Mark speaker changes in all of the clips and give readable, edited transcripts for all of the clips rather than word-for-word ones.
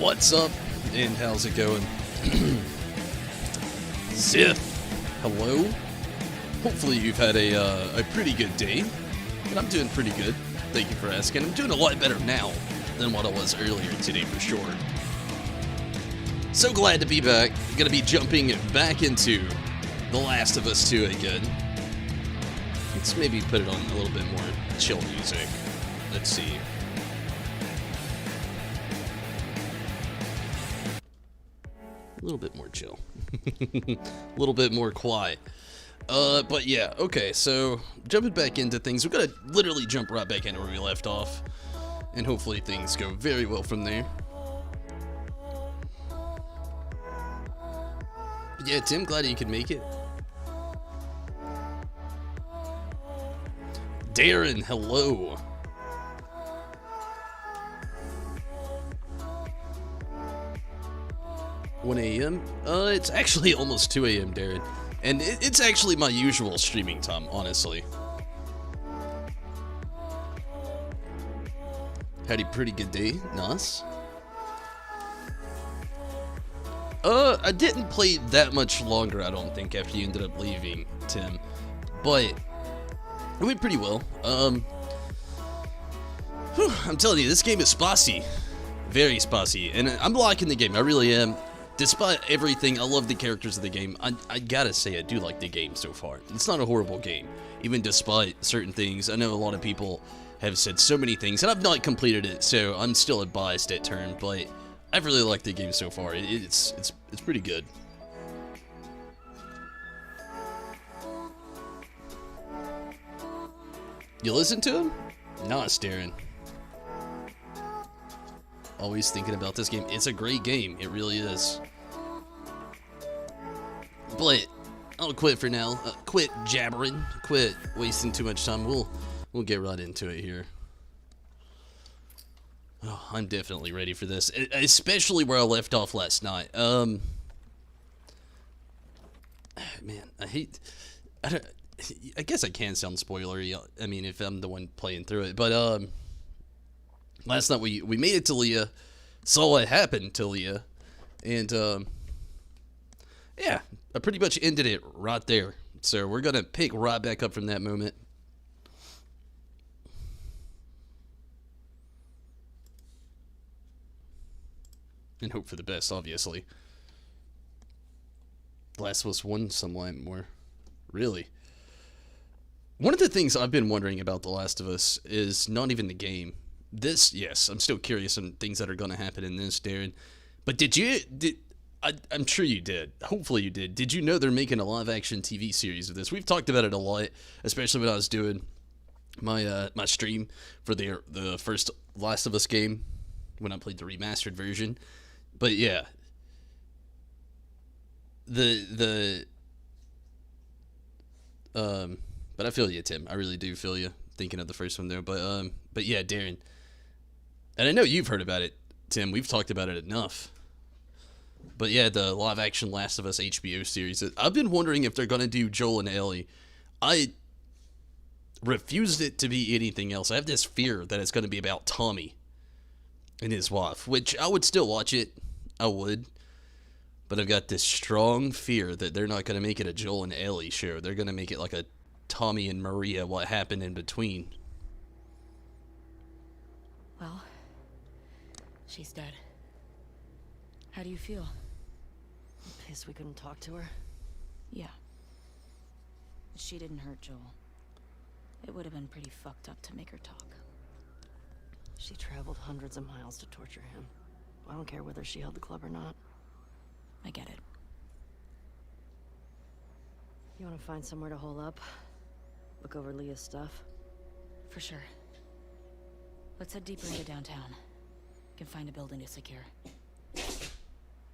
Speaker 1: What's up, and how's it going? Zith, hello. Hopefully you've had a pretty good day, and I'm doing pretty good. Thank you for asking. I'm doing a lot better now than what I was earlier today, for sure. So glad to be back. Gonna be jumping back into The Last of Us 2 again. Let's maybe put it on a little bit more chill music. Let's see. A little bit more chill. A little bit more quiet. But yeah, okay, so jumping back into things, we're gonna literally jump right back into where we left off, and hopefully things go very well from there. But yeah, Tim, glad you could make it. Darren, hello. $1 a.m.? It's actually almost 2 a.m., Darren. And it's actually my usual streaming time, honestly. Had a pretty good day. Nice. I didn't play that much longer, I don't think, after you ended up leaving, Tim. But it went pretty well. I'm telling you, this game is spicy. Very spicy. And I'm liking the game, I really am. Despite everything, I love the characters of the game. I gotta say, I do like the game so far. It's not a horrible game, even despite certain things. I know a lot of people have said so many things, and I've not completed it, so I'm still biased at turn, but I've really liked the game so far. It's pretty good. You listen to him? Nice, Darren. Always thinking about this game. It's a great game. It really is. But I'll quit for now. Quit jabbering. Quit wasting too much time. We'll get right into it here. Oh, I'm definitely ready for this, especially where I left off last night. Man, I guess I can sound spoilery. I mean, if I'm the one playing through it, but last night we made it to Leah, saw what happened to Leah, and yeah, I pretty much ended it right there. So we're gonna pick right back up from that moment. And hope for the best, obviously. Last of Us 1 somewhat more. Really. One of the things I've been wondering about The Last of Us is not even the game. This, yes, I'm still curious on things that are going to happen in this, Darren. But I'm sure you did. Hopefully you did. Did you know they're making a live-action TV series of this? We've talked about it a lot, especially when I was doing my my stream for the first Last of Us game when I played the remastered version. But yeah, but I feel you, Tim. I really do feel you thinking of the first one there. But yeah, Darren. And I know you've heard about it, Tim. We've talked about it enough. But yeah, the live-action Last of Us HBO series. I've been wondering if they're going to do Joel and Ellie. I refused it to be anything else. I have this fear that it's going to be about Tommy and his wife, which I would still watch it. I would. But I've got this strong fear that they're not going to make it a Joel and Ellie show. They're going to make it like a Tommy and Maria, what happened in between.
Speaker 2: Well, she's dead. How do you feel?
Speaker 3: I'm pissed we couldn't talk to her.
Speaker 2: Yeah. But she didn't hurt Joel. It would have been pretty fucked up to make her talk.
Speaker 3: She traveled hundreds of miles to torture him. I don't care whether she held the club or not.
Speaker 2: I get it.
Speaker 3: You want to find somewhere to hole up? Look over Leah's stuff?
Speaker 2: For sure. Let's head deeper into downtown. Can find a building to secure.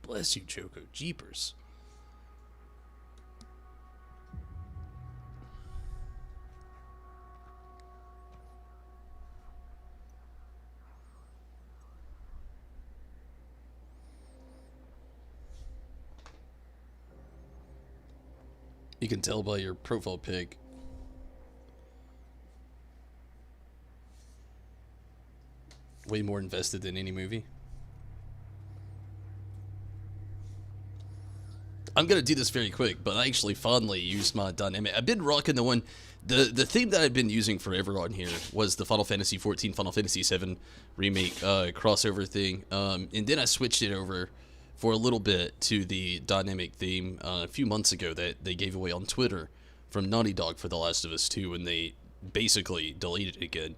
Speaker 1: Bless you, Choco. Jeepers. You can tell by your profile pic. Way more invested than any movie. I'm gonna do this very quick, but I actually fondly used my dynamic. I've been rocking the one, the theme that I've been using forever on here was the Final Fantasy XIV, Final Fantasy VII remake crossover thing, and then I switched it over for a little bit to the dynamic theme a few months ago that they gave away on Twitter from Naughty Dog for The Last of Us 2, and they basically deleted it again.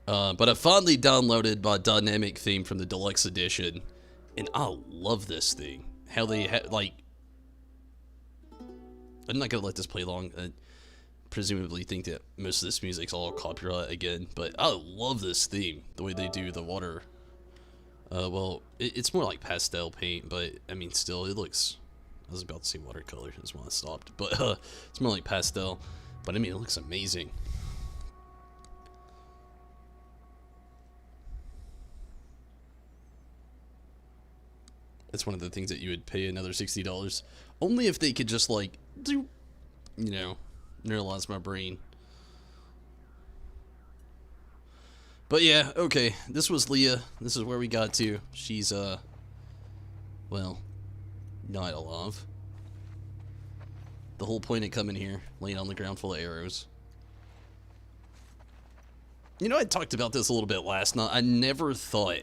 Speaker 1: But I finally downloaded my dynamic theme from the deluxe edition, and I love this thing. How they like. I'm not gonna let this play long. I presumably think that most of this music's all copyright again, but I love this theme. The way they do the water. Well, it's more like pastel paint, but I mean, still, it looks. I was about to say watercolor. That's why I stopped, but it's more like pastel. But I mean, it looks amazing. That's one of the things that you would pay another $60. Only if they could just, like, do, you know, neuralize my brain. But yeah, okay. This was Leah. This is where we got to. She's, well, not alive. The whole point of coming here, laying on the ground full of arrows. You know, I talked about this a little bit last night. I never thought,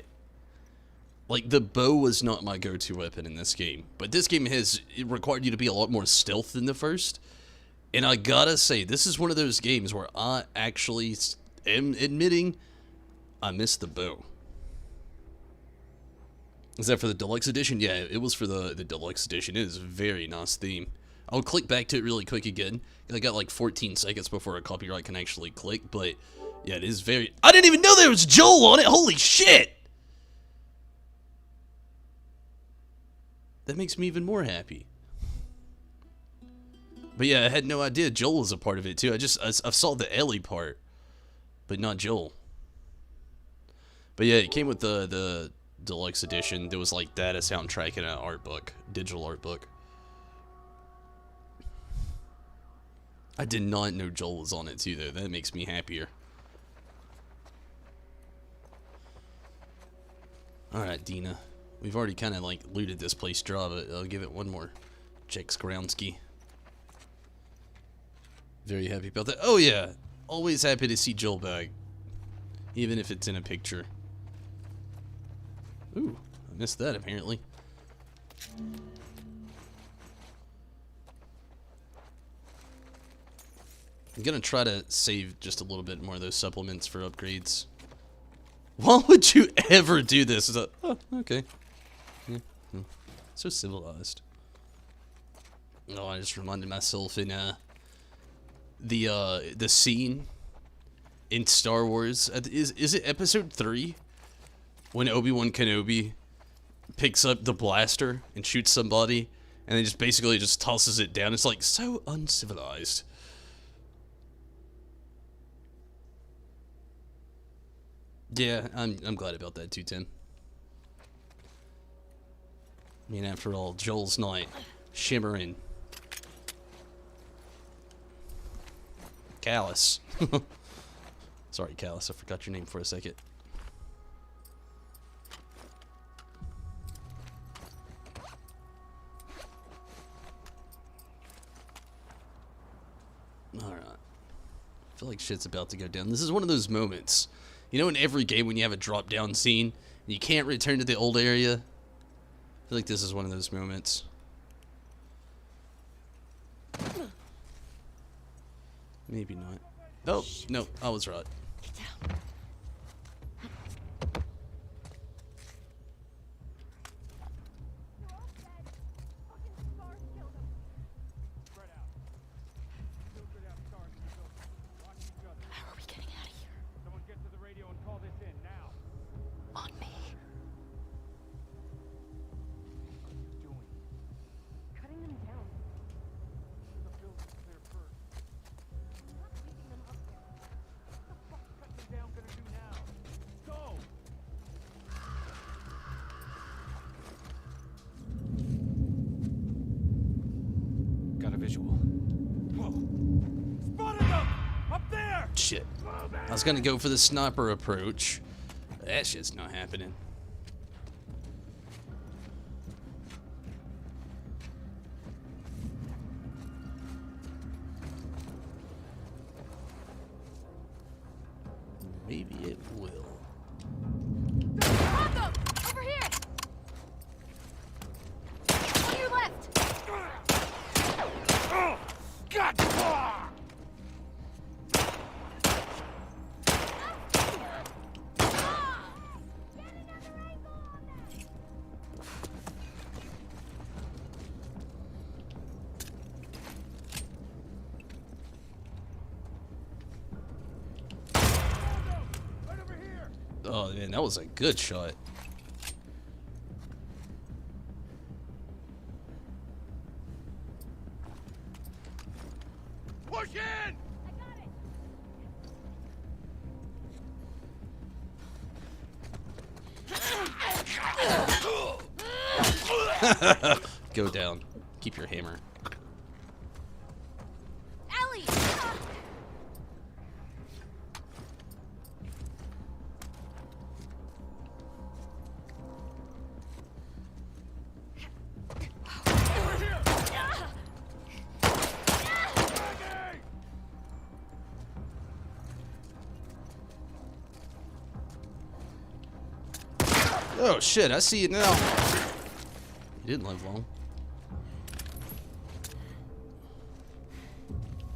Speaker 1: like, the bow was not my go-to weapon in this game. But this game it required you to be a lot more stealth than the first. And I gotta say, this is one of those games where I actually am admitting I missed the bow. Is that for the deluxe edition? Yeah, it was for the deluxe edition. It is a very nice theme. I'll click back to it really quick again. I got like 14 seconds before a copyright can actually click, but yeah, it is very... I didn't even know there was Joel on it! Holy shit! That makes me even more happy. But yeah, I had no idea Joel was a part of it too. I saw the Ellie part, but not Joel. But yeah, it came with the deluxe edition. There was like that, a soundtrack, and an art book, digital art book. I did not know Joel was on it too, though. That makes me happier. Alright, Dina. We've already kind of, like, looted this place dry, but I'll give it one more check Skrowski. Very happy about that. Oh, yeah. Always happy to see Joel back. Even if it's in a picture. Ooh, I missed that, apparently. I'm gonna try to save just a little bit more of those supplements for upgrades. Why would you ever do this? It's like, oh, okay. Yeah, so civilized. Oh, I just reminded myself in the scene in Star Wars. Is it episode 3? When Obi-Wan Kenobi picks up the blaster and shoots somebody, and then just basically just tosses it down. It's like so uncivilized. Yeah, I'm glad about that too, Tim. I mean, after all, Joel's not shimmering. Callus. Sorry, Callus, I forgot your name for a second. Alright. I feel like shit's about to go down. This is one of those moments. You know, in every game when you have a drop-down scene, and you can't return to the old area? I feel like this is one of those moments. Maybe not. Oh, no, I was right.
Speaker 3: Get down. How are we getting out of here?
Speaker 4: Someone get to the radio and call this in now.
Speaker 3: On me.
Speaker 4: What are you doing?
Speaker 3: Cutting them down.
Speaker 4: The building's clear first.
Speaker 3: Not leaving them up there.
Speaker 4: What the fuck's cut them down gonna do now? Go! Got a visual. Whoa! Spotted them! Up there!
Speaker 1: Shit. I was gonna go for the sniper approach. That shit's not happening. Maybe it will.
Speaker 2: Got them! Over here! On your left!
Speaker 4: Right over here!
Speaker 1: Oh man, that was a good shot.
Speaker 4: Push in!
Speaker 1: Go down. Keep your hammer.
Speaker 2: Ellie!
Speaker 4: Over here! Maggie!
Speaker 1: Oh shit, I see it now. You didn't live long.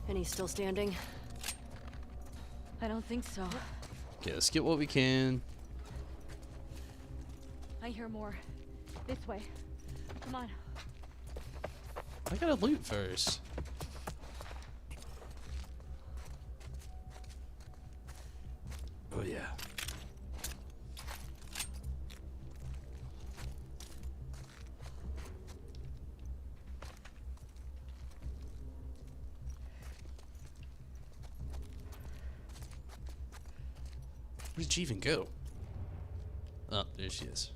Speaker 3: And he's still standing?
Speaker 2: I don't think so.
Speaker 1: Okay, let's get what we can.
Speaker 2: I hear more. This way. Come on.
Speaker 1: I gotta loot first. Oh yeah. Where did she even go? Oh, there she is.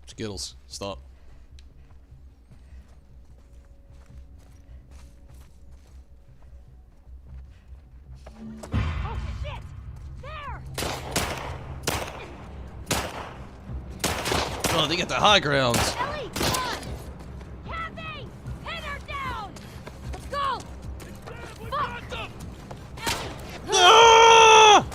Speaker 1: Skittles, stop.
Speaker 2: Oh shit! There!
Speaker 1: Oh, they got the high grounds.
Speaker 2: Ellie, come on! Kathy! Pin her down! Let's go!
Speaker 4: We
Speaker 2: Fuck!
Speaker 4: got them!
Speaker 1: Ah!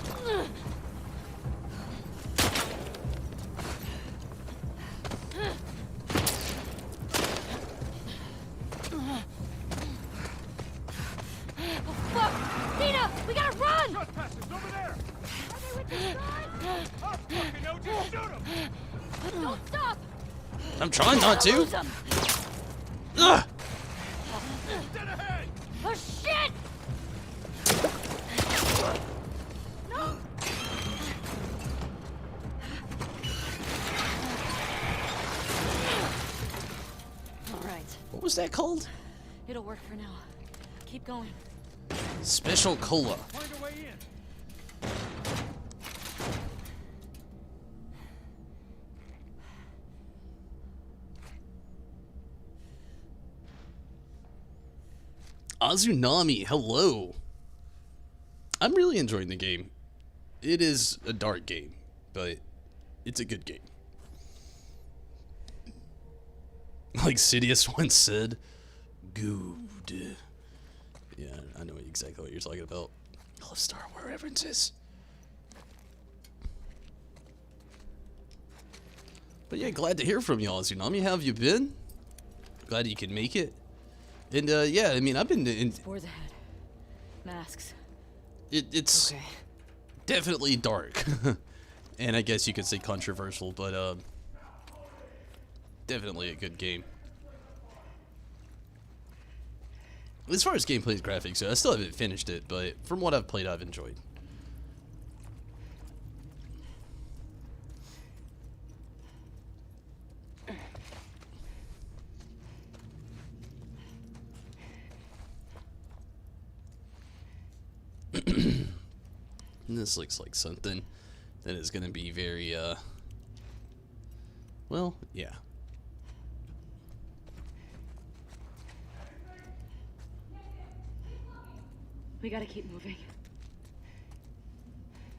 Speaker 2: Fuck! Nina! We gotta run!
Speaker 4: Trespassers over there!
Speaker 2: Are they with this guy?
Speaker 4: I fucking know, just shoot them!
Speaker 2: Don't stop!
Speaker 1: I'm trying not to.
Speaker 2: Lose 'em.
Speaker 1: Ugh.
Speaker 4: Dead ahead!
Speaker 2: Oh shit! No!
Speaker 3: All right.
Speaker 1: What was that called?
Speaker 2: It'll work for now. Keep going.
Speaker 1: Special cola.
Speaker 4: Find a way in!
Speaker 1: Azunami, hello. I'm really enjoying the game. It is a dark game, but it's a good game. Like Sidious once said, good. Yeah, I know exactly what you're talking about. I love Star Wars references. But yeah, glad to hear from y'all, Azunami. How have you been? Glad you can make it. And yeah, I mean, I've been in.
Speaker 2: Spores ahead. Masks.
Speaker 1: It's
Speaker 3: Okay.
Speaker 1: definitely dark, and I guess you could say controversial, but definitely a good game. As far as gameplay and graphics go, I still haven't finished it, but from what I've played, I've enjoyed. And this looks like something that is going to be very Well, yeah.
Speaker 5: We gotta keep moving.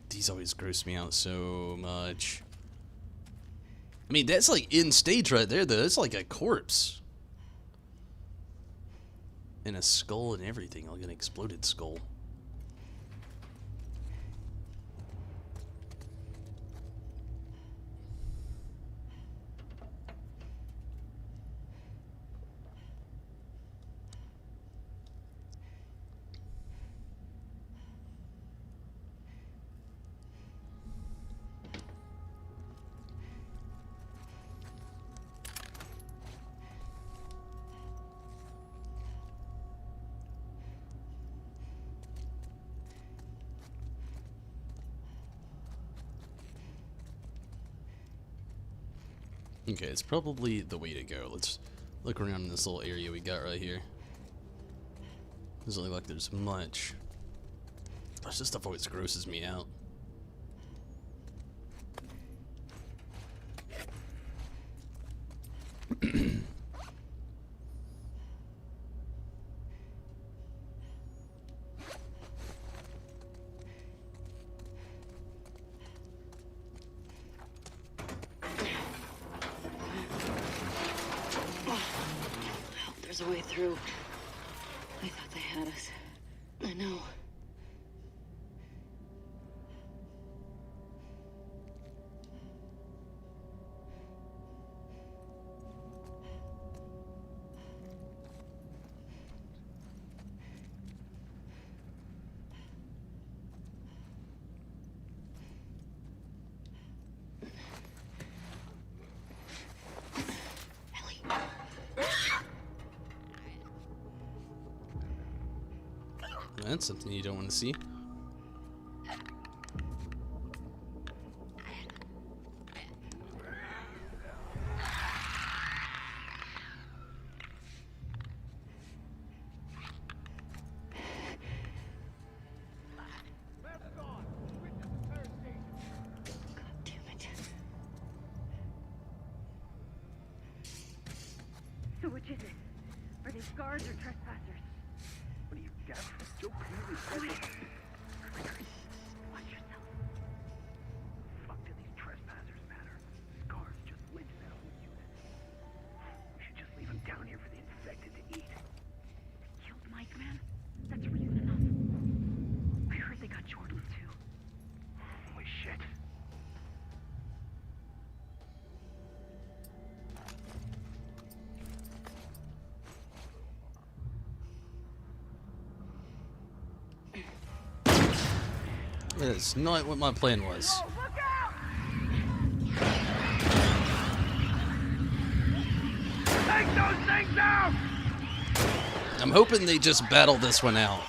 Speaker 1: These always gross me out so much. I mean, that's like in stage right there, though. It's like a corpse. And a skull and everything, like an exploded skull. Okay, it's probably the way to go. Let's look around in this little area we got right here. Doesn't look like there's much. Gosh, this stuff always grosses me out.
Speaker 5: There's a way through. I thought they had us. I know.
Speaker 1: That's something you don't want to see.
Speaker 5: So which is it? Are they guards or trespassers?
Speaker 4: What are you, deaf? Joe clearly said it.
Speaker 5: Watch yourself.
Speaker 4: Fuck do these trespassers matter? Guards just lynched that whole unit. We should just leave them down here for the infected to eat.
Speaker 5: Killed Mike, man? That's reason enough. I heard they got Jordan, too.
Speaker 4: Holy shit.
Speaker 1: That's not what my plan was.
Speaker 4: Take those things out!
Speaker 1: I'm hoping they just battle this one out.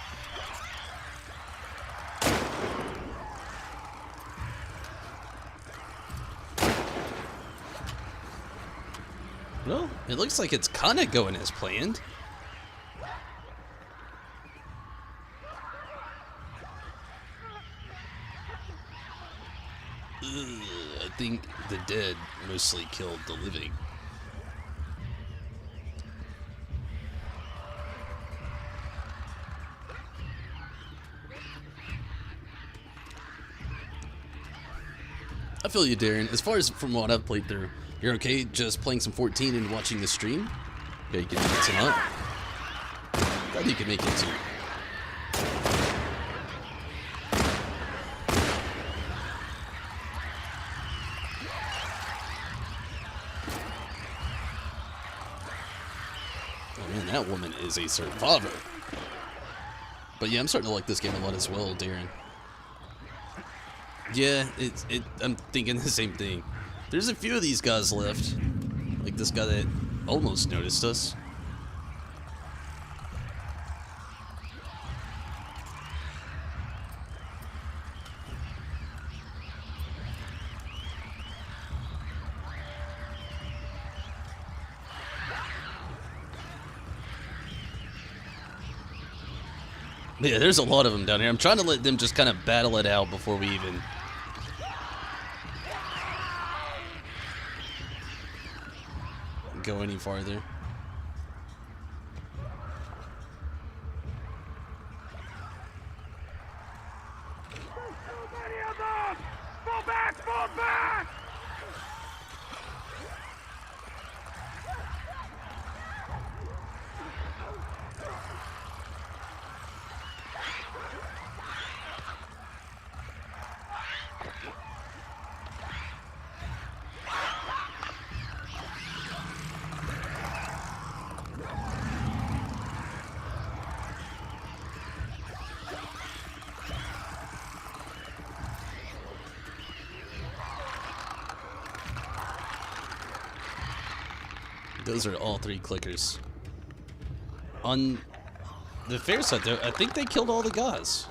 Speaker 1: Well, it looks like it's kind of going as planned. I think the dead mostly killed the living. I feel you, Darren. As far as from what I've played through, you're okay just playing some 14 and watching the stream? Yeah, you can get some up. Glad you can make it too. Oh man, that woman is a survivor. But yeah, I'm starting to like this game a lot as well, Darren. Yeah, I'm thinking the same thing. There's a few of these guys left. Like this guy that almost noticed us. Yeah, there's a lot of them down here. I'm trying to let them just kind of battle it out before we even... go any farther.
Speaker 4: Many of them! Fall back! Fall back!
Speaker 1: Those are all 3 clickers. On the fair side, though, I think they killed all the guys.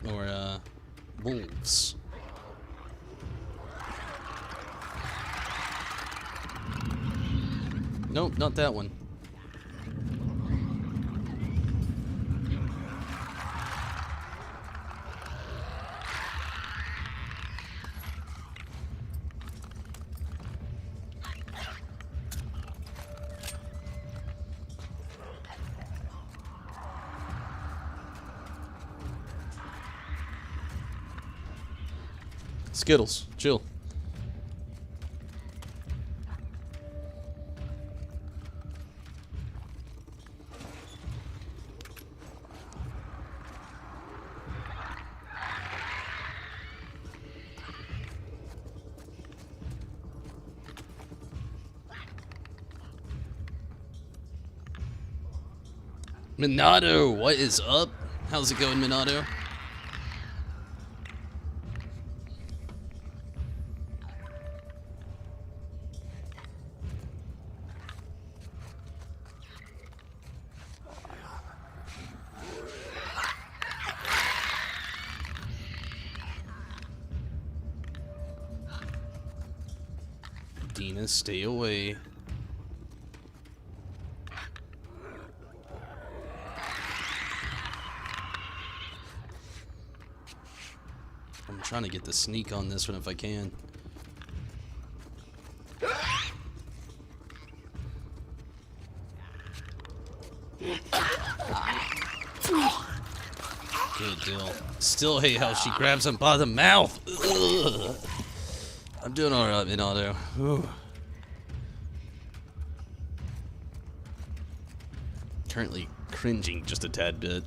Speaker 1: Or, wolves. Nope, not that one. Skittles, chill. Minato, what is up? How's it going, Minato? Dina, stay away. I'm trying to get the sneak on this one if I can. Good deal. Still hate how she grabs him by the mouth. Ugh. I'm doing alright, Minato. Ooh. Currently cringing just a tad bit.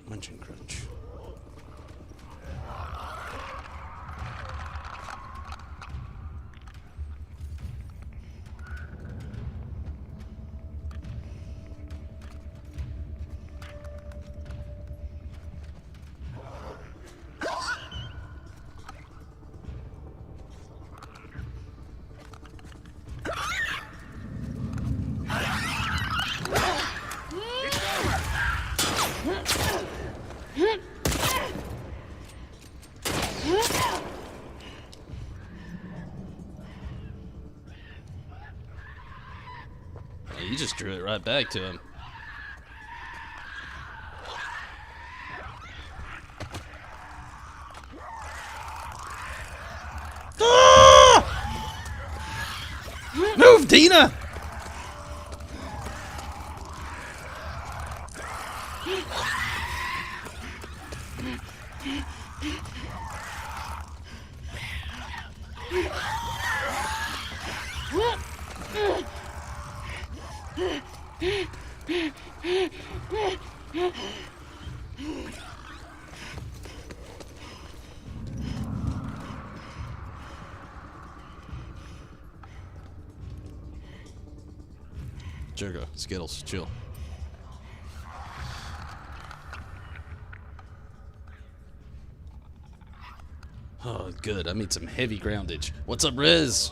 Speaker 1: Munch and crunch. You just drew it right back to him. Ah! Move, Dina! Jergo, Skittles, chill. Oh, good. I made some heavy groundage. What's up, Riz?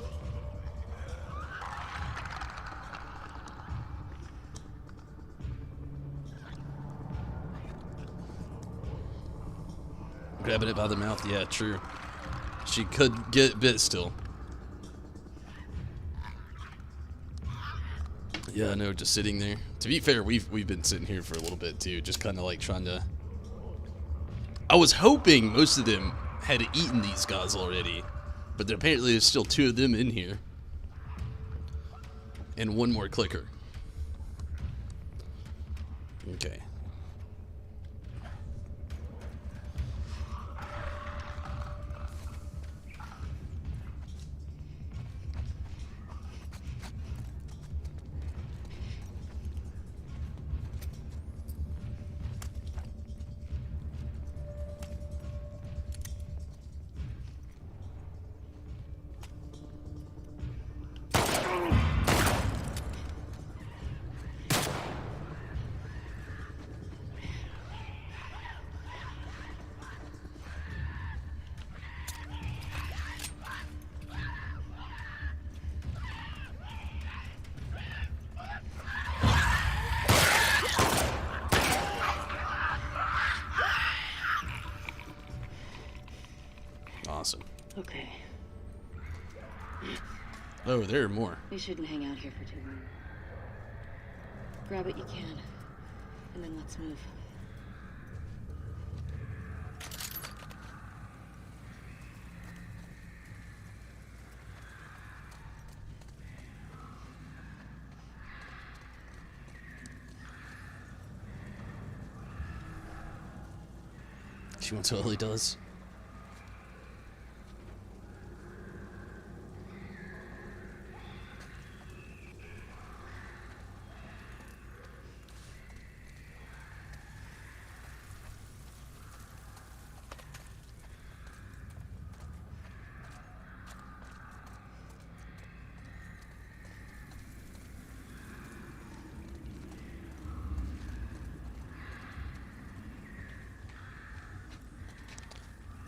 Speaker 1: Grabbing it by the mouth. Yeah, true. She could get bit still. Yeah, I know, just sitting there. To be fair, we've been sitting here for a little bit too, just kind of like trying to... I was hoping most of them had eaten these guys already, but apparently there's still 2 of them in here. And 1 more clicker. Okay. Awesome.
Speaker 3: Okay.
Speaker 1: Oh, there are more.
Speaker 2: We shouldn't hang out here for too long. Grab what you can, and then let's move.
Speaker 1: She totally does.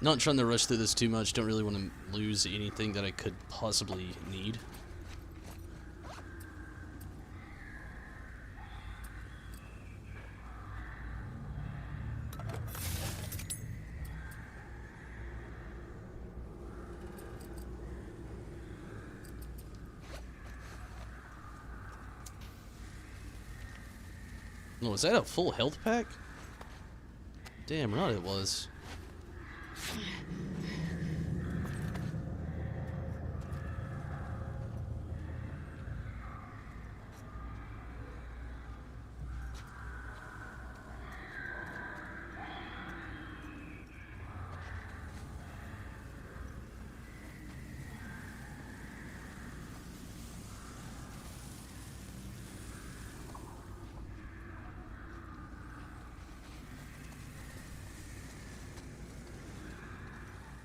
Speaker 1: Not trying to rush through this too much. Don't really want to lose anything that I could possibly need. Oh, was that a full health pack? Damn right it was.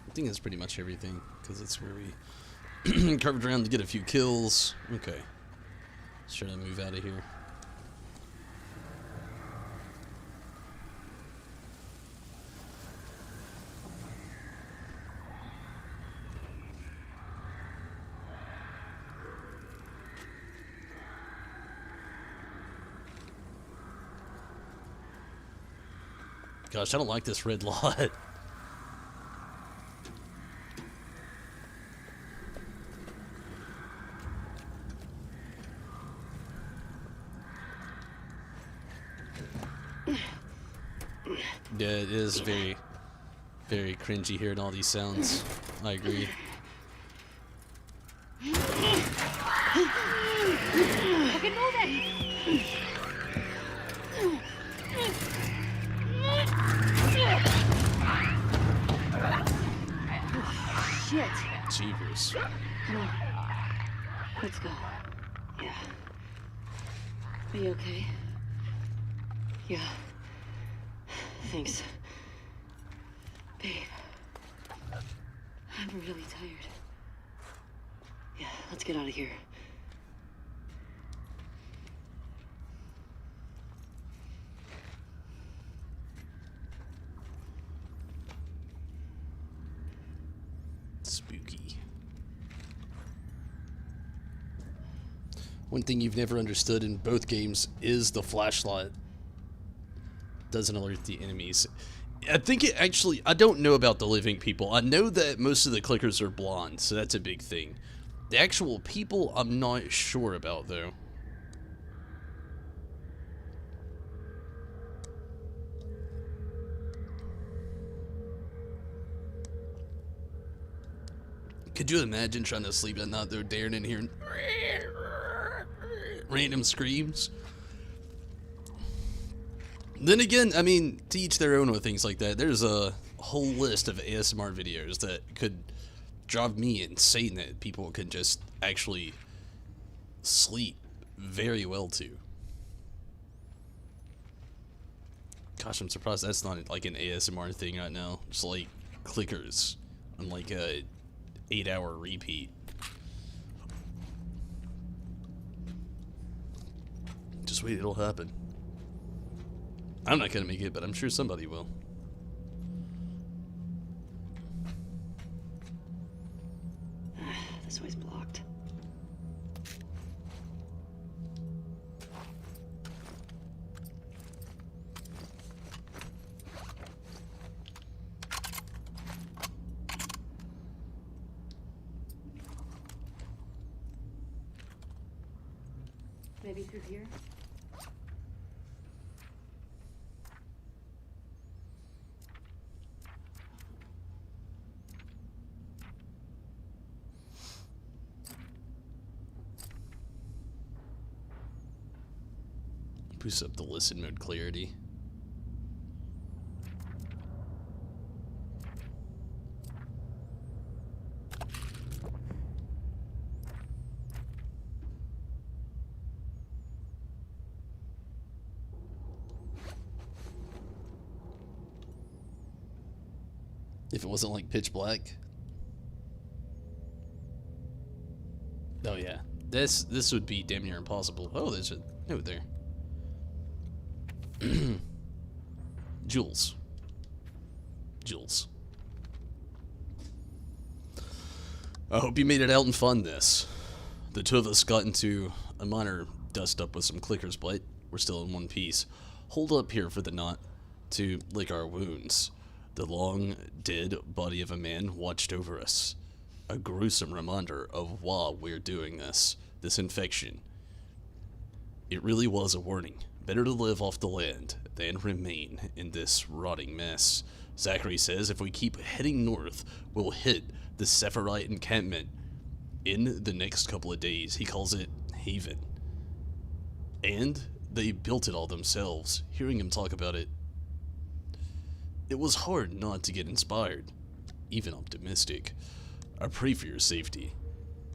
Speaker 1: I think that's pretty much everything, because that's where we curved around to get a few kills. Okay. Let's try to move out of here. Gosh, I don't like this red lot. Yeah, it is very, very cringy hearing all these sounds. I agree.
Speaker 5: Fucking move it!
Speaker 2: Shit!
Speaker 1: Jeepers.
Speaker 2: Come on. Let's go.
Speaker 3: Yeah.
Speaker 2: Are you okay?
Speaker 3: Yeah. Thanks.
Speaker 2: Babe. I'm really tired.
Speaker 3: Yeah, let's get out of here.
Speaker 1: spooky. One thing you've never understood in both games is the flashlight doesn't alert the enemies. I think it actually, I don't know about the living people. I know that most of the clickers are blonde, so that's a big thing. The actual people, I'm not sure about, though. Could you imagine trying to sleep at night, though, Darren, and hearing random screams? Then again, I mean, to each their own with things like that. There's a whole list of ASMR videos that could drive me insane that people can just actually sleep very well to. Gosh, I'm surprised that's not like an ASMR thing right now. Just like clickers on like a 8-hour repeat. Just wait, it'll happen. I'm not gonna make it, but I'm sure somebody will.
Speaker 3: This way's blocked. Maybe through here?
Speaker 1: Boost up the listen mode clarity. If it wasn't like pitch black. Oh yeah. This would be damn near impossible. Oh, there's a note there. Jules. I hope you made it out in fun this. The two of us got into a minor dust up with some clickers, but we're still in one piece. Hold up here for the knot to lick our wounds. The long, dead body of a man watched over us. A gruesome reminder of why we're doing this infection. It really was a warning. Better to live off the land than remain in this rotting mess. Zachary says if we keep heading north, we'll hit the Sephirite encampment in the next couple of days. He calls it Haven. And they built it all themselves. Hearing him talk about it, it was hard not to get inspired, even optimistic. I pray for your safety.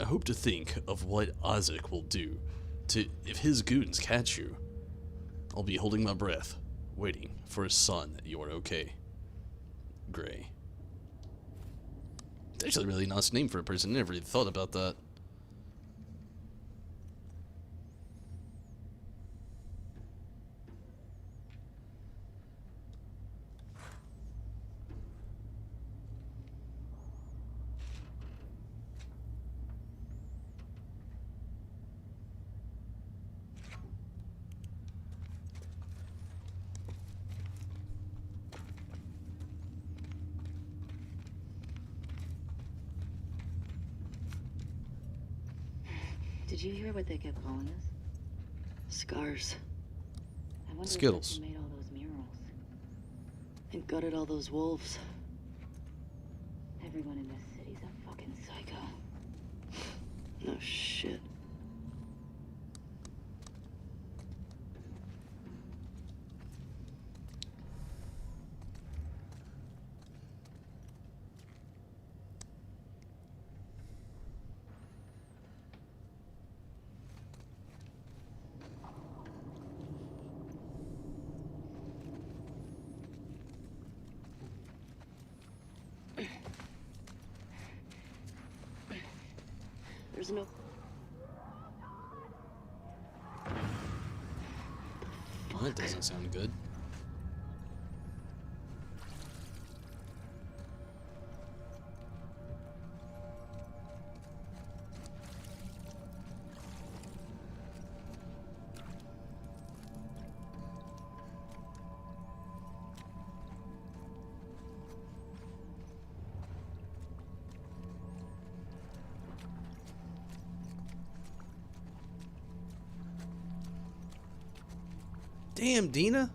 Speaker 1: I hope to think of what Isaac will do if his goons catch you. I'll be holding my breath, waiting for a sign that you are okay. Gray. It's actually a really nice name for a person. I never really thought about that.
Speaker 3: Did you hear what they kept calling us? Scars. I wonder
Speaker 1: Skittles.
Speaker 3: if that's who made all those murals. And gutted all those wolves. Everyone in this city's a fucking psycho. No shit. There's no...
Speaker 1: Well, that doesn't sound good. Damn, Dina.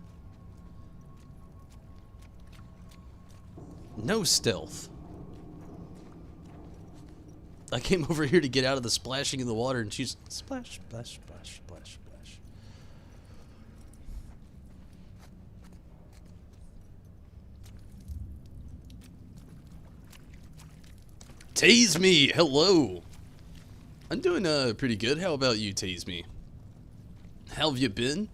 Speaker 1: No stealth. I came over here to get out of the splashing in the water, and she's splash, splash, splash, splash, splash. Tase me, hello. I'm doing pretty good. How about you, Tase me? How have you been?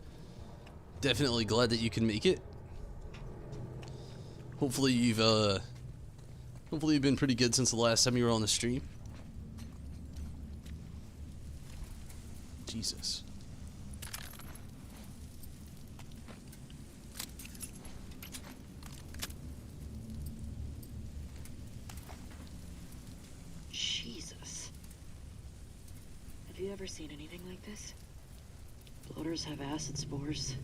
Speaker 1: Definitely glad that you can make it. Hopefully you've been pretty good since the last time you were on the stream. Jesus.
Speaker 3: Jesus. Have you ever seen anything like this? Bloaters have acid spores.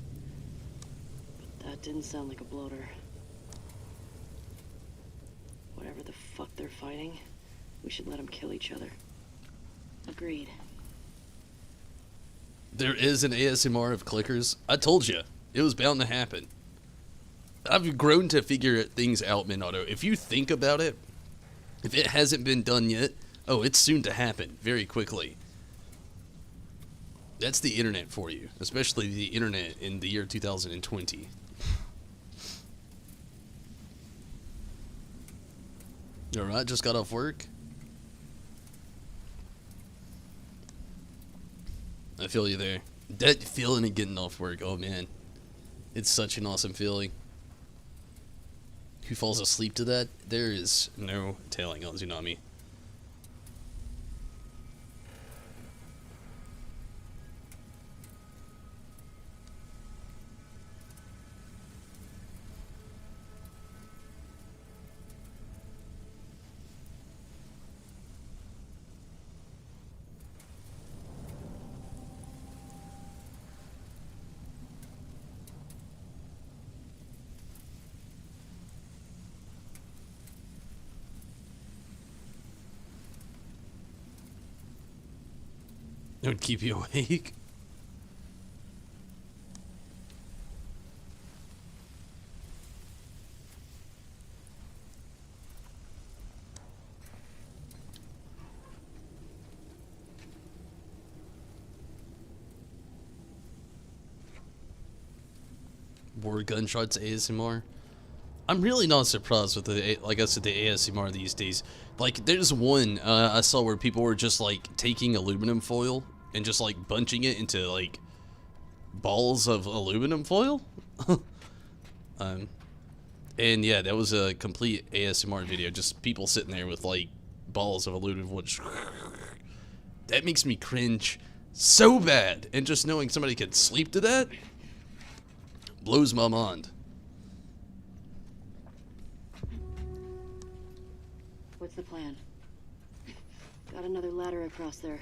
Speaker 3: But that didn't sound like a bloater. Whatever the fuck they're fighting, we should let them kill each other. Agreed.
Speaker 1: There is an ASMR of clickers. I told you, it was bound to happen. I've grown to figure things out, Minato. If you think about it, if it hasn't been done yet, oh, it's soon to happen, very quickly. That's the internet for you, especially the internet in the year 2020. Alright, just got off work. I feel you there. That feeling of getting off work, oh man. It's such an awesome feeling. Who falls asleep to that? There is no telling on Tsunami. It would keep you awake. More gunshots ASMR. I'm really not surprised with the, like I said, the ASMR these days. Like, there's one I saw where people were just like taking aluminum foil and just like bunching it into like balls of aluminum foil. And yeah, that was a complete ASMR video. Just people sitting there with like balls of aluminum foil. That makes me cringe so bad. And just knowing somebody could sleep to that blows my mind.
Speaker 3: What's the plan? Got another ladder across there.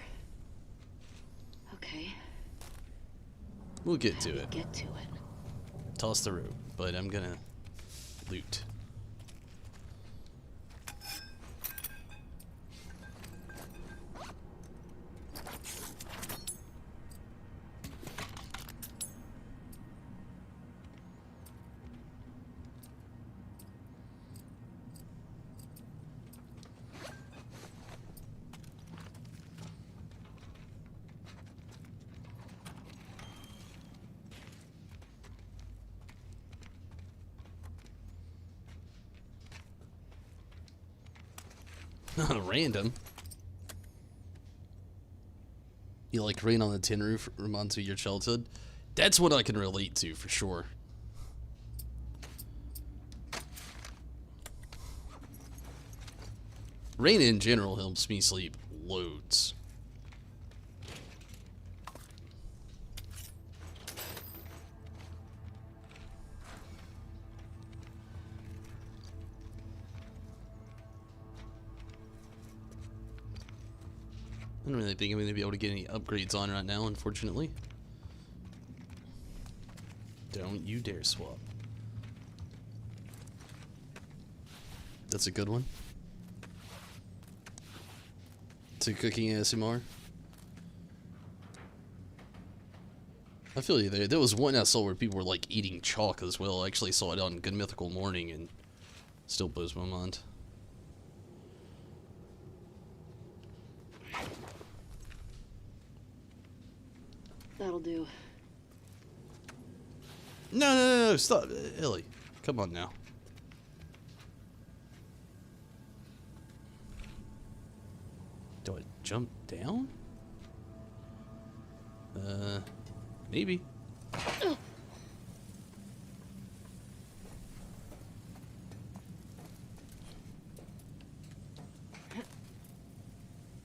Speaker 3: Okay.
Speaker 1: We'll get
Speaker 3: How
Speaker 1: to
Speaker 3: do you
Speaker 1: it.
Speaker 3: get to it?
Speaker 1: Toss the rope, but I'm gonna loot. Random. You like Rain on the Tin Roof reminds you of your childhood? That's what I can relate to for sure. Rain in general helps me sleep loads. I don't really think I'm going to be able to get any upgrades on right now, unfortunately. Don't you dare swap. That's a good one. To cooking ASMR. I feel you there. There was one I saw where people were like eating chalk as well. I actually saw it on Good Mythical Morning and still blows my mind.
Speaker 3: That'll do.
Speaker 1: No, stop. Ellie, come on now. Do I jump down? Maybe.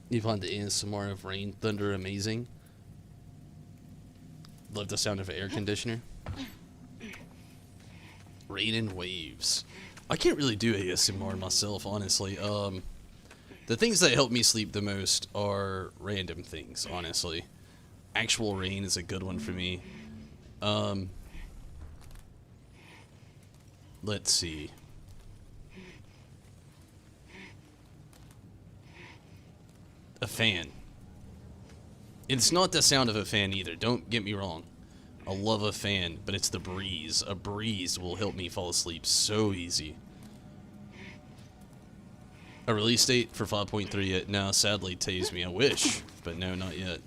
Speaker 1: You find the ASMR of rain, thunder amazing? Love the sound of an air conditioner. Rain and waves. I can't really do ASMR myself, honestly. The things that help me sleep the most are random things, honestly. Actual rain is a good one for me. Let's see. A fan. It's not the sound of a fan either, don't get me wrong. I love a fan, but it's the breeze. A breeze will help me fall asleep so easy. A release date for 5.3 yet? No, sadly, tase me. I wish, but no, not yet.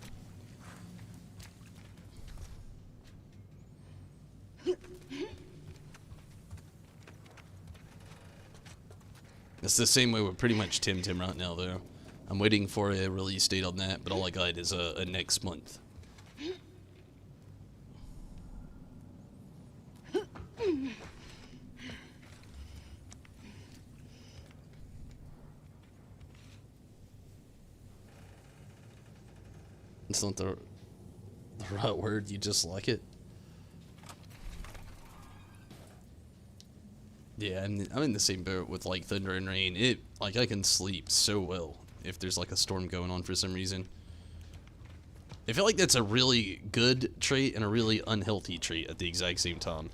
Speaker 1: It's the same way with pretty much Tim right now, though. I'm waiting for a release date on that, but all I got is a next month. It's not the right word, you just like it. Yeah, I'm in the same boat with like thunder and rain. Like I can sleep so well if there's like a storm going on for some reason. I feel like that's a really good trait and a really unhealthy trait at the exact same time.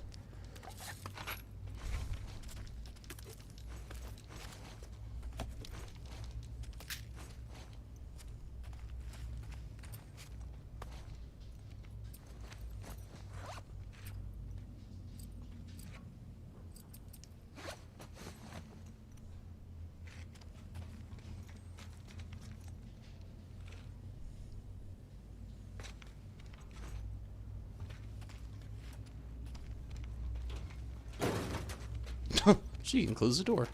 Speaker 1: She can close the door.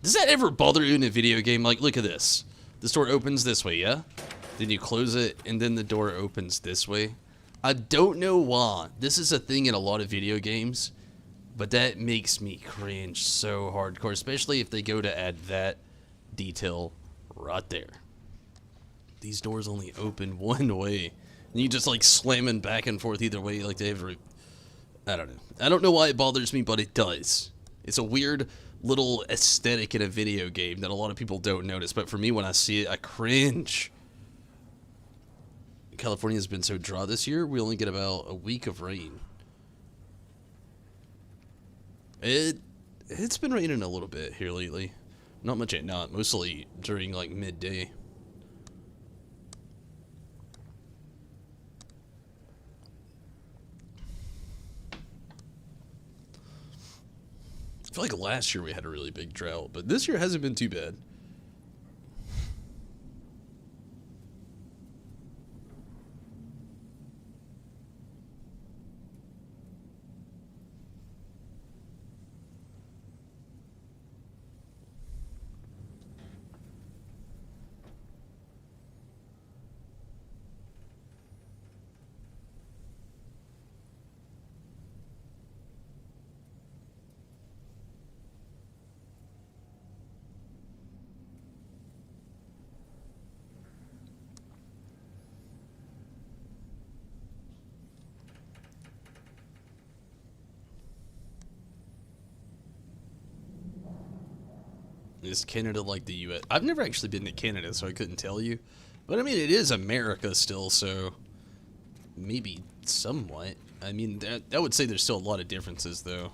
Speaker 1: Does that ever bother you in a video game? Like, look at this. This door opens this way, yeah? Then you close it, and then the door opens this way. I don't know why. This is a thing in a lot of video games, but that makes me cringe so hardcore, especially if they go to add that detail right there. These doors only open one way, and you just like slamming back and forth either way like they have. I don't know. I don't know why it bothers me, but it does. It's a weird little aesthetic in a video game that a lot of people don't notice, but for me, when I see it, I cringe. California has been so dry this year, we only get about a week of rain. It's been raining a little bit here lately. Not much at night, mostly during like midday. I feel like last year we had a really big drought, but this year hasn't been too bad. Is Canada like the U.S.? I've never actually been to Canada, so I couldn't tell you. But I mean, it is America still, so maybe somewhat. I mean, I would say there's still a lot of differences, though.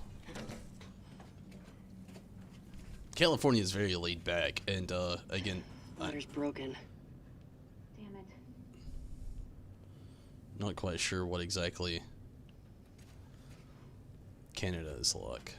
Speaker 1: California is very laid back, and again,
Speaker 3: Ladder's broken.
Speaker 5: Damn it.
Speaker 1: Not quite sure what exactly Canada is like.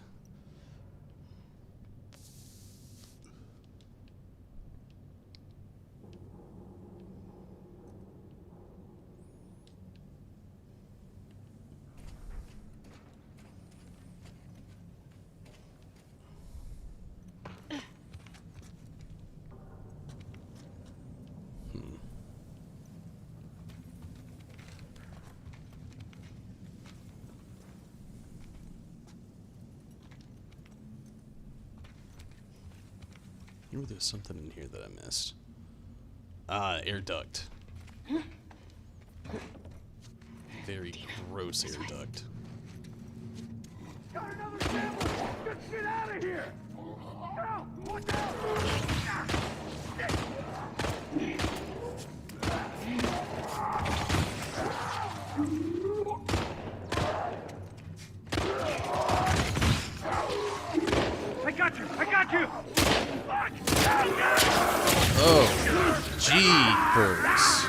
Speaker 1: Maybe there's something in here that I missed. Ah, air duct. Very gross air duct.
Speaker 4: Got another camel! Just get out of here! Now, watch out! I got you! I got you!
Speaker 1: Oh, jeepers.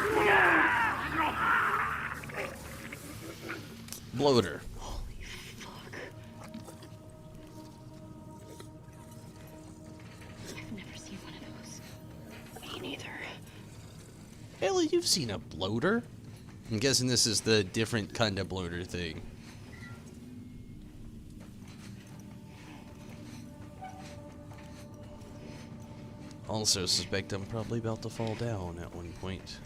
Speaker 1: Bloater.
Speaker 3: Holy fuck. I've never seen one of those. Me neither.
Speaker 1: Ellie, you've seen a bloater? I'm guessing this is the different kind of bloater thing. Also suspect I'm probably about to fall down at one point.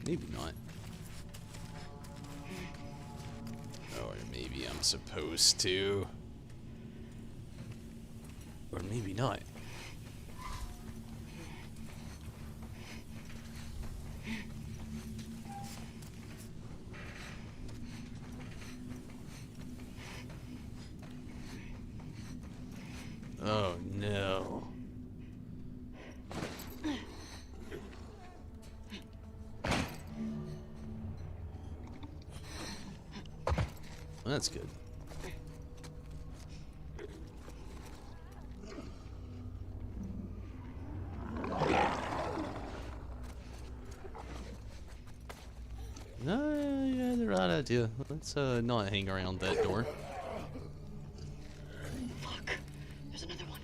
Speaker 1: Maybe not. Or maybe I'm supposed to. Or maybe not. Oh no. Well, that's good. No, yeah, the right idea. Let's not hang around that door.
Speaker 3: Fuck. There's another one.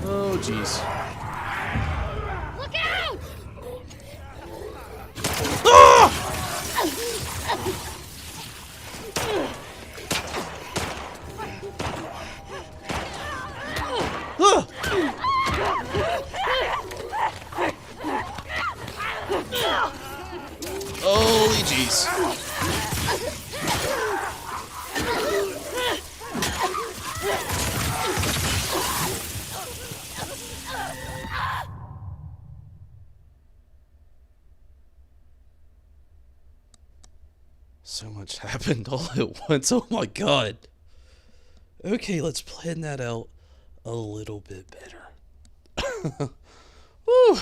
Speaker 1: Oh, jeez.
Speaker 3: Look out!
Speaker 1: Ah! Holy jeez. So much happened all at once. Oh my god. Okay, let's plan that out a little bit better. Woo.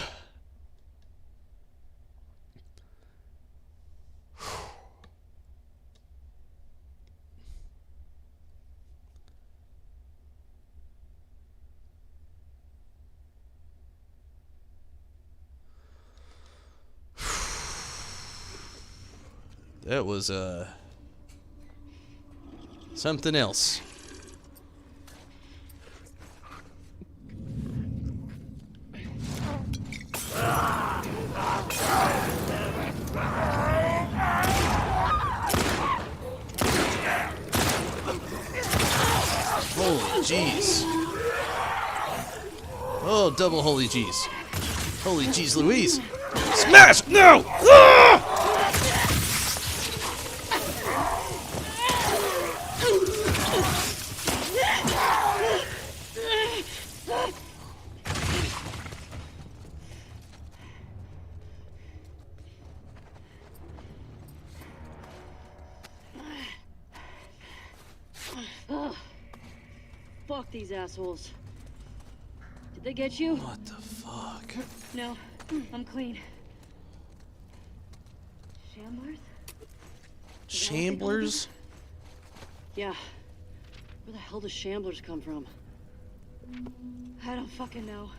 Speaker 1: That was something else. Holy jeez. Oh, double holy jeez. Holy jeez Louise. Smash! No! Ah!
Speaker 3: Ugh. Fuck these assholes. Did they get you?
Speaker 1: What the fuck?
Speaker 3: No, I'm clean. Shamblers?
Speaker 1: Shamblers?
Speaker 3: Yeah. Where the hell do shamblers come from?
Speaker 2: I don't fucking know.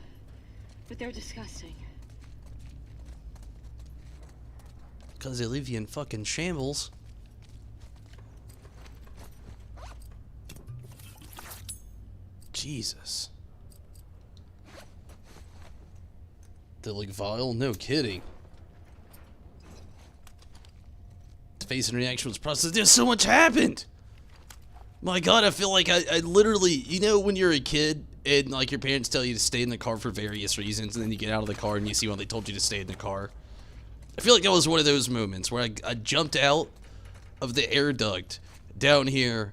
Speaker 2: But they're disgusting.
Speaker 1: Because they leave you in fucking shambles. Jesus. They look vile? No kidding. The face and reaction was processed. There's so much happened! My god, I feel like I literally, you know when you're a kid and like your parents tell you to stay in the car for various reasons and then you get out of the car and you see why they told you to stay in the car? I feel like that was one of those moments where I jumped out of the air duct down here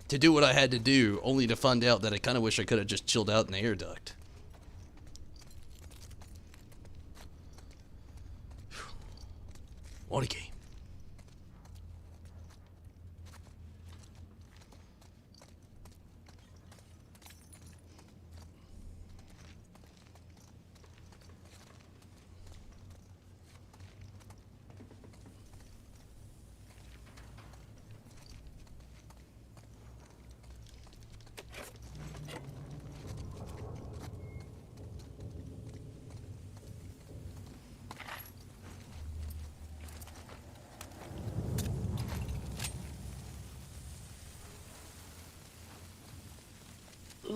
Speaker 1: to do what I had to do, only to find out that I kind of wish I could have just chilled out in the air duct. What a game.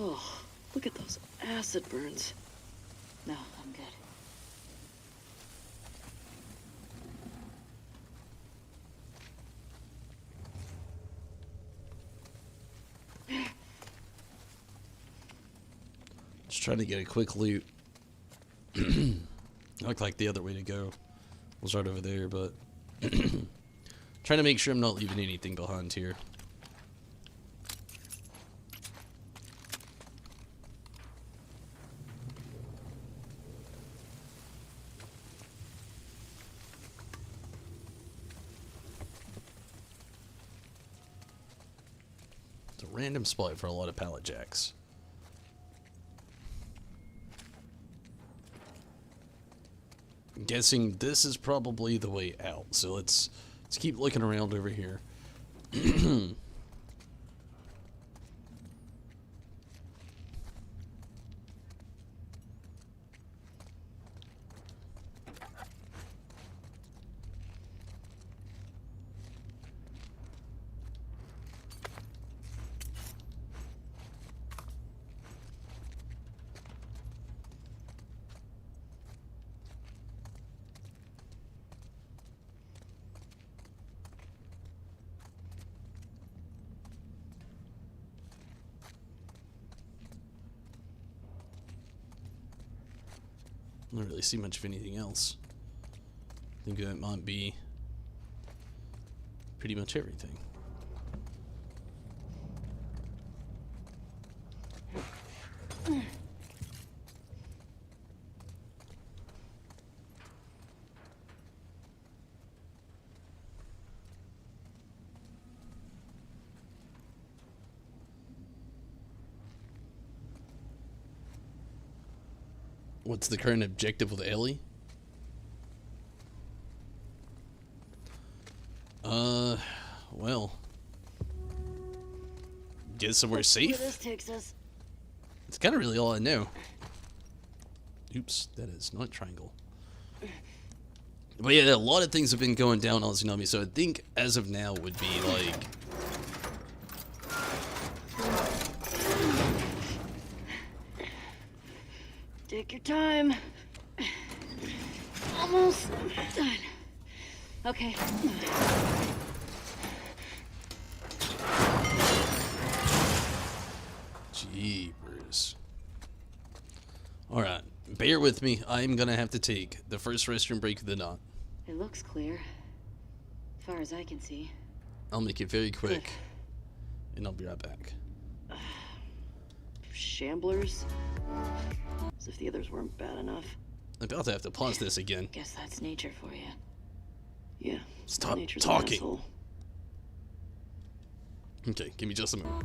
Speaker 3: Ugh, look at those acid burns.
Speaker 2: No, I'm good.
Speaker 1: Just trying to get a quick loot. Looked like the other way to go was right over there, but trying to make sure I'm not leaving anything behind here. It's a random spot for a lot of pallet jacks. I'm guessing this is probably the way out, so let's keep looking around over here. I don't really see much of anything else. I think that might be pretty much everything. What's the current objective with Ellie? Well, get somewhere
Speaker 3: Where
Speaker 1: safe?
Speaker 3: this takes us.
Speaker 1: It's kind of really all I know. Oops, that is not triangle. But yeah, a lot of things have been going down on Tsunami, so I think as of now would be like...
Speaker 3: Take your time. Almost done. Okay.
Speaker 1: Jeepers. Alright, bear with me. I'm gonna have to take the first restroom break of the night.
Speaker 3: It looks clear. As far as I can see.
Speaker 1: I'll make it very quick, and I'll be right back.
Speaker 3: Shamblers? As if the others weren't bad enough.
Speaker 1: I'm about to have to pause this again.
Speaker 2: Guess that's nature for you.
Speaker 3: Yeah.
Speaker 1: Stop
Speaker 3: nature's an
Speaker 1: talking.
Speaker 3: asshole.
Speaker 1: Okay, give me just a moment.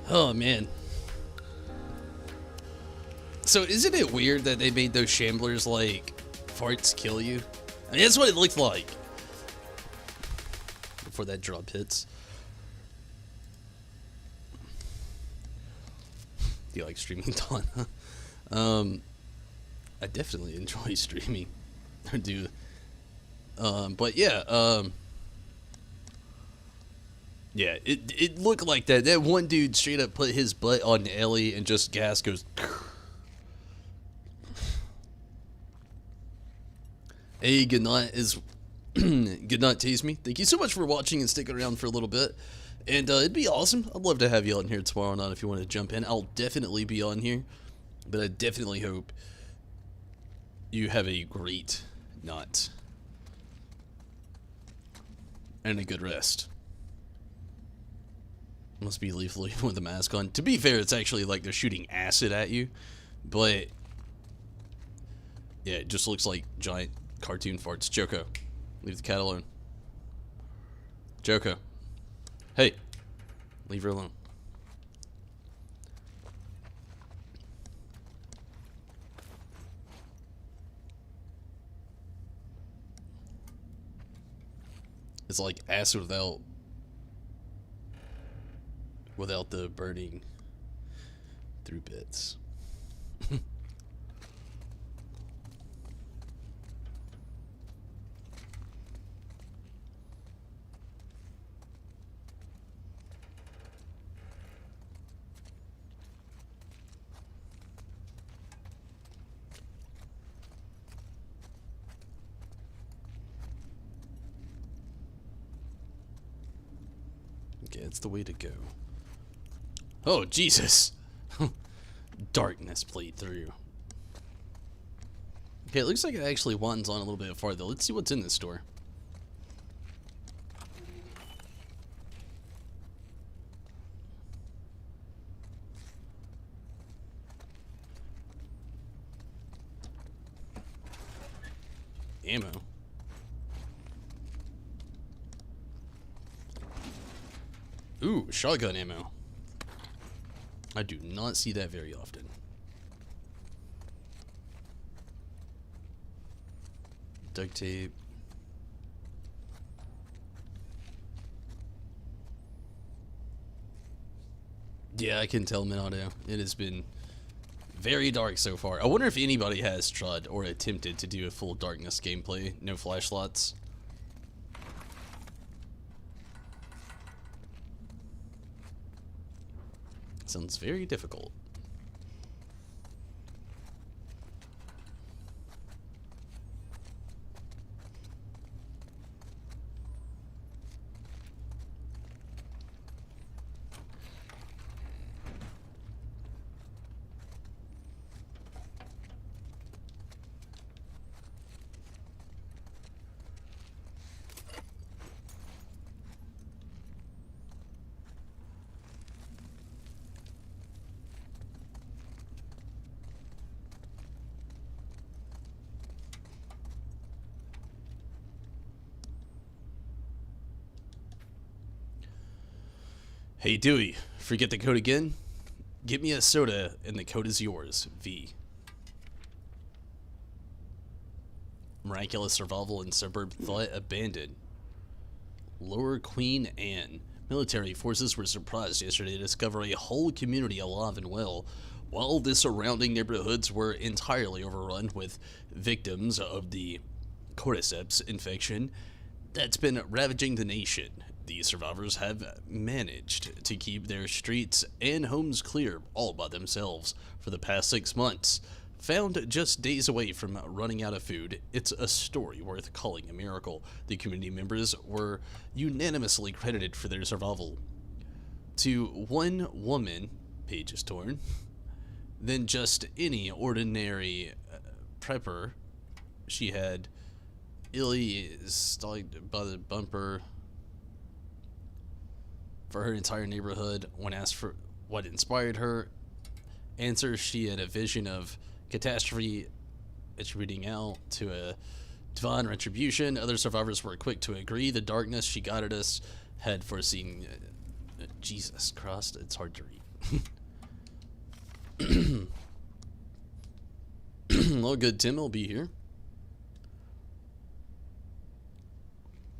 Speaker 1: Oh man. So isn't it weird that they made those shamblers like farts kill you? I mean, that's what it looked like before that drop hits. Do you like streaming, Dawn? I definitely enjoy streaming. I do. But yeah, yeah, it looked like that. That one dude straight up put his butt on Ellie and just gas goes. Hey, good night. Good night, Tease Me. Thank you so much for watching and sticking around for a little bit. And it'd be awesome. I'd love to have you on here tomorrow night if you want to jump in. I'll definitely be on here. But I definitely hope you have a great night. And a good rest. Must be lethal with a mask on. To be fair, it's actually like they're shooting acid at you. But yeah, it just looks like giant cartoon farts. Joko, leave the cat alone. Joko. Hey, leave her alone. It's like acid without the burning through bits. Okay, it's the way to go. Oh, Jesus! Darkness played through. Okay, it looks like it actually winds on a little bit farther. Let's see what's in this store. Ammo. Ooh, shotgun ammo. I do not see that very often. Duct tape. Yeah, I can tell, Minato. It has been very dark so far. I wonder if anybody has tried or attempted to do a full darkness gameplay. No flashlights. Sounds very difficult. Hey Dewey, forget the code again? Get me a soda and the code is yours, V. Miraculous survival in suburb thought abandoned. Lower Queen Anne. Military forces were surprised yesterday to discover a whole community alive and well, while the surrounding neighborhoods were entirely overrun with victims of the cordyceps infection that's been ravaging the nation. The survivors have managed to keep their streets and homes clear all by themselves for the past 6 months. Found just days away from running out of food, it's a story worth calling a miracle. The community members were unanimously credited for their survival. To one woman, page is torn, than just any ordinary prepper, she had illy stalked by the bumper for her entire neighborhood. When asked for what inspired her answer, she had a vision of catastrophe attributing out to a divine retribution. Other survivors were quick to agree. The darkness she guided us had foreseen. Jesus Christ, it's hard to read. Well, good, Tim will be here.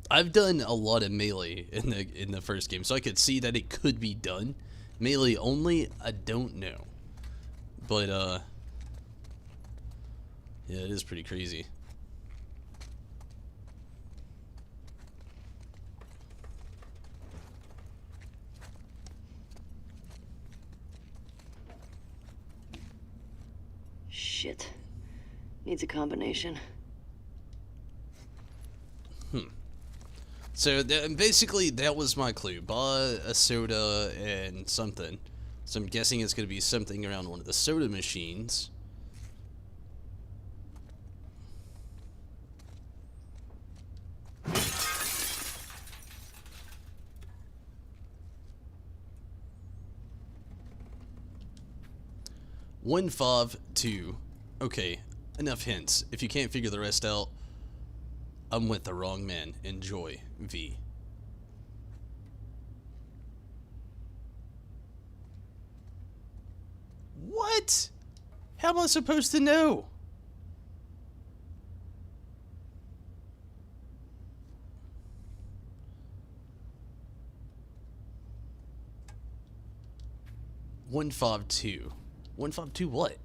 Speaker 1: I've done a lot of melee in the first game, so I could see that it could be done. Melee only, I don't know. But yeah, it is pretty crazy.
Speaker 3: Shit. Needs a combination.
Speaker 1: So basically, that was my clue. Buy a soda and something. So I'm guessing it's going to be something around one of the soda machines. One, 5, 2. Okay, enough hints. If you can't figure the rest out, I'm with the wrong man. Enjoy, V. What? How am I supposed to know? One, 5, 2. 1, 5, 2 what?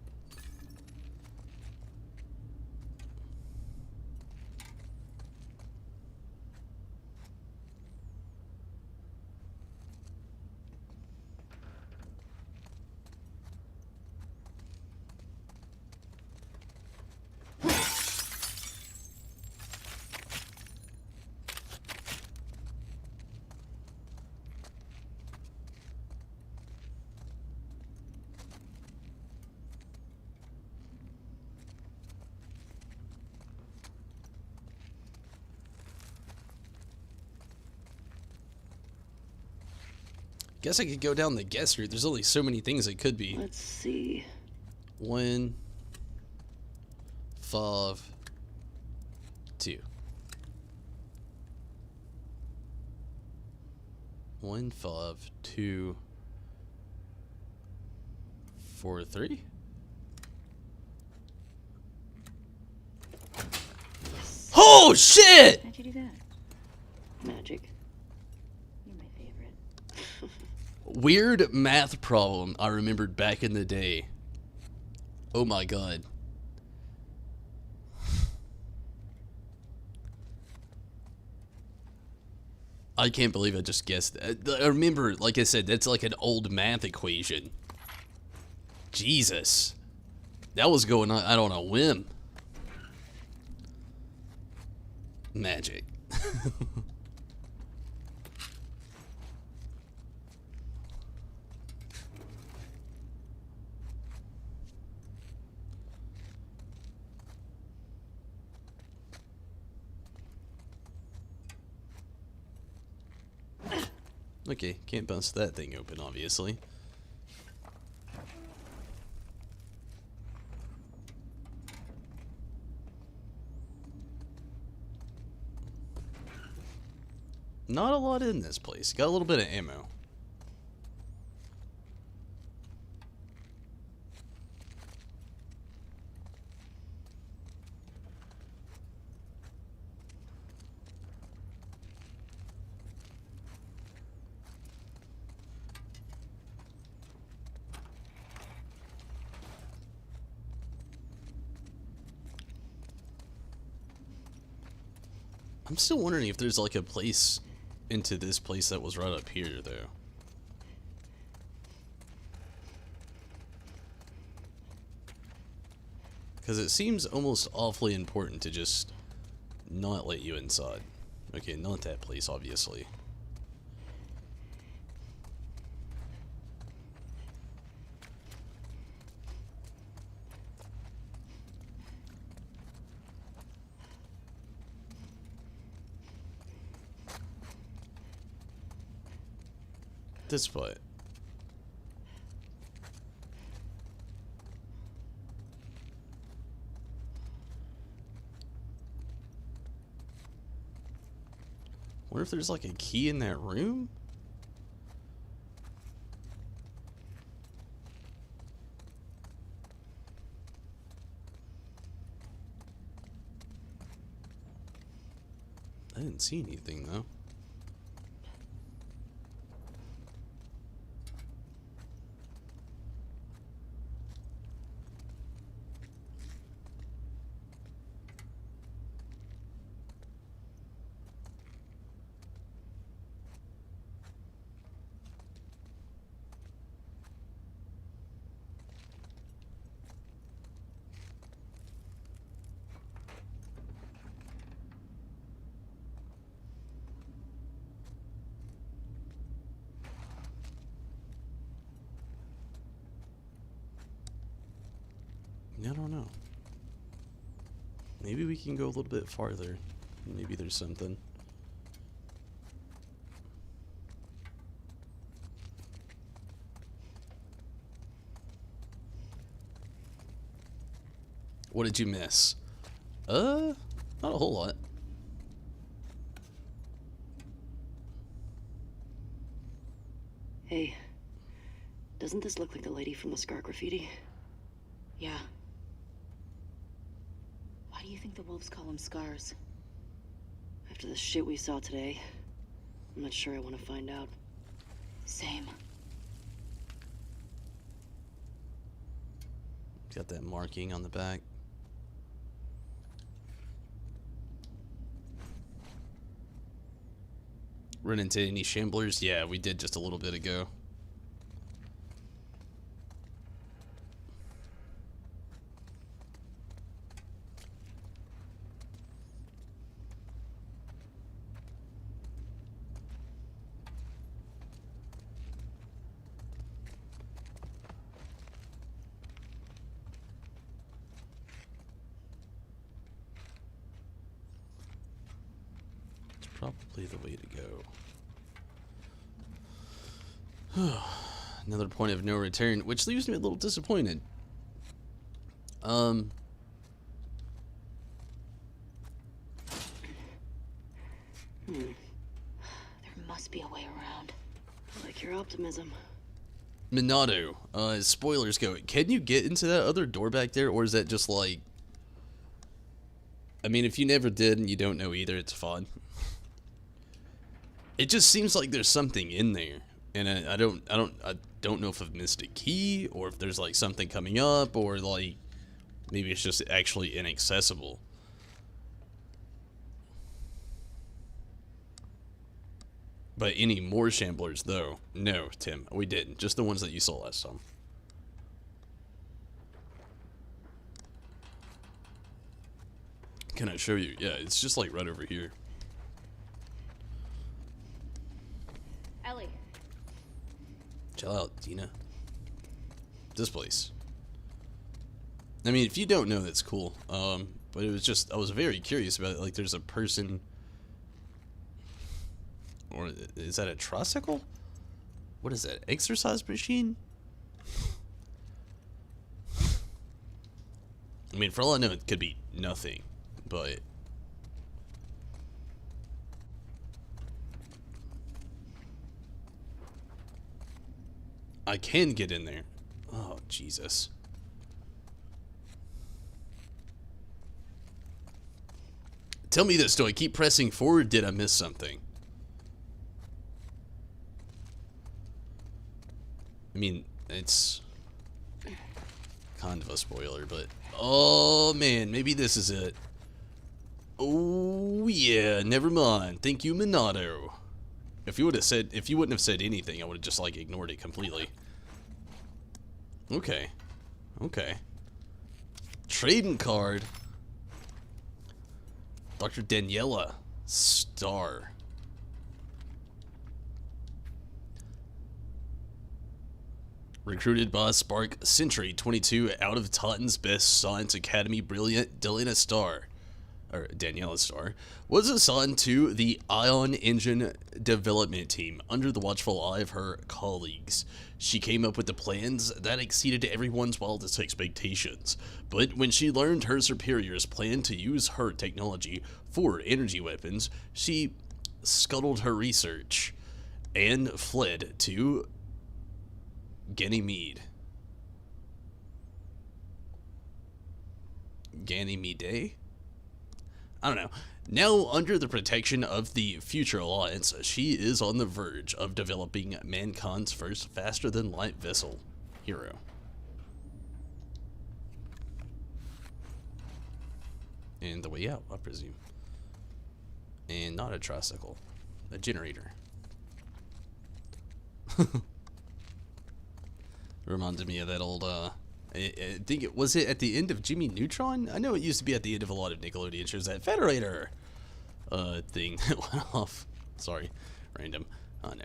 Speaker 1: Guess I could go down the guess route. There's only so many things it could be.
Speaker 3: Let's see.
Speaker 1: 1, 5, 2. 1, 5, 2, 4, 3. Oh shit!
Speaker 3: How'd you do that? Magic. You're my favorite.
Speaker 1: Weird math problem I remembered back in the day. Oh my god. I can't believe I just guessed that. I remember, like I said, that's like an old math equation. Jesus. That was going on out on a whim. Magic. Okay, can't bust that thing open, obviously. Not a lot in this place. Got a little bit of ammo. I'm still wondering if there's like a place into this place that was right up here, though. Because it seems almost awfully important to just not let you inside. Okay, not that place, obviously. This spot. Wonder if there's like a key in that room? didn't see anything though. I don't know. Maybe we can go a little bit farther. Maybe there's something. What did you miss? Not a whole lot.
Speaker 3: Hey, doesn't this look like the lady from the Scar graffiti?
Speaker 2: Yeah. Why do you think the wolves call them scars?
Speaker 3: After the shit we saw today, I'm not sure I want to find out.
Speaker 2: Same.
Speaker 1: Got that marking on the back. Run into any shamblers? Yeah, we did just a little bit ago. It's probably the way to go. Another point of no return, which leaves me a little disappointed.
Speaker 2: There must be a way around.
Speaker 3: I like your optimism.
Speaker 1: Minato, as spoilers go, can you get into that other door back there, or is that just like... I mean, if you never did and you don't know either, it's fine. It just seems like there's something in there, and I don't know if I've missed a key, or if there's like something coming up, or like maybe it's just actually inaccessible. But any more shamblers, though? No, Tim, we didn't. Just the ones that you saw last time. Can I show you? Yeah, it's just like right over here.
Speaker 2: Ellie.
Speaker 1: Chill out, Dina. This place. I mean, if you don't know, that's cool. But it was just, I was very curious about it. Like, there's a person... Or is that a tricycle? What is that? Exercise machine? I mean, for all I know, it could be nothing, but... I can get in there. Oh, Jesus. Tell me this, do I keep pressing forward? Did I miss something? I mean, it's kind of a spoiler, but... Oh, man, maybe this is it. Oh, yeah, never mind. Thank you, Minato. If you wouldn't have said anything, I would have just, like, ignored it completely. Okay. Okay. Trading card. Dr. Daniela Star. Recruited by Spark Sentry 22 out of Titan's best Science Academy brilliant Daniela Star, was assigned to the Ion Engine development team under the watchful eye of her colleagues. She came up with the plans that exceeded everyone's wildest expectations, but when she learned her superiors planned to use her technology for energy weapons, she scuttled her research and fled to Ganymede. Ganymede? I don't know. Now under the protection of the Future Alliance, she is on the verge of developing mankind's first faster-than-light vessel, Hero. And the way out, I presume. And not a tricycle, a generator. Reminded me of that old, I think it was at the end of Jimmy Neutron? I know it used to be at the end of a lot of Nickelodeon shows, that Federator thing that went off. Sorry, random. Oh no.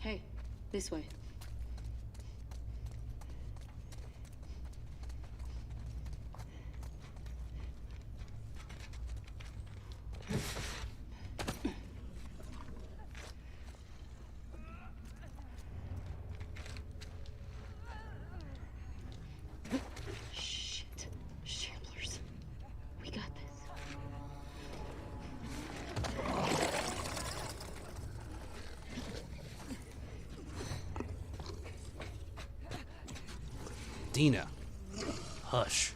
Speaker 3: Hey, this way. Shit. Shamblers. We got this.
Speaker 1: Dina. Hush.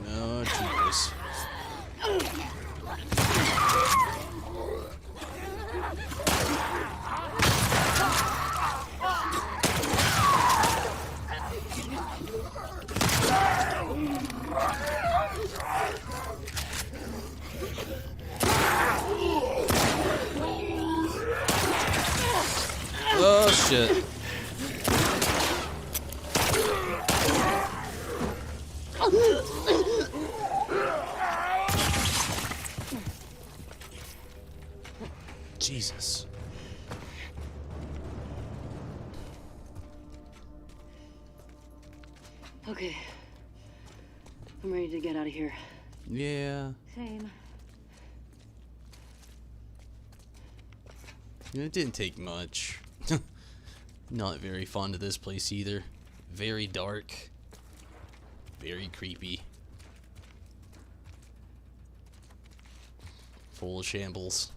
Speaker 1: No, jeepers. Oh shit. Jesus.
Speaker 3: Okay. I'm ready to get out of here.
Speaker 1: Yeah.
Speaker 3: Same.
Speaker 1: It didn't take much. Not very fond of this place either. Very dark. Very creepy. Full of shambles.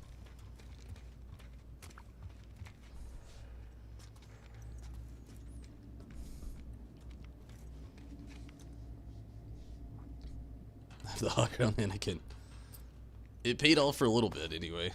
Speaker 1: The hawk on Anakin. It paid off for a little bit anyway.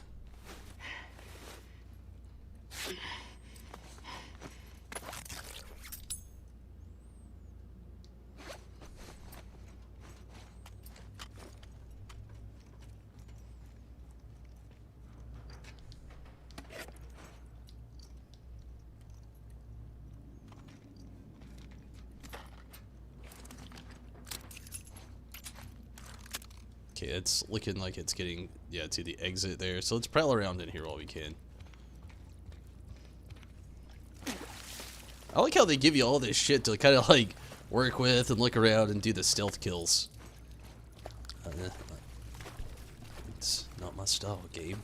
Speaker 1: Okay, it's looking like it's getting, yeah, to the exit there. So let's prowl around in here while we can. I like how they give you all this shit to kind of like work with and look around and do the stealth kills. It's not my style, game.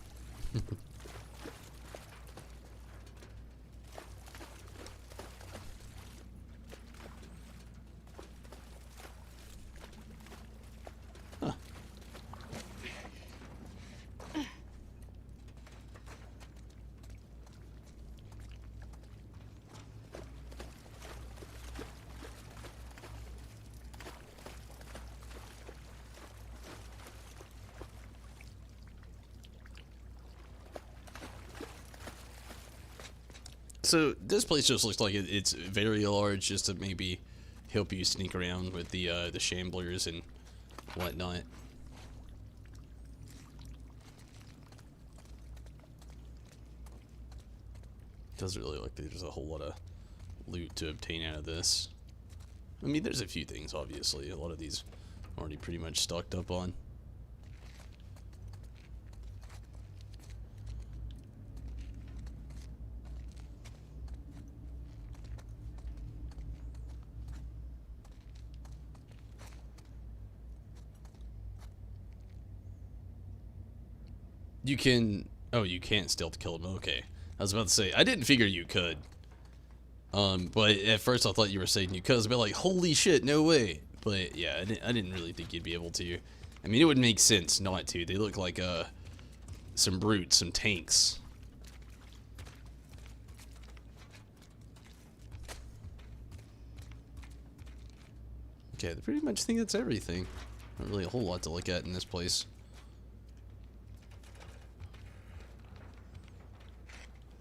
Speaker 1: So this place just looks like it's very large, just to maybe help you sneak around with the shamblers and whatnot. Doesn't really look like there's a whole lot of loot to obtain out of this. I mean, there's a few things, obviously. A lot of these already pretty much stocked up on. You can... Oh, you can't stealth kill him. Okay. I was about to say, I didn't figure you could. But at first I thought you were saying you could. I was about like, holy shit, no way. But yeah, I didn't really think you'd be able to. I mean, it would make sense not to. They look like, some brutes, some tanks. Okay, I pretty much think that's everything. Not really a whole lot to look at in this place.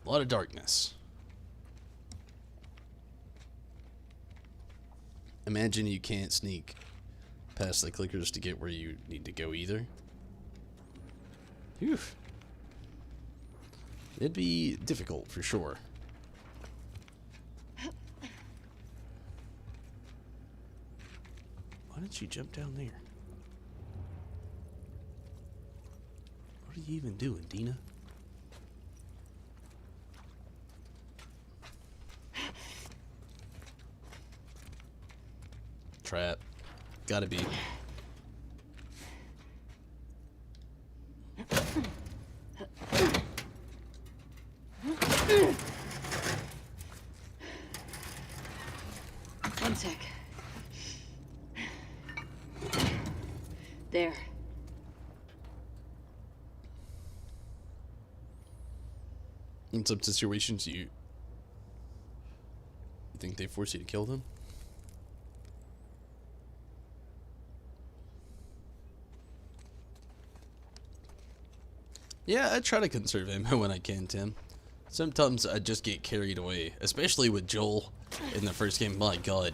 Speaker 1: A lot of darkness. Imagine you can't sneak past the clickers to get where you need to go either. Phew. It'd be difficult for sure. Why did she jump down there? What are you even doing, Dina? Trap. Gotta be.
Speaker 3: One sec. There.
Speaker 1: In some situations, you think they force you to kill them? Yeah, I try to conserve ammo when I can, Tim. Sometimes I just get carried away, especially with Joel in the first game. My god.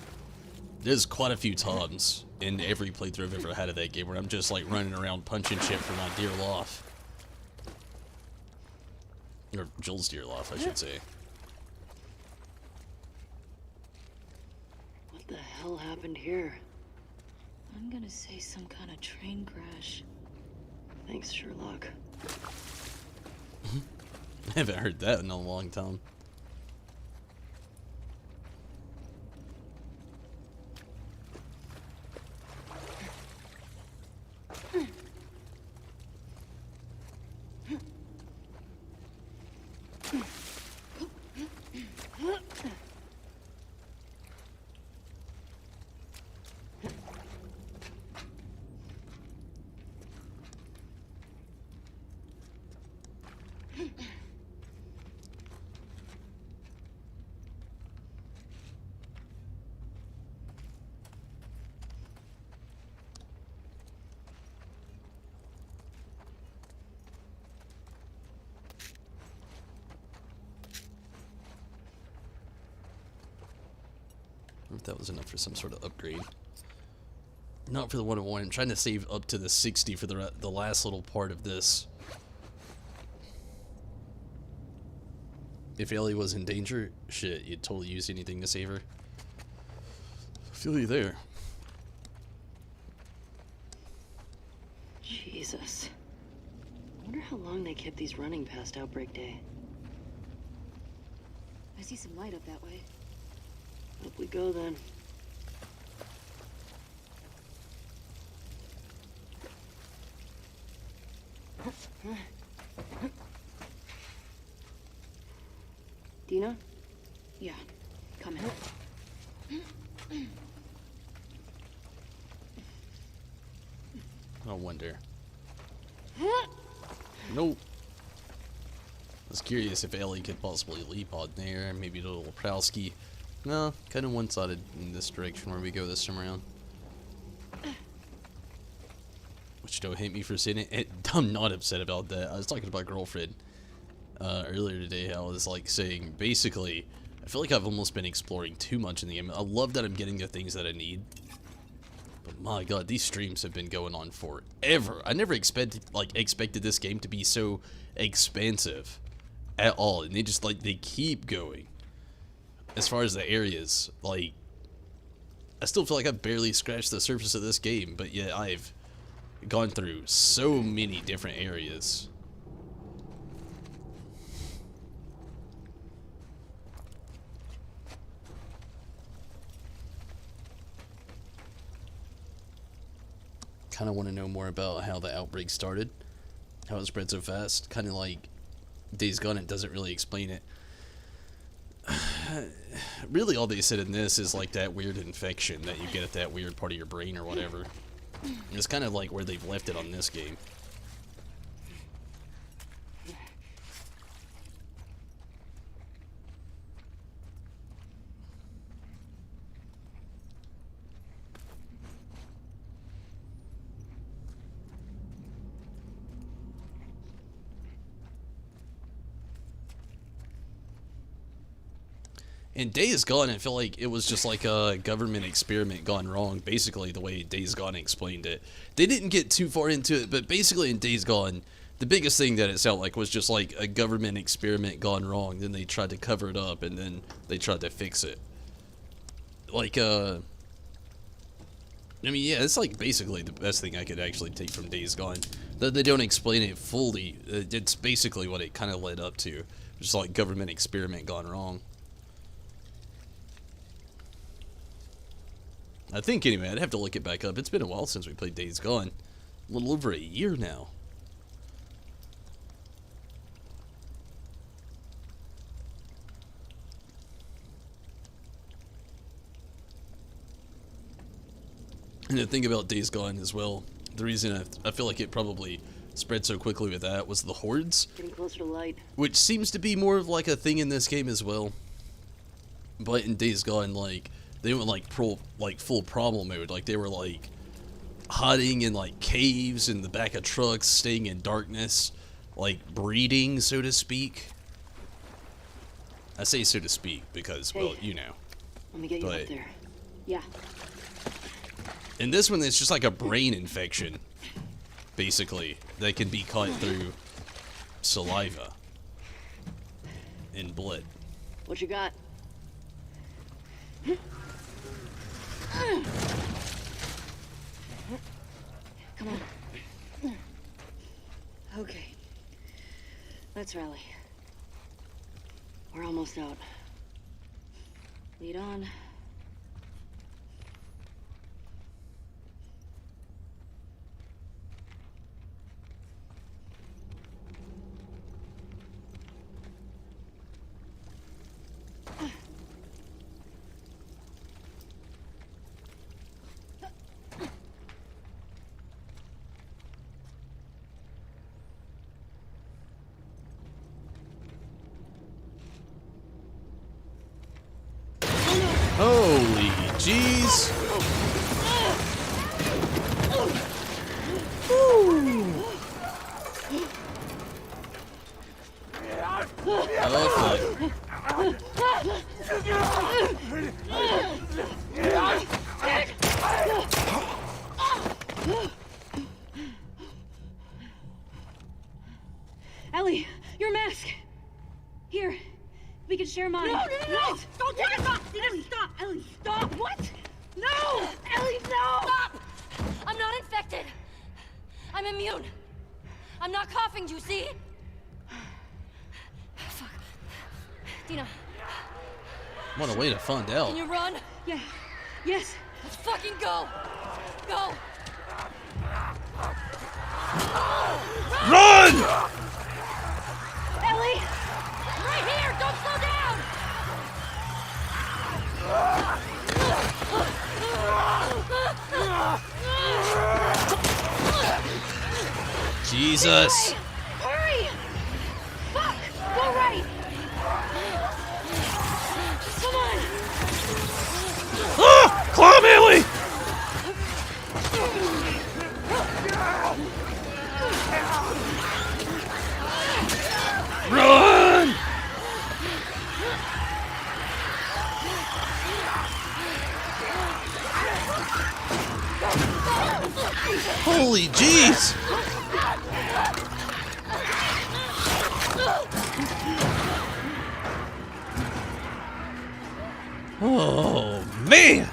Speaker 1: There's quite a few times in every playthrough I've ever had of that game where I'm just like running around punching shit for my dear life. Or Joel's dear life, I should say.
Speaker 3: What the hell happened here? I'm gonna say some kind of train crash. Thanks, Sherlock.
Speaker 1: I haven't heard that in a long time. I wonder if that was enough for some sort of upgrade. Not for the 101. I'm trying to save up to the 60 for the last little part of this. If Ellie was in danger, shit, you'd totally use anything to save her. I feel you there.
Speaker 3: Jesus. I wonder how long they kept these running past Outbreak Day. I see some light up that way. Up we go then. Dina?
Speaker 2: Yeah, coming.
Speaker 1: I wonder. Nope. I was curious if Ellie could possibly leap on there, maybe a little Prowski. No, kind of one-sided in this direction where we go this time around. Which don't hate me for saying it. I'm not upset about that. I was talking to my girlfriend earlier today. I was like saying, basically, I feel like I've almost been exploring too much in the game. I love that I'm getting the things that I need. But my god, these streams have been going on forever. I never expected this game to be so expansive at all. And they just, like, they keep going. As far as the areas, like, I still feel like I've barely scratched the surface of this game, but yet I've gone through so many different areas. Kind of want to know more about how the outbreak started, how it spread so fast. Kind of like Days Gone, it doesn't really explain it. Really, all they said in this is like that weird infection that you get at that weird part of your brain or whatever. It's kind of like where they've left it on this game. And Days Gone, I feel like it was just like a government experiment gone wrong, basically the way Days Gone explained it. They didn't get too far into it, but basically in Days Gone, the biggest thing that it sounded like was just like a government experiment gone wrong. Then they tried to cover it up, and then they tried to fix it. Like, I mean, yeah, it's like basically the best thing I could actually take from Days Gone. That they don't explain it fully. It's basically what it kind of led up to. Just like government experiment gone wrong. I think, anyway, I'd have to look it back up. It's been a while since we played Days Gone. A little over a year now. And the thing about Days Gone as well, the reason I feel like it probably spread so quickly with that was the hordes.
Speaker 3: Getting closer to light.
Speaker 1: Which seems to be more of like a thing in this game as well. But in Days Gone, like, they went like full problem mode. Like they were like hiding in like caves in the back of trucks, staying in darkness, like breeding, so to speak. I say so to speak because, well, you know.
Speaker 3: Let me get you up there. Yeah.
Speaker 1: In this one, it's just like a brain infection, basically, that can be caught through saliva and blood.
Speaker 3: What you got? Come on. Okay. Let's rally. We're almost out. Lead on.
Speaker 1: Holy jeez. Oh,
Speaker 3: Ellie, your mask. Here, we can share mine.
Speaker 5: No! Don't take it off! Ellie, stop! Ellie, stop! What? No! Ellie, no! Stop! I'm not infected. I'm immune. I'm not coughing, do you see? Fuck. Dina,
Speaker 1: what a way to find out.
Speaker 5: can you run?
Speaker 3: Yeah. Yes.
Speaker 5: Let's fucking go! Go!
Speaker 1: Run!
Speaker 5: Ellie! Right here! Don't slow down!
Speaker 1: Jesus.
Speaker 5: Hurry! Fuck! Go right! Come on!
Speaker 1: Ah! Climb, Ellie! Run! Holy jeez! Oh man!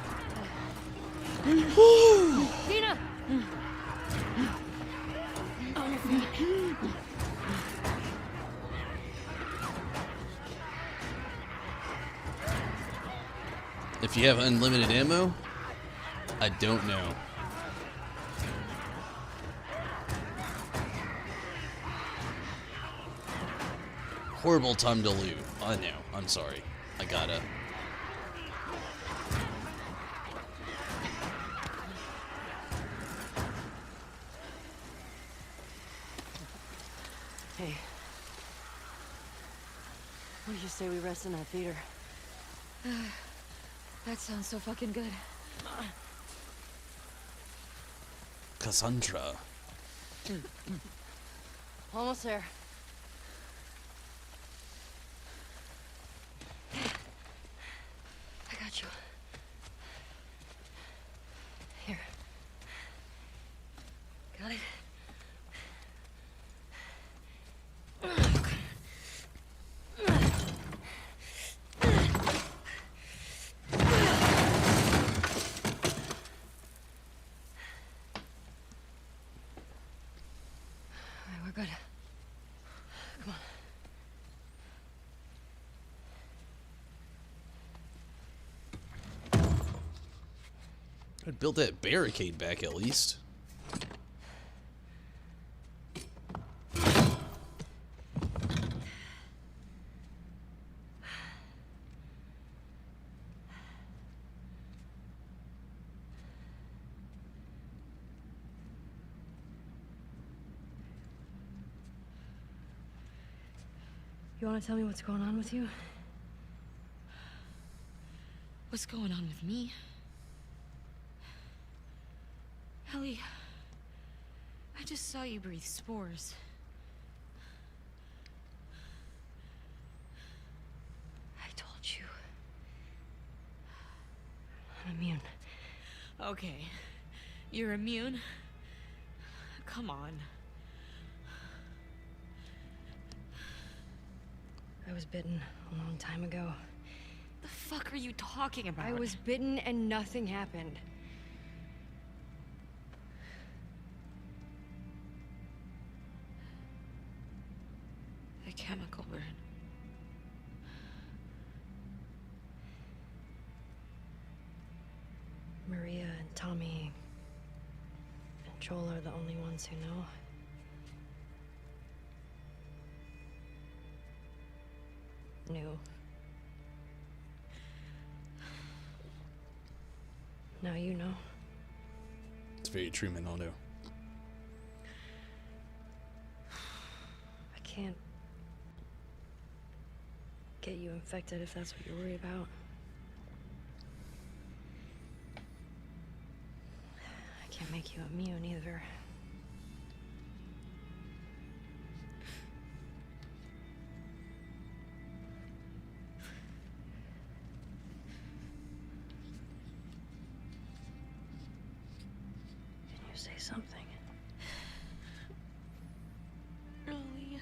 Speaker 1: If you have unlimited ammo, I don't know. Horrible time to loot. I know. I'm sorry. I gotta.
Speaker 3: Hey. What do you say we rest in that theater?
Speaker 2: That sounds so fucking good.
Speaker 1: Cassandra.
Speaker 3: Almost there. I got you. Here. Got it? Alright, we're good. Come on.
Speaker 1: I'd build that barricade back at least.
Speaker 3: You want to tell me what's going on with you?
Speaker 2: What's going on with me? Ellie, I just saw you breathe spores.
Speaker 3: I told you. I'm immune.
Speaker 2: Okay, you're immune? Come on.
Speaker 3: I was bitten a long time ago.
Speaker 2: The fuck are you talking about?
Speaker 3: I was bitten and nothing happened.
Speaker 2: a chemical burn.
Speaker 3: Maria and Tommy and Joel are the only ones who know. Knew. Now you know.
Speaker 1: It's very true, Minono.
Speaker 3: I can't get you infected if that's what you're worried about. I can't make you immune either. Can you say something?
Speaker 2: Really?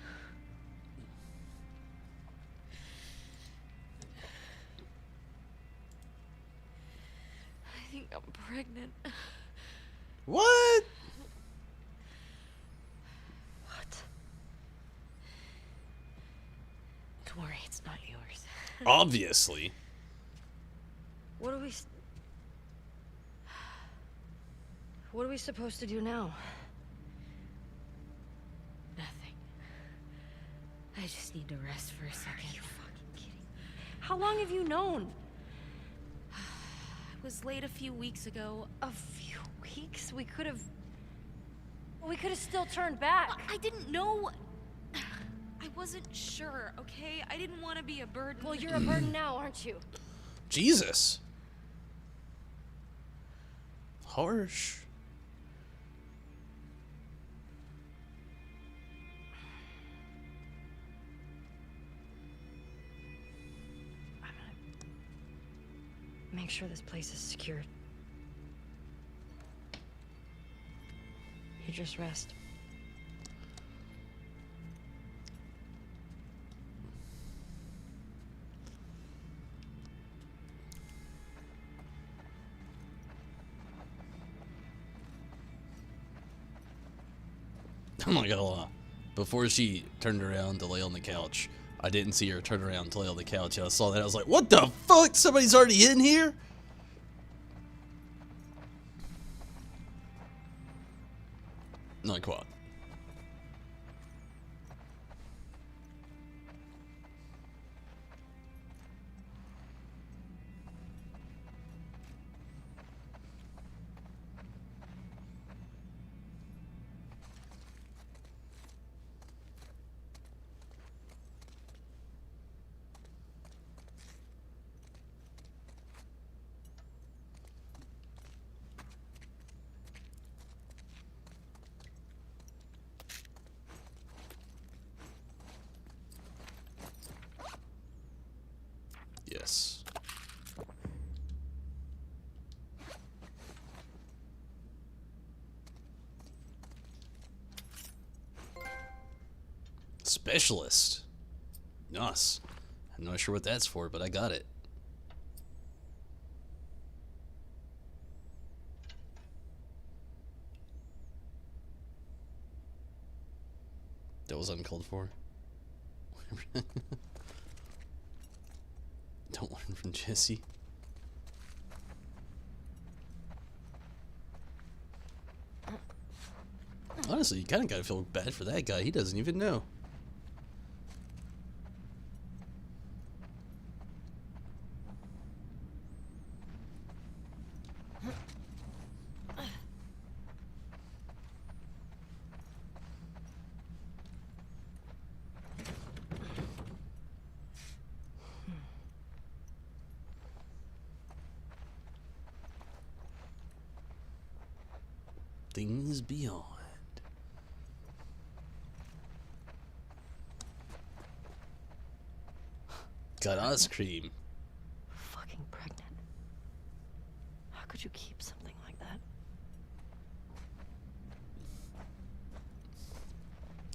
Speaker 2: I think I'm pregnant.
Speaker 1: What?
Speaker 3: What?
Speaker 2: Don't worry, it's not yours.
Speaker 1: Obviously.
Speaker 3: What are we supposed to do now?
Speaker 2: Nothing. I just need to rest for a second.
Speaker 3: Are you fucking kidding me? How long have you known?
Speaker 2: It was late a few weeks ago.
Speaker 3: A few weeks? We could have still turned back.
Speaker 2: I didn't know. I wasn't sure, okay? I didn't want to be a burden.
Speaker 3: Well, you're a burden now, aren't you?
Speaker 1: Jesus. Harsh.
Speaker 3: I'm gonna make sure this place is secured. You just rest.
Speaker 1: I'm not gonna lie. Before she turned around to lay on the couch, I didn't see her turn around and lay on the couch. I saw that. I was like, what the fuck? Somebody's already in here? Not quite. Yes. Specialist. Nice. I'm not sure what that's for, but I got it. That was uncalled for. Don't learn from Jesse. Honestly, you kind of gotta feel bad for that guy. He doesn't even know. Things beyond. Got ice cream.
Speaker 3: Fucking pregnant. How could you keep something like that?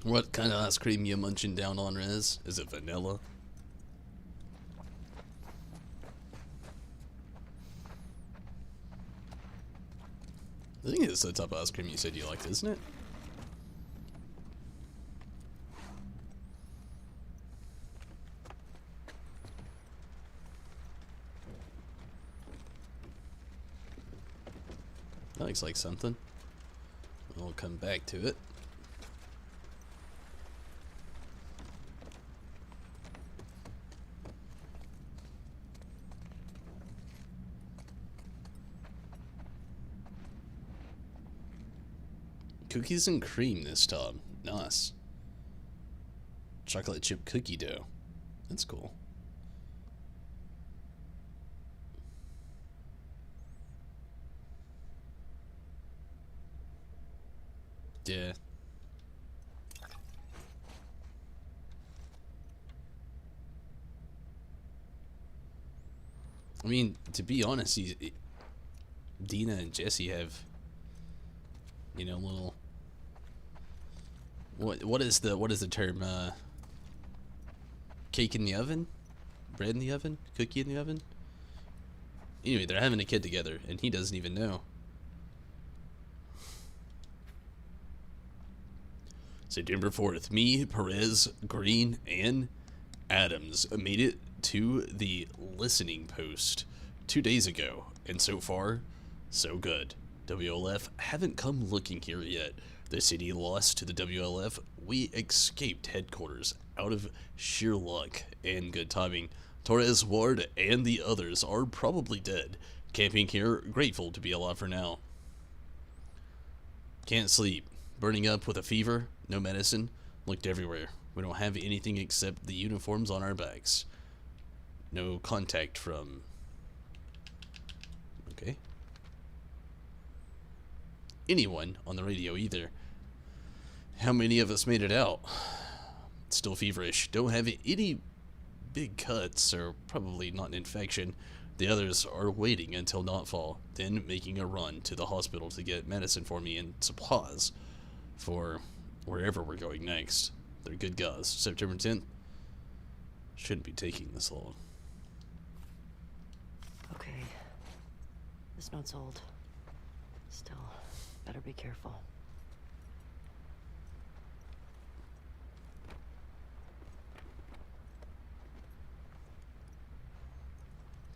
Speaker 1: What kind of ice cream you munching down on, Rez? Is it vanilla? I think it's the type of ice cream you said you liked, isn't it? That looks like something. We'll come back to it. Cookies and cream this time. Nice. Chocolate chip cookie dough. That's cool. Yeah. I mean, to be honest, Dina and Jesse have, you know, little. What is the term? Cake in the oven, bread in the oven, cookie in the oven. Anyway, they're having a kid together, and he doesn't even know. September 4th, me, Perez, Green, and Adams made it to the listening post 2 days ago, and so far, so good. WLF haven't come looking here yet. The city lost to the WLF. We escaped headquarters out of sheer luck and good timing. Torres, Ward, and the others are probably dead. Camping here, grateful to be alive for now. Can't sleep. Burning up with a fever, no medicine. Looked everywhere. We don't have anything except the uniforms on our backs. No contact from... Okay. Anyone on the radio either. How many of us made it out? Still feverish. Don't have any big cuts, or probably not an infection. The others are waiting until nightfall, then making a run to the hospital to get medicine for me and supplies for wherever we're going next. They're good guys. September 10th. Shouldn't be taking this long.
Speaker 3: Okay. This note's old. Still, better be careful.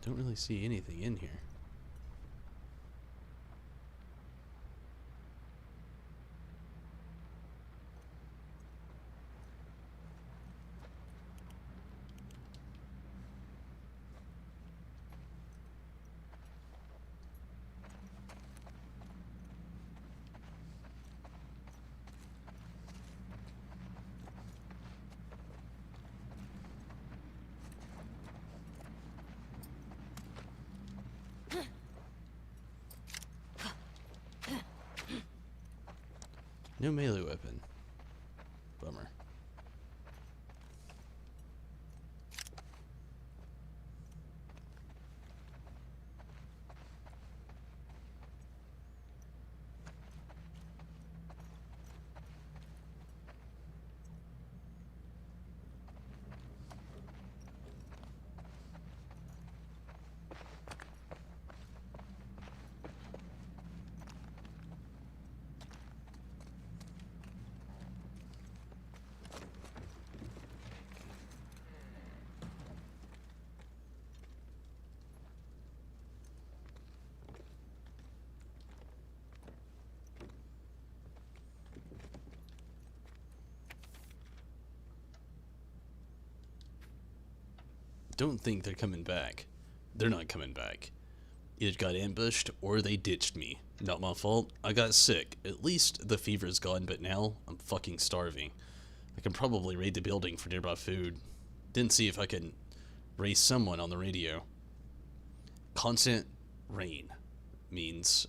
Speaker 1: Don't really see anything in here. No melee weapon. Bummer. Don't think they're coming back. They're not coming back. Either got ambushed or they ditched me. Not my fault. I got sick. At least the fever's gone, but now I'm fucking starving. I can probably raid the building for nearby food. Didn't see if I can raise someone on the radio. Constant rain means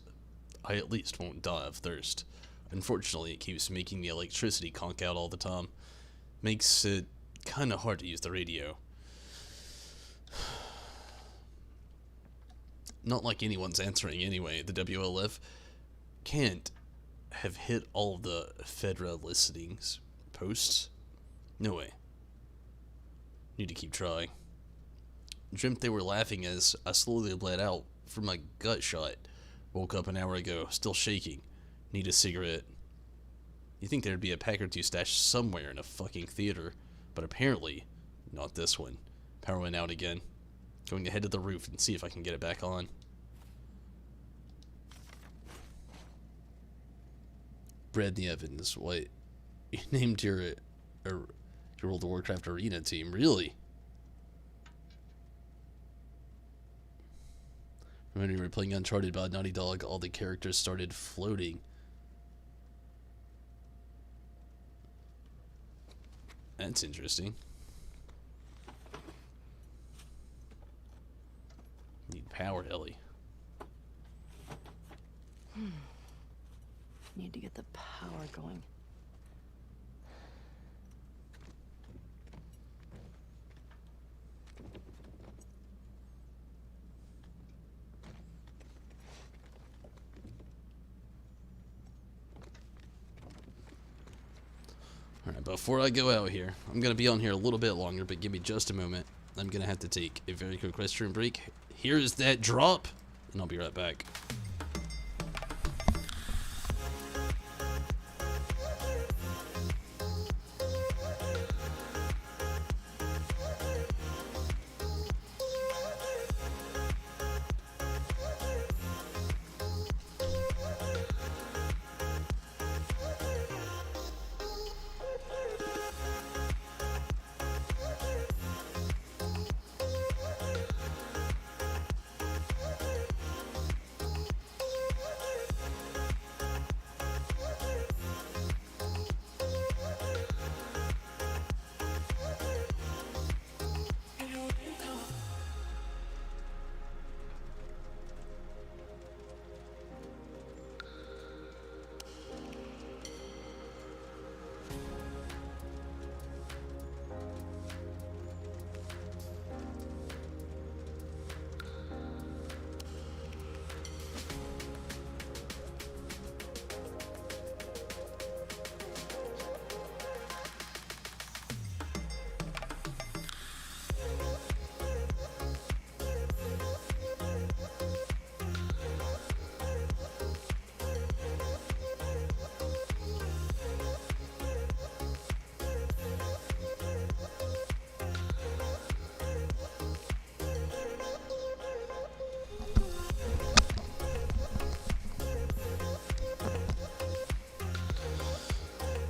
Speaker 1: I at least won't die of thirst. Unfortunately, it keeps making the electricity conk out all the time. Makes it kinda hard to use the radio. Not like anyone's answering anyway. The WLF can't have hit all of the Fedra listings posts. No way. Need to keep trying. Dreamt they were laughing as I slowly bled out from my gut shot. Woke up an hour ago, still shaking. Need a cigarette. You think there'd be a pack or two stashed somewhere in a fucking theater, but apparently not this one. Power went out again. Going to head to the roof and see if I can get it back on. Bradley Evans, what? You named your World of Warcraft arena team, really? When we were playing Uncharted by Naughty Dog, all the characters started floating. That's interesting. Need power, Ellie.
Speaker 3: Need to get the power going.
Speaker 1: Alright, before I go out here, I'm going to be on here a little bit longer, but give me just a moment. I'm going to have to take a very quick restroom break. Here's that drop, and I'll be right back.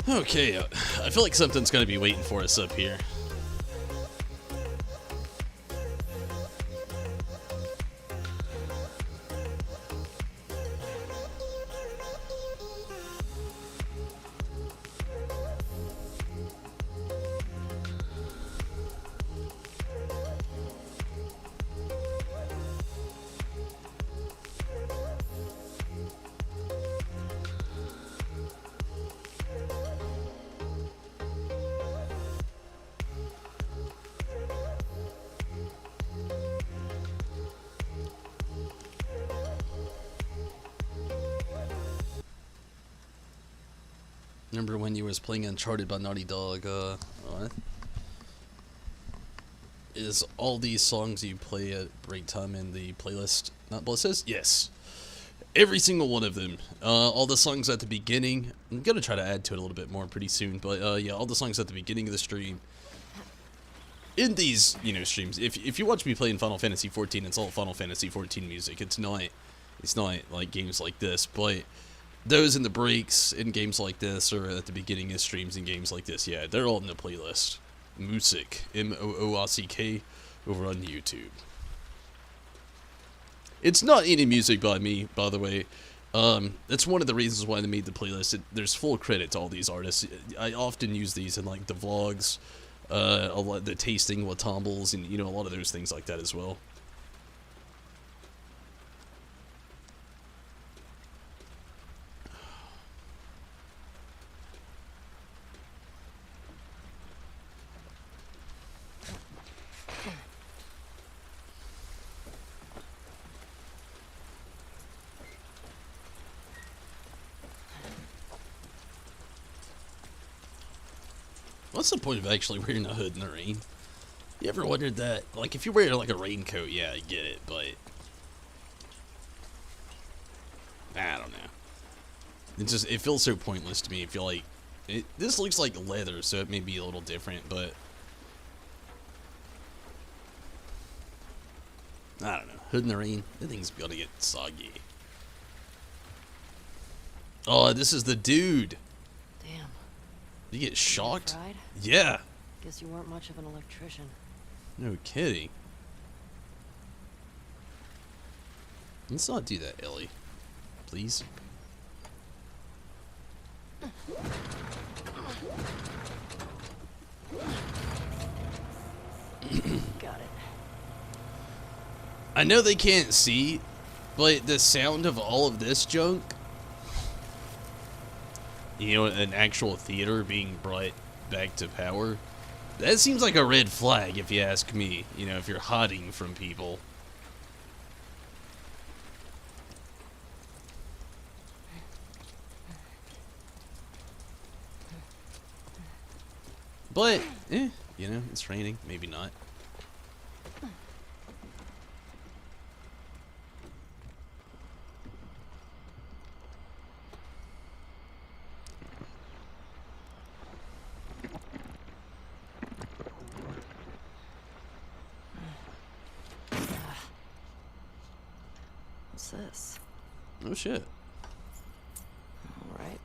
Speaker 1: Okay, I feel like something's gonna be waiting for us up here. Remember when you was playing Uncharted by Naughty Dog? Is all these songs you play at break time in the playlist not Bliss's? Yes. Every single one of them. All the songs at the beginning. I'm gonna try to add to it a little bit more pretty soon, but yeah, all the songs at the beginning of the stream. In these, you know, streams, if you watch me playing Final Fantasy 14, it's all Final Fantasy 14 music. It's not like games like this, but those in the breaks in games like this, or at the beginning of streams in games like this, yeah, they're all in the playlist. Moosick, M-O-O-R-C-K, over on YouTube. It's not any music by me, by the way. That's one of the reasons why they made the playlist. There's full credit to all these artists. I often use these in like the vlogs, a lot the tasting with Tombles, and you know, a lot of those things like that as well. What's the point of actually wearing a hood in the rain? You ever wondered that? Like, if you're wearing like a raincoat, yeah, I get it, but I don't know. It feels so pointless to me. I feel like this looks like leather, so it may be a little different, but I don't know. Hood in the rain, that thing's gonna get soggy. Oh, this is the dude.
Speaker 3: Damn.
Speaker 1: Did you get shocked?
Speaker 3: Fried?
Speaker 1: Yeah.
Speaker 3: Guess you weren't much of an electrician.
Speaker 1: No kidding. Let's not do that, Ellie. Please.
Speaker 3: Got it.
Speaker 1: I know they can't see, but the sound of all of this junk, you know, an actual theater being brought back to power, that seems like a red flag if you ask me, you know, if you're hiding from people. But, you know, it's raining, maybe not.
Speaker 3: What's this?
Speaker 1: Oh shit.
Speaker 3: All right.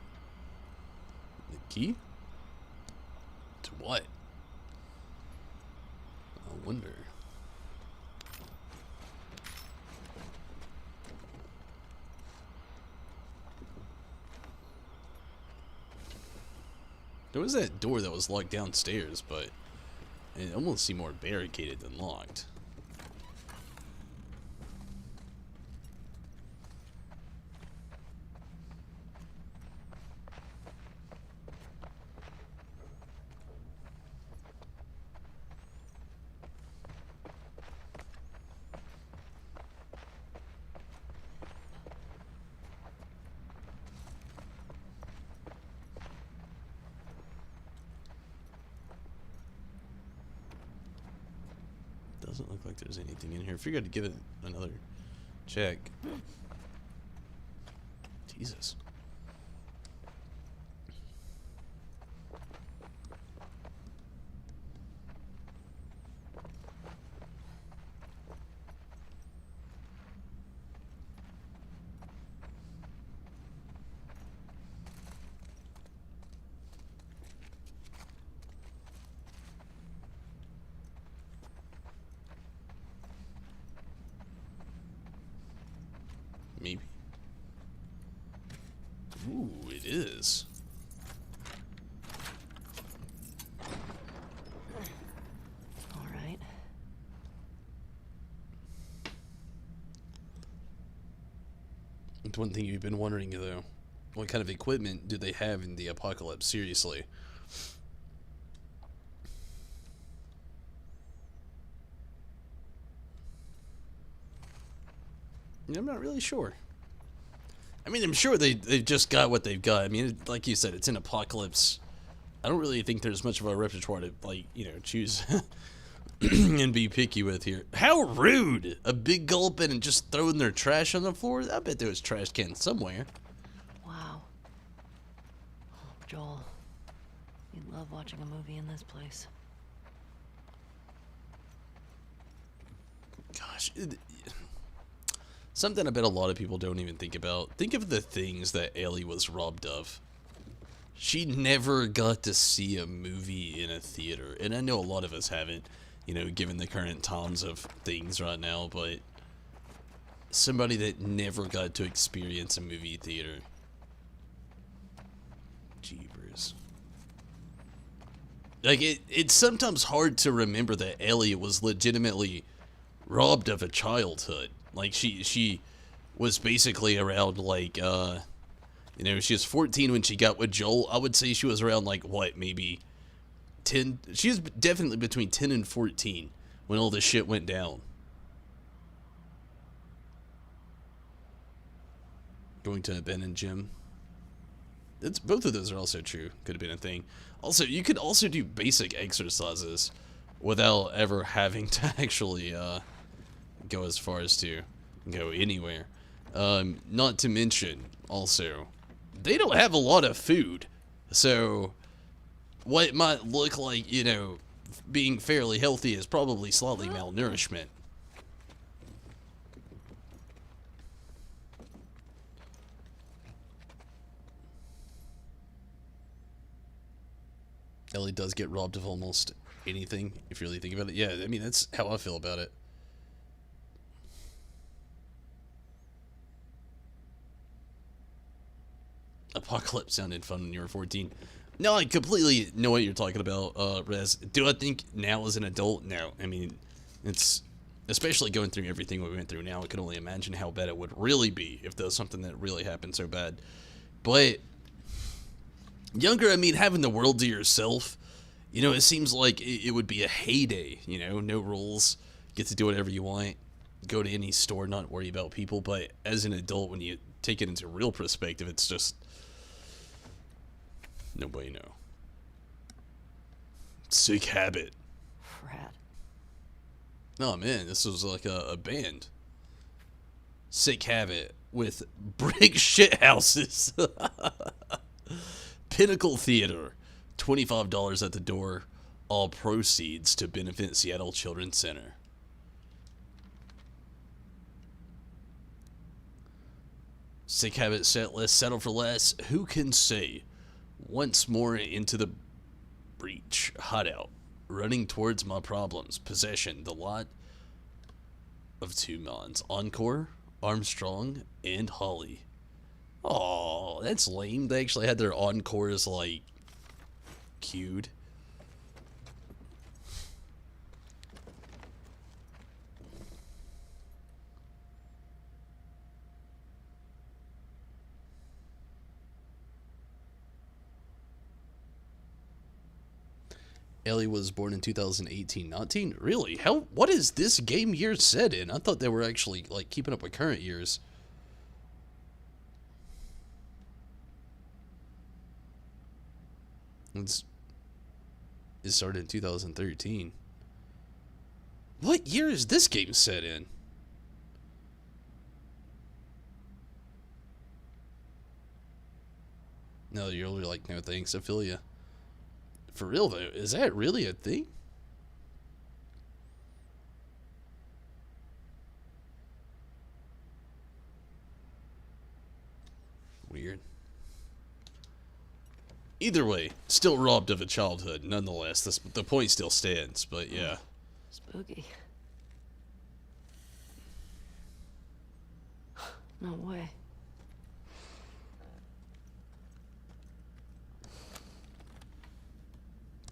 Speaker 1: The key? To what? I wonder. There was that door that was locked downstairs, but it almost seemed more barricaded than locked. Doesn't look like there's anything in here. Figured I'd give it another check. Jesus. Maybe. Ooh, it is.
Speaker 3: All right.
Speaker 1: It's one thing you've been wondering, though. What kind of equipment do they have in the apocalypse? Seriously. I'm not really sure. I mean, I'm sure they've just got what they've got. I mean, like you said, it's an apocalypse. I don't really think there's much of a repertoire to, like, you know, choose and be picky with here. How rude! A big gulp and just throwing their trash on the floor? I bet there was trash cans somewhere.
Speaker 3: Wow. Oh, Joel, you'd love watching a movie in this place.
Speaker 1: Gosh. Something I bet a lot of people don't even think about. Think of the things that Ellie was robbed of. She never got to see a movie in a theater. And I know a lot of us haven't, you know, given the current times of things right now, but somebody that never got to experience a movie theater. Jeepers. Like, it's sometimes hard to remember that Ellie was legitimately robbed of a childhood. Like, she was basically around, like, you know, she was 14 when she got with Joel. I would say she was around, like, what, maybe 10? She was definitely between 10 and 14 when all this shit went down. Going to Ben and Jim. It's, both of those are also true. Could have been a thing. Also, you could also do basic exercises without ever having to actually, go as far as to go anywhere. Not to mention, also, they don't have a lot of food. So, what might look like, you know, being fairly healthy is probably slightly malnourishment. Ellie does get robbed of almost anything, if you really think about it. Yeah, I mean, that's how I feel about it. Apocalypse sounded fun when you were 14. No, I completely know what you're talking about, Rez. Do I think now as an adult? No. I mean, it's... especially going through everything we went through now, I can only imagine how bad it would really be if there was something that really happened so bad. But... younger, I mean, having the world to yourself, you know, it seems like it would be a heyday, you know, no rules, get to do whatever you want, go to any store, not worry about people. But as an adult, when you take it into real perspective, it's just... nobody know. Sick Habit.
Speaker 3: Frat.
Speaker 1: Oh man, this was like a band. Sick Habit with brick shit houses. Pinnacle Theater, $25 at the door. All proceeds to benefit Seattle Children's Center. Sick Habit set less, settle for less. Who can say? Once more into the breach. Hideout. Running towards my problems. Possession. The lot of two mons. Encore, Armstrong, and Holly. Oh, that's lame. They actually had their encores, like, queued. Ellie was born in 2018-19. Really? What is this game year set in? I thought they were actually, like, keeping up with current years. It started in 2013. What year is this game set in? No, you're like, no thanks, I feel ya. For real though, is that really a thing? Weird. Either way, still robbed of a childhood, nonetheless. The point still stands, but yeah.
Speaker 3: Spooky. No way.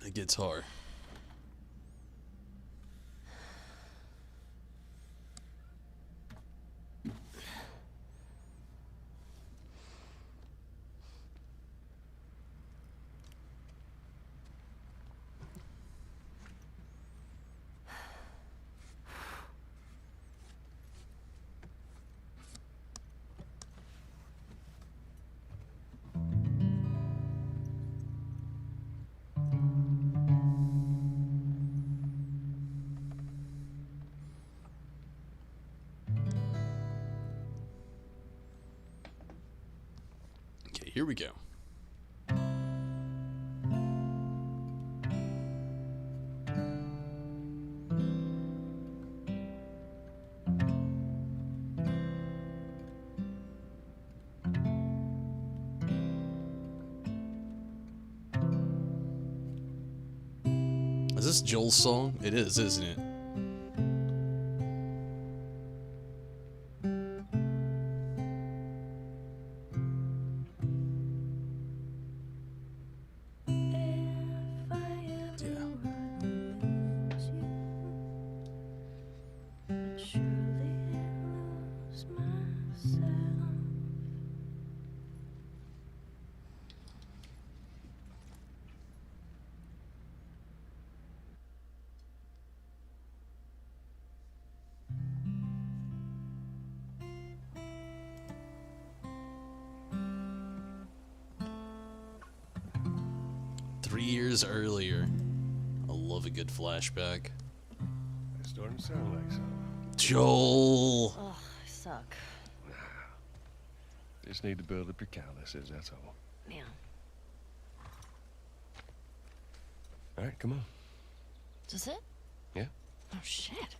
Speaker 1: The guitar. Okay, here we go. Is this Joel's song? It is, isn't it? Years earlier. I love a good flashback.
Speaker 6: It's starting to sound like something.
Speaker 1: Joel!
Speaker 3: Ugh, I suck.
Speaker 6: Just need to build up your calluses, that's all.
Speaker 3: Man.
Speaker 6: All right, come on.
Speaker 3: Is this it?
Speaker 6: Yeah.
Speaker 3: Oh, shit.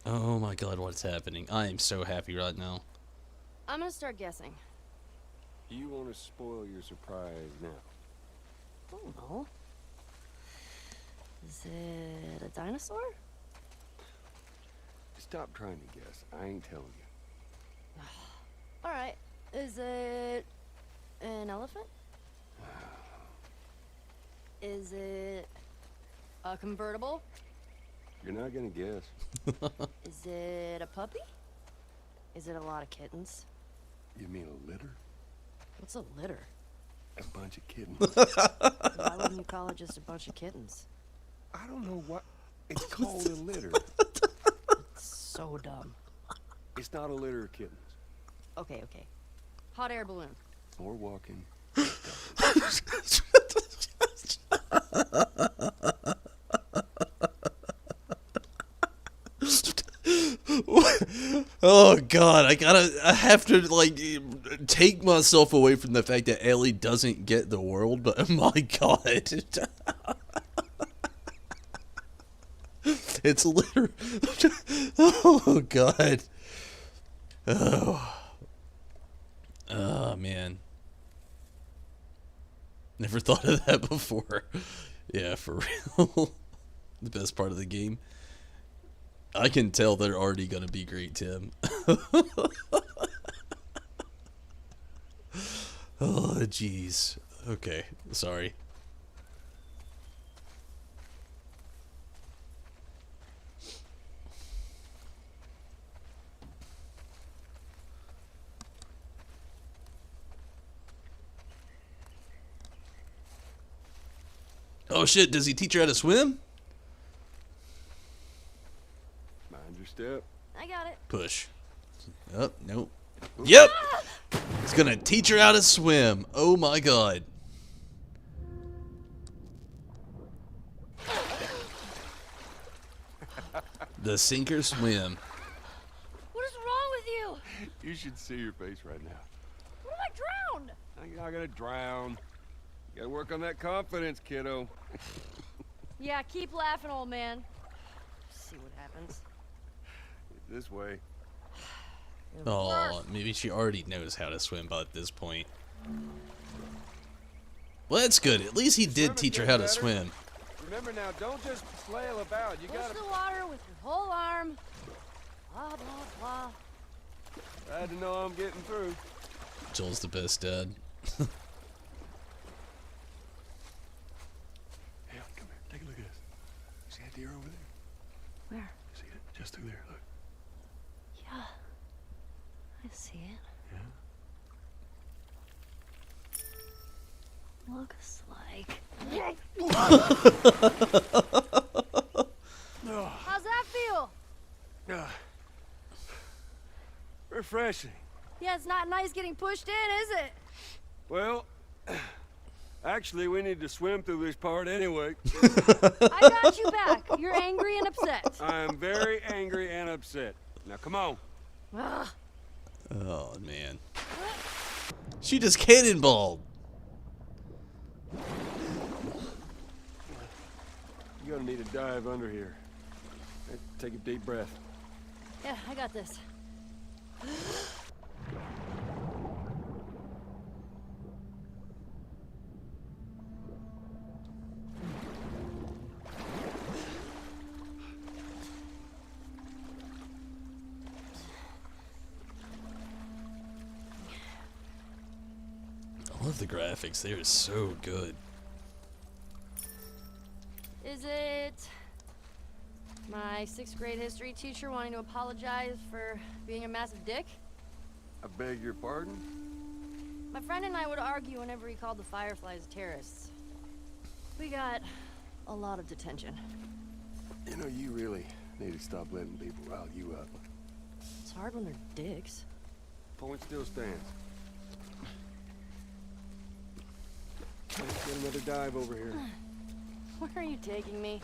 Speaker 1: Oh my god, what's happening? I am so happy right now.
Speaker 3: I'm gonna start guessing.
Speaker 6: You want to spoil your surprise now?
Speaker 3: I don't know. Is it a dinosaur?
Speaker 6: Stop trying to guess. I ain't telling you.
Speaker 3: Alright. Is it an elephant? Is it a convertible?
Speaker 6: You're not gonna guess.
Speaker 3: Is it a puppy? Is it a lot of kittens?
Speaker 6: You mean a litter?
Speaker 3: What's a litter?
Speaker 6: A bunch of kittens.
Speaker 3: Why wouldn't you call it just a bunch of kittens?
Speaker 6: I don't know what. It's called a litter.
Speaker 3: It's so dumb.
Speaker 6: It's not a litter of kittens.
Speaker 3: Okay, okay. Hot air balloon.
Speaker 6: More walking.
Speaker 1: Oh god, I have to like take myself away from the fact that Ellie doesn't get the world, but oh my god. It's literally oh god. Oh man. Never thought of that before. Yeah, for real. The best part of the game. I can tell they're already gonna be great, Tim. Oh, jeez. Okay, sorry. Oh shit, does he teach her how to swim?
Speaker 6: Mind your step.
Speaker 3: I got it.
Speaker 1: Push. Oh, nope. Yep! It's gonna teach her how to swim. Oh my god. The sink or swim.
Speaker 3: What is wrong with you?
Speaker 6: You should see your face right now.
Speaker 3: What if I drowned?
Speaker 6: Now you're not gonna drown. You gotta work on that confidence, kiddo.
Speaker 3: Yeah, keep laughing, old man. See what happens.
Speaker 6: This way.
Speaker 1: Oh, maybe she already knows how to swim by this point. Well, that's good. At least he did teach her how to swim.
Speaker 6: Remember now, don't just flail about. You
Speaker 5: Push
Speaker 6: gotta...
Speaker 5: the water with your whole arm. Blah, blah, blah.
Speaker 6: Glad to know I'm getting through.
Speaker 1: Joel's the best dad.
Speaker 6: Hey, come here. Take a look at this. See that deer over there?
Speaker 5: Where?
Speaker 6: See it? Just through there. Look.
Speaker 5: Yeah. I see it.
Speaker 6: Yeah?
Speaker 5: Looks like.
Speaker 6: Oh,
Speaker 5: How's that feel?
Speaker 6: refreshing.
Speaker 5: Yeah, it's not nice getting pushed in, is it?
Speaker 6: Well, actually, we need to swim through this part anyway.
Speaker 5: I got you back. You're angry and upset.
Speaker 6: I am very angry and upset. Now, come on.
Speaker 5: Ugh.
Speaker 1: Oh, man. She just cannonballed.
Speaker 6: You're gonna need a dive under here. Hey, take a deep breath.
Speaker 5: Yeah, I got this.
Speaker 1: I love the graphics. They are so good.
Speaker 5: Is it my 6th grade history teacher wanting to apologize for being a massive dick?
Speaker 6: I beg your pardon?
Speaker 5: My friend and I would argue whenever he called the Fireflies terrorists. We got a lot of detention.
Speaker 6: You know, you really need to stop letting people rile you up.
Speaker 5: It's hard when they're dicks.
Speaker 6: Point still stands. Let's get another dive over here.
Speaker 5: Where are you taking me?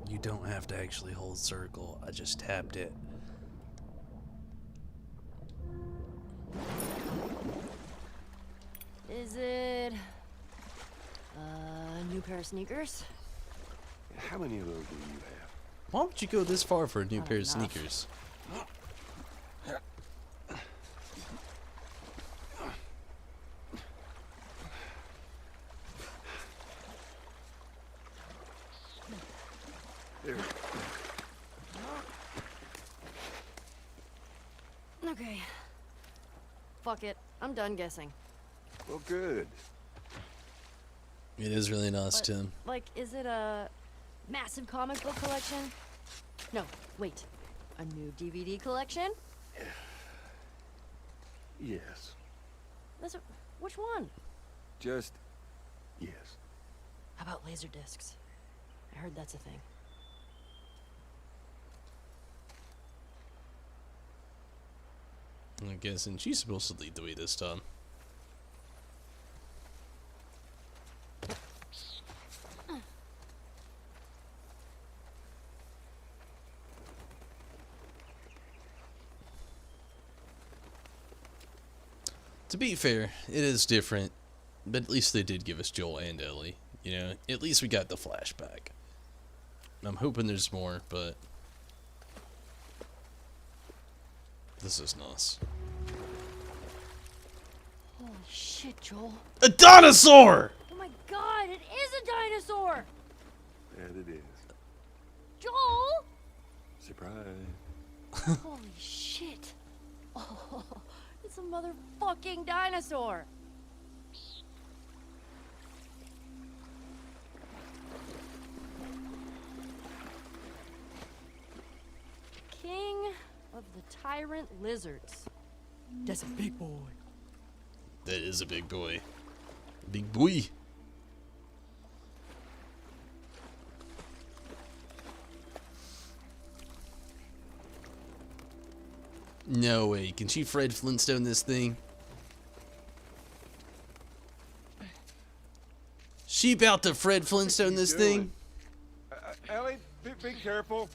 Speaker 1: You don't have to actually hold circle. I just tapped it.
Speaker 5: Is it a new pair of sneakers?
Speaker 6: How many of those do you have?
Speaker 1: Why would you go this far for a new pair of
Speaker 5: enough.
Speaker 1: sneakers?
Speaker 6: There.
Speaker 5: Okay. Fuck it. I'm done guessing.
Speaker 6: Well, good.
Speaker 1: It is really nice,
Speaker 5: But,
Speaker 1: Tim.
Speaker 5: like, is it a massive comic book collection? No, wait. A new DVD collection?
Speaker 6: Yes.
Speaker 5: Which one?
Speaker 6: Just yes.
Speaker 5: How about laser discs? I heard that's a thing.
Speaker 1: I'm guessing she's supposed to lead the way this time. To be fair, it is different, but at least they did give us Joel and Ellie. You know, at least we got the flashback. I'm hoping there's more, but this is nice.
Speaker 5: Holy shit, Joel.
Speaker 1: A dinosaur!
Speaker 5: Oh my god, it is a dinosaur!
Speaker 6: And it is.
Speaker 5: Joel!
Speaker 6: Surprise.
Speaker 5: Holy shit. Oh, it's a motherfucking dinosaur. King of the Tyrant Lizards. That's a big boy.
Speaker 1: That is a big boy. Big boy. No way. Can she Fred Flintstone this thing? She about to Fred Flintstone this thing?
Speaker 6: Ellie, be careful.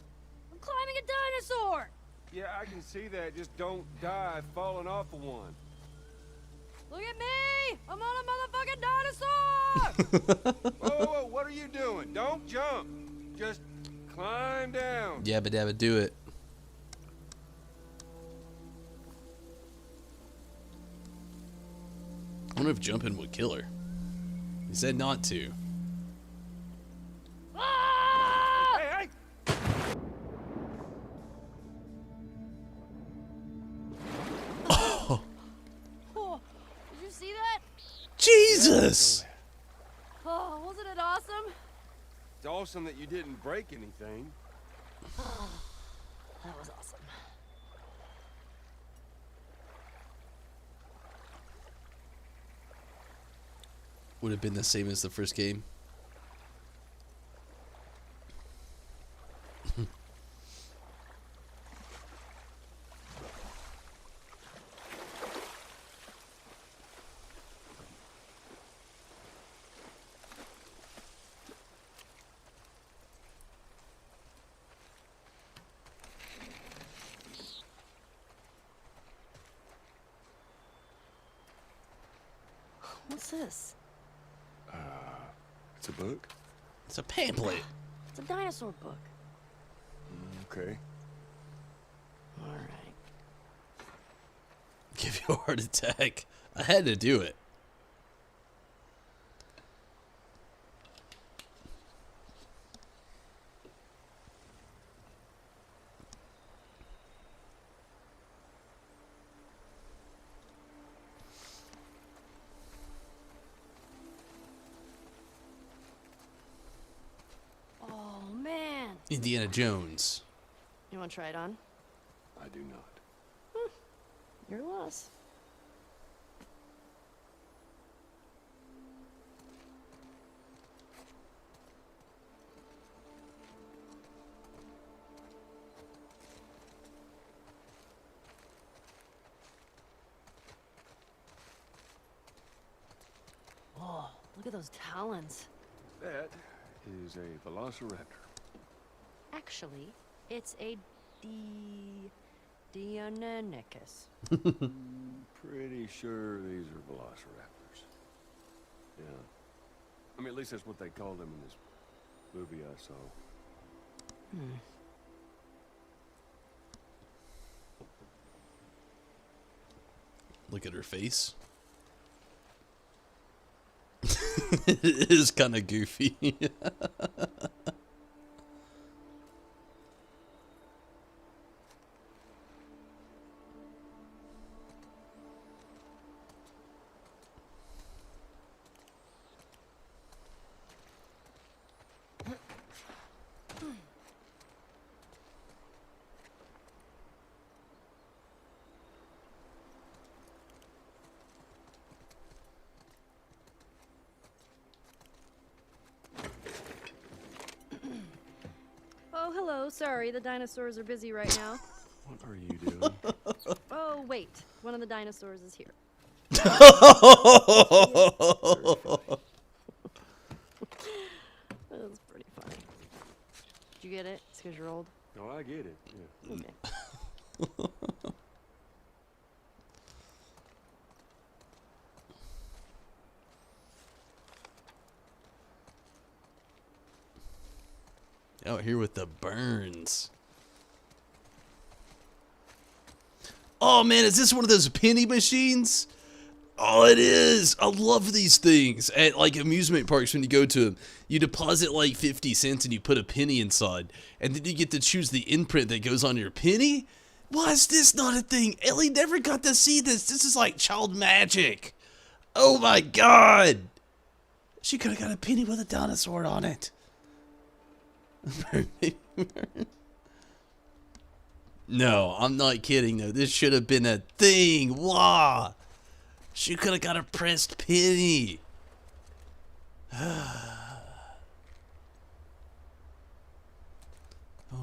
Speaker 5: I'm climbing a dinosaur!
Speaker 6: Yeah, I can see that. Just don't die falling off of one.
Speaker 5: Look at me! I'm on a motherfucking dinosaur!
Speaker 6: Whoa, what are you doing? Don't jump. Just climb down.
Speaker 1: Yabba dabba do it. wonder if jumping would kill her. He said not to.
Speaker 6: Hey, hey!
Speaker 5: Oh, did you see that?
Speaker 1: Jesus!
Speaker 5: Oh, wasn't it awesome?
Speaker 6: It's awesome that you didn't break anything.
Speaker 5: That was awesome.
Speaker 1: Would have been the same as the first game.
Speaker 5: What's this?
Speaker 6: It's a book?
Speaker 1: It's a pamphlet.
Speaker 5: It's a dinosaur book.
Speaker 6: Okay.
Speaker 5: All right.
Speaker 1: Give you a heart attack. I had to do it.
Speaker 5: Oh, man.
Speaker 1: Indiana Jones.
Speaker 5: You want to try it on?
Speaker 6: I do not.
Speaker 5: Your loss. Whoa, look at those talons.
Speaker 6: That is a velociraptor.
Speaker 5: Actually, it's a Deinonychus.
Speaker 6: Pretty sure these are velociraptors. Yeah. I mean, at least that's what they called them in this movie I saw.
Speaker 1: Look at her face. It is kind of goofy.
Speaker 5: Oh, hello. Sorry, the dinosaurs are busy right now.
Speaker 6: What are you doing?
Speaker 5: Oh, wait. One of the dinosaurs is here. That was pretty funny. Did you get it? It's because you're old.
Speaker 6: No, I get it. Yeah.
Speaker 5: Okay.
Speaker 1: Out here with the burns. Oh man, is this one of those penny machines? Oh, it is. I love these things at like amusement parks. When you go to them, you deposit like 50 cents and you put a penny inside, and then you get to choose the imprint that goes on your penny. Why is this not a thing? Ellie never got to see this. This is like child magic. Oh my god. She could have got a penny with a dinosaur on it. No, I'm not kidding though. This should have been a thing. Wow. She could have got a pressed penny.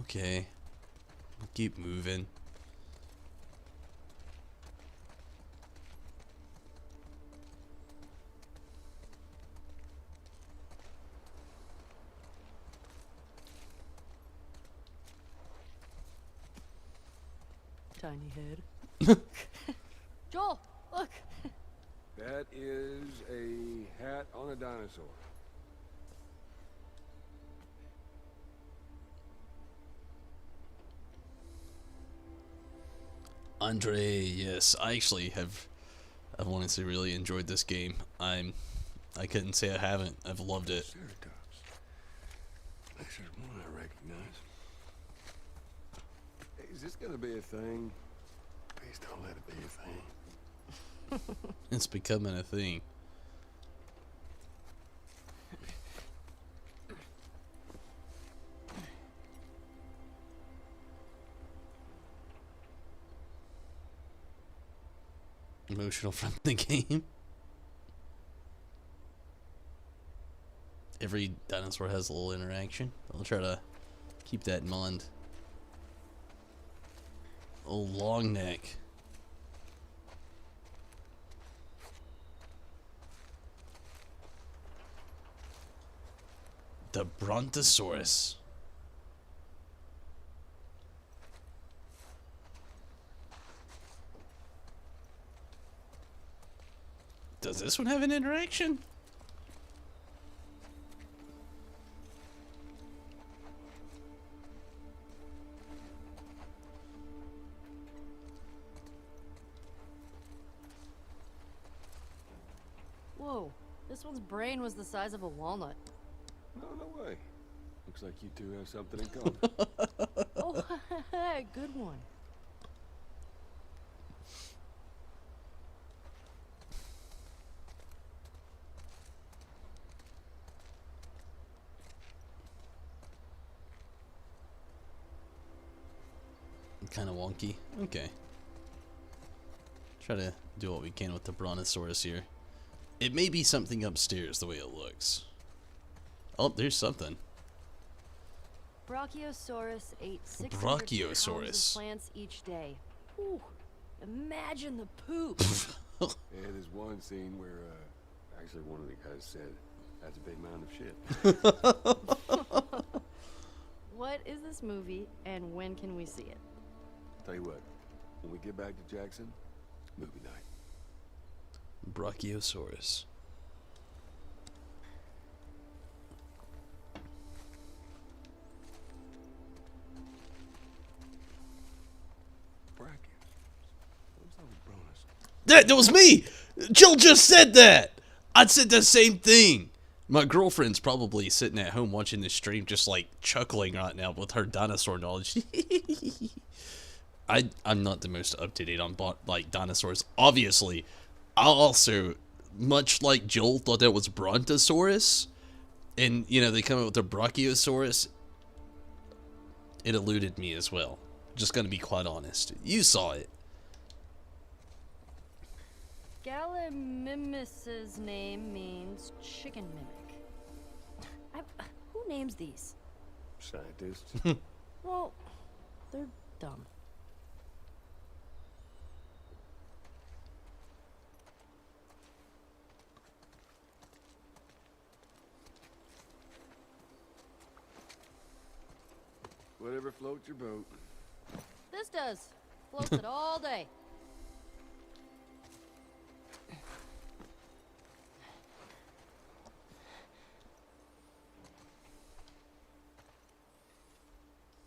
Speaker 1: Okay. We'll keep moving.
Speaker 5: Tiny head. Joel, look.
Speaker 6: That is a hat on a dinosaur.
Speaker 1: Andre, yes, I actually have I've honestly really enjoyed this game. I couldn't say I haven't. I've loved it.
Speaker 6: Ceratops. There's one I recognize. Hey, is this gonna be a thing? Please don't let it be a thing.
Speaker 1: It's becoming a thing. Emotional from the game. Every dinosaur has a little interaction. I'll try to keep that in mind. Oh, long neck. The Brontosaurus. Does this one have an interaction?
Speaker 3: Whoa, this one's brain was the size of a walnut.
Speaker 6: No way. Looks like you two have something in common.
Speaker 3: Oh, good one.
Speaker 1: Kind of wonky. Okay. Try to do what we can with the Brontosaurus here. It may be something upstairs the way it looks. Oh, there's something.
Speaker 3: Brachiosaurus ate 600 pounds
Speaker 1: Brachiosaurus.
Speaker 3: of plants each day. Ooh, imagine the poop.
Speaker 6: Yeah, there's one scene where actually one of the guys said, "That's a big mound of shit."
Speaker 3: What is this movie, and when can we see it?
Speaker 6: Tell you what, when we get back to Jackson, movie night.
Speaker 1: Brachiosaurus. That was me! Jill just said that! I said the same thing! My girlfriend's probably sitting at home watching this stream just like chuckling right now with her dinosaur knowledge. I'm not the most up to date on like dinosaurs. Obviously, I also, much like Jill, thought that was Brontosaurus. And, you know, they come up with the Brachiosaurus. It eluded me as well. Just gonna be quite honest. You saw it.
Speaker 3: Gallimimus's name means chicken mimic. Who names these?
Speaker 6: Scientists.
Speaker 3: Well, they're dumb.
Speaker 6: Whatever floats your boat.
Speaker 3: This does. Floats it all day.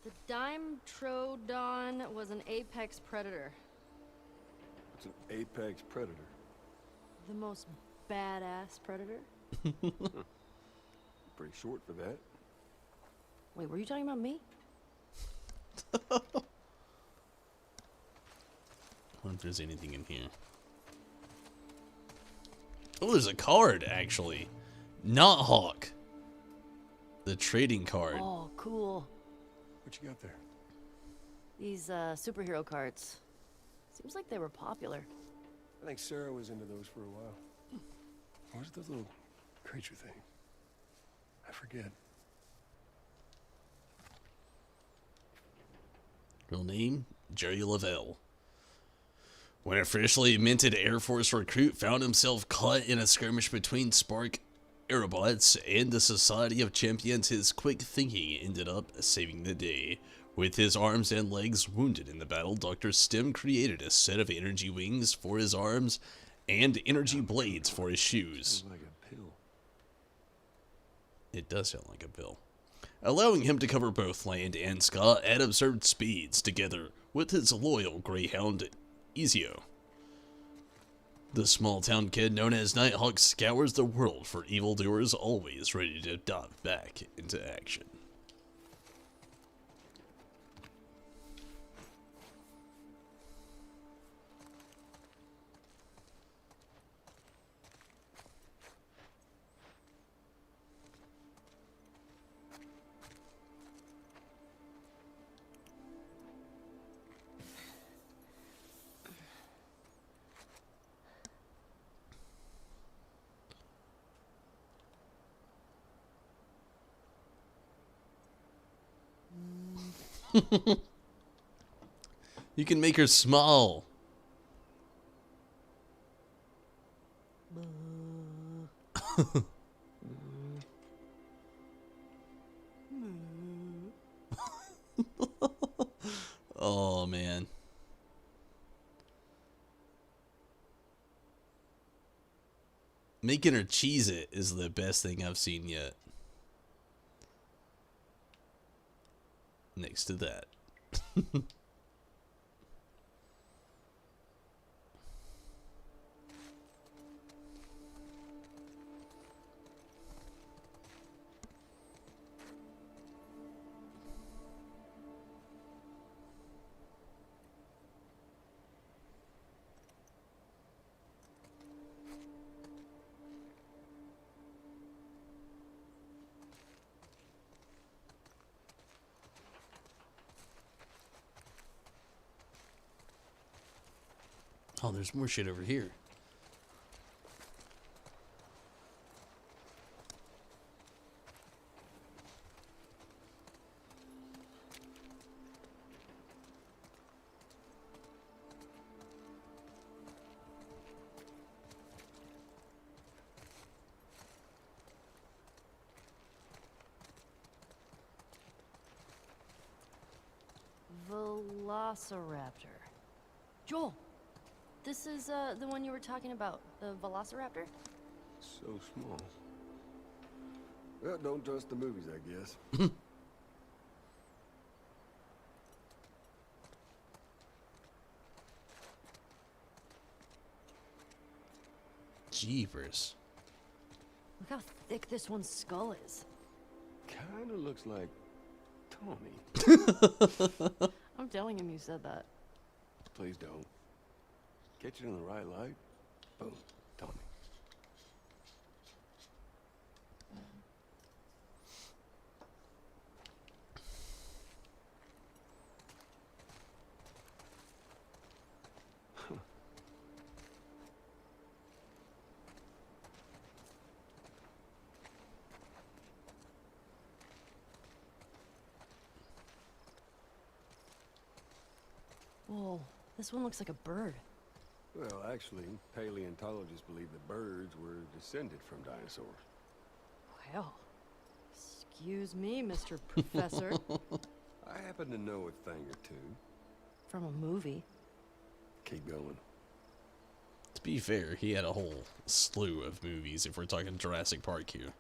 Speaker 3: The Dimetrodon was an apex predator.
Speaker 6: It's an apex predator.
Speaker 3: The most badass predator?
Speaker 6: Pretty short for that.
Speaker 3: Wait, were you talking about me?
Speaker 1: I wonder if there's anything in here. Oh, there's a card, actually. Not Hawk. The trading card.
Speaker 3: Oh, cool.
Speaker 6: What you got there?
Speaker 3: These superhero cards. Seems like they were popular.
Speaker 6: I think Sarah was into those for a while. What was the little creature thing? I forget.
Speaker 1: Real name? Jerry Lavelle. When a freshly minted Air Force recruit found himself caught in a skirmish between Spark Aerobots and the Society of Champions, his quick thinking ended up saving the day. With his arms and legs wounded in the battle, Dr. Stem created a set of energy wings for his arms and energy blades for his shoes.
Speaker 6: Sounds like a pill.
Speaker 1: It does sound like a pill. Allowing him to cover both land and sky at absurd speeds together with his loyal greyhound, Ezio. The small town kid known as Nighthawk scours the world for evildoers, always ready to dive back into action. You can make her small. Oh man. Making her cheese it is the best thing I've seen yet. Next to that. Oh, there's more shit over here.
Speaker 5: Velociraptor. Joel, this is the one you were talking about, the Velociraptor?
Speaker 6: So small. Well, don't trust the movies, I guess.
Speaker 1: Jeepers.
Speaker 5: Look how thick this one's skull is.
Speaker 6: Kinda looks like Tommy.
Speaker 5: I'm telling him you said that.
Speaker 6: Please don't. Catch it in the right light. Boom. Tommy.
Speaker 5: Whoa, this one looks like a bird.
Speaker 6: Well, actually, paleontologists believe that birds were descended from dinosaurs.
Speaker 5: Well, excuse me, Mr. Professor.
Speaker 6: I happen to know a thing or two.
Speaker 5: From a movie.
Speaker 6: Keep going.
Speaker 1: To be fair, he had a whole slew of movies if we're talking Jurassic Park here.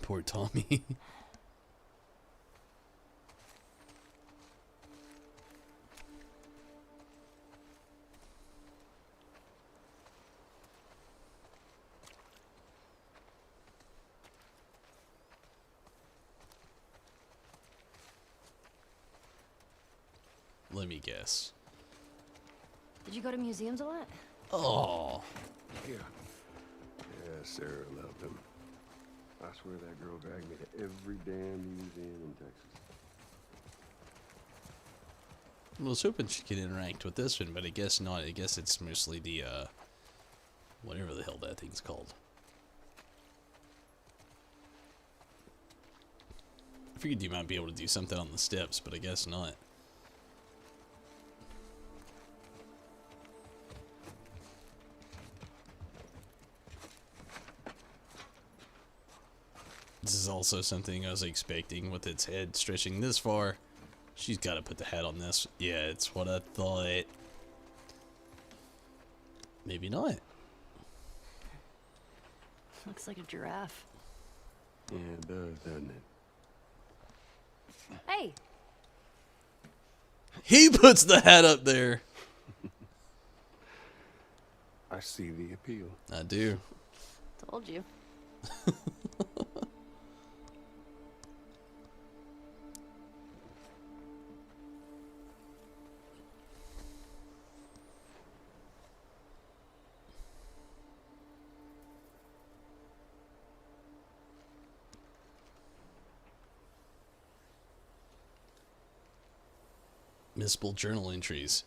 Speaker 1: Poor Tommy. Let me guess.
Speaker 5: Did you go to museums a lot?
Speaker 1: Oh,
Speaker 6: Yeah. Yeah, Sarah loved them. I swear that girl dragged me to every damn museum in Texas.
Speaker 1: I was hoping she could interact with this one, but I guess not. I guess it's mostly the, whatever the hell that thing's called. I figured you might be able to do something on the steps, but I guess not. This is also something I was expecting with its head stretching this far. She's got to put the hat on this. Yeah, it's what I thought. Maybe not.
Speaker 3: Looks like a giraffe.
Speaker 6: Yeah, it does, doesn't it?
Speaker 5: Hey,
Speaker 1: He puts the hat up there.
Speaker 6: I see the appeal.
Speaker 1: I do.
Speaker 3: Told you.
Speaker 1: Missable journal entries.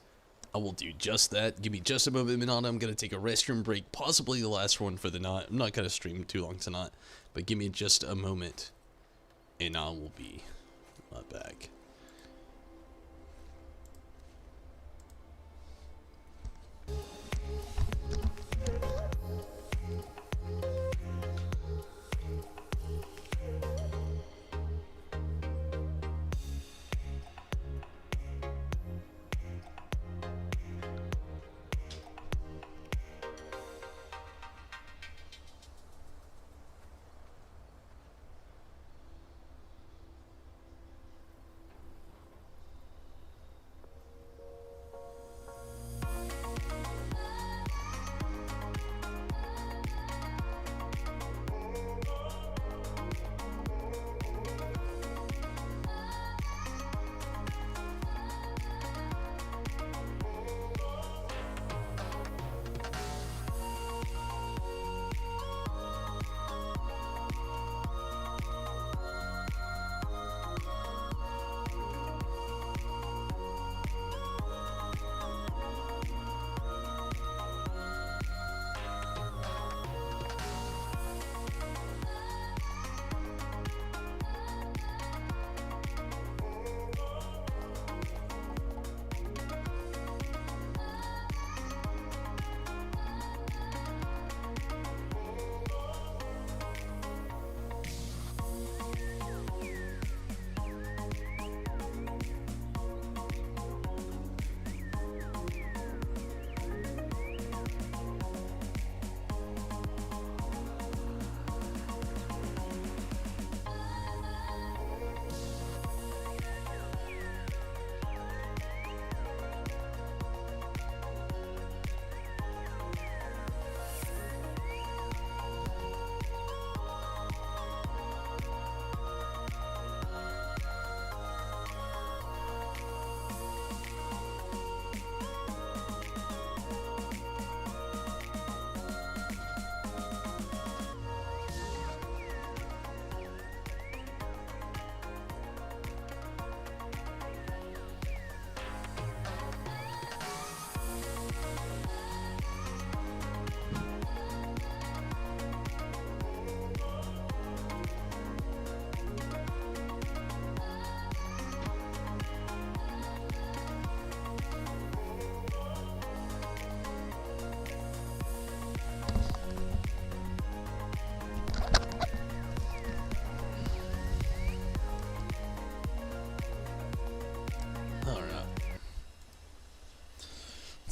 Speaker 1: I will do just that. Give me just a moment, Minana. I'm going to take a restroom break. Possibly the last one for the night. I'm not going to stream too long tonight. But give me just a moment. And I will be right back.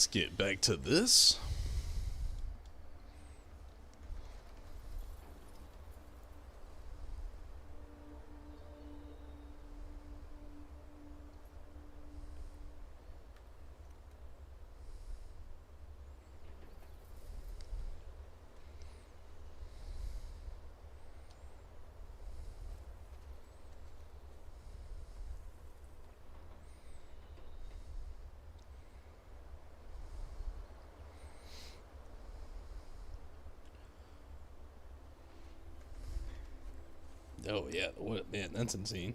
Speaker 1: Let's get back to this. Oh yeah, what man, that's insane.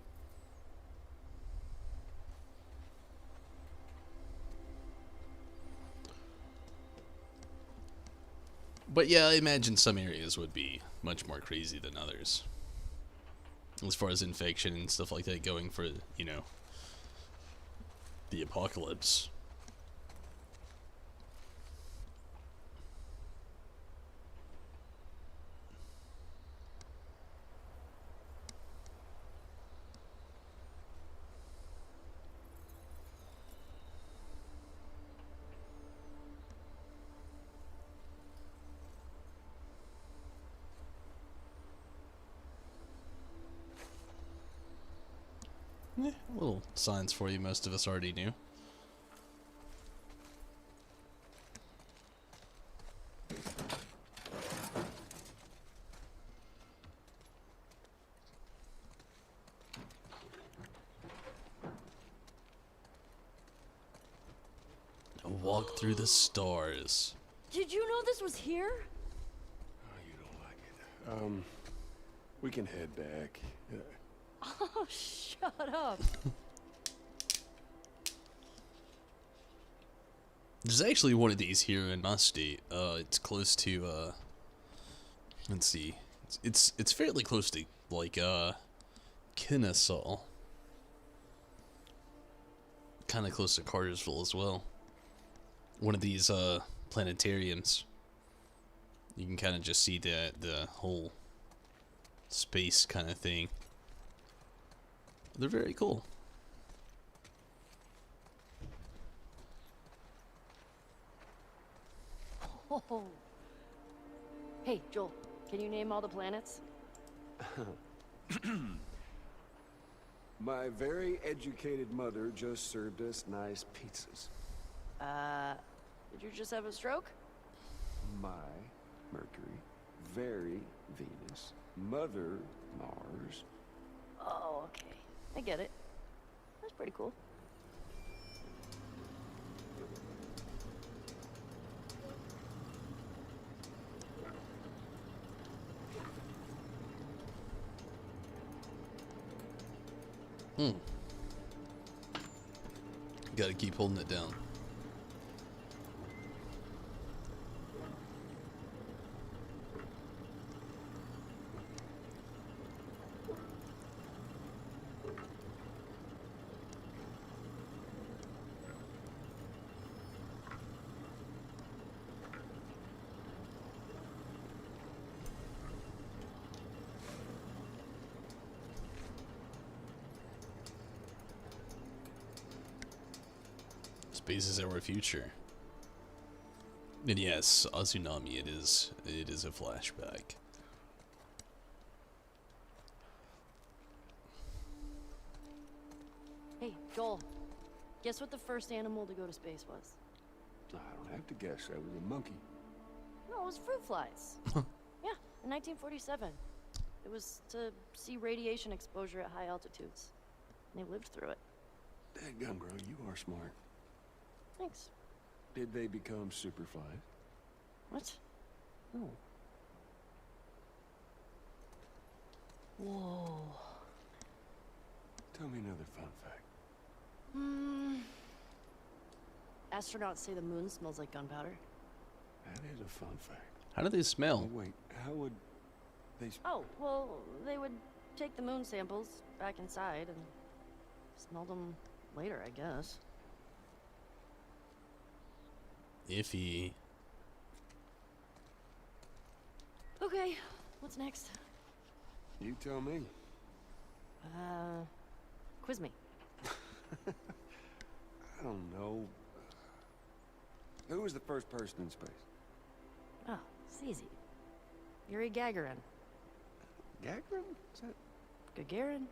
Speaker 1: But yeah, I imagine some areas would be much more crazy than others. As far as infection and stuff like that going for, you know, the apocalypse. Little signs for you most of us already knew. A walk through the stars.
Speaker 5: Did you know this was here?
Speaker 6: Oh, you don't like it. We can head back.
Speaker 5: Oh, shut up.
Speaker 1: There's actually one of these here in my state. It's close to let's see. It's fairly close to like Kennesaw. Kind of close to Cartersville as well. One of these planetariums. You can kind of just see the whole space kind of thing. They're very cool.
Speaker 3: Oh. Hey, Joel, can you name all the planets?
Speaker 6: My very educated mother just served us nice pizzas.
Speaker 3: Did you just have a stroke?
Speaker 6: My Mercury, very Venus, mother Mars.
Speaker 3: Oh, okay. I get it. That's pretty cool.
Speaker 1: Gotta keep holding it down. Space is our future. And yes, Azunami, it is a flashback.
Speaker 3: Hey, Joel, guess what the first animal to go to space was?
Speaker 6: I don't have to guess. That was a monkey.
Speaker 3: No, it was fruit flies. Yeah, in 1947. It was to see radiation exposure at high altitudes. And they lived through it.
Speaker 6: Dadgum, girl, you are smart.
Speaker 3: Thanks.
Speaker 6: Did they become superflies?
Speaker 3: What? Oh. Whoa.
Speaker 6: Tell me another fun fact.
Speaker 3: Astronauts say the moon smells like gunpowder.
Speaker 6: That is a fun fact.
Speaker 1: How do they
Speaker 6: Oh,
Speaker 1: smell?
Speaker 6: wait, how would they...
Speaker 3: Oh, well, they would take the moon samples back inside and smell them later, I guess.
Speaker 1: Iffy.
Speaker 3: Okay, what's next?
Speaker 6: You tell me.
Speaker 3: Quiz me.
Speaker 6: I don't know. Who was the first person in space?
Speaker 3: Oh, it's easy. Yuri Gagarin.
Speaker 6: Gagarin? Is that...
Speaker 3: Gagarin?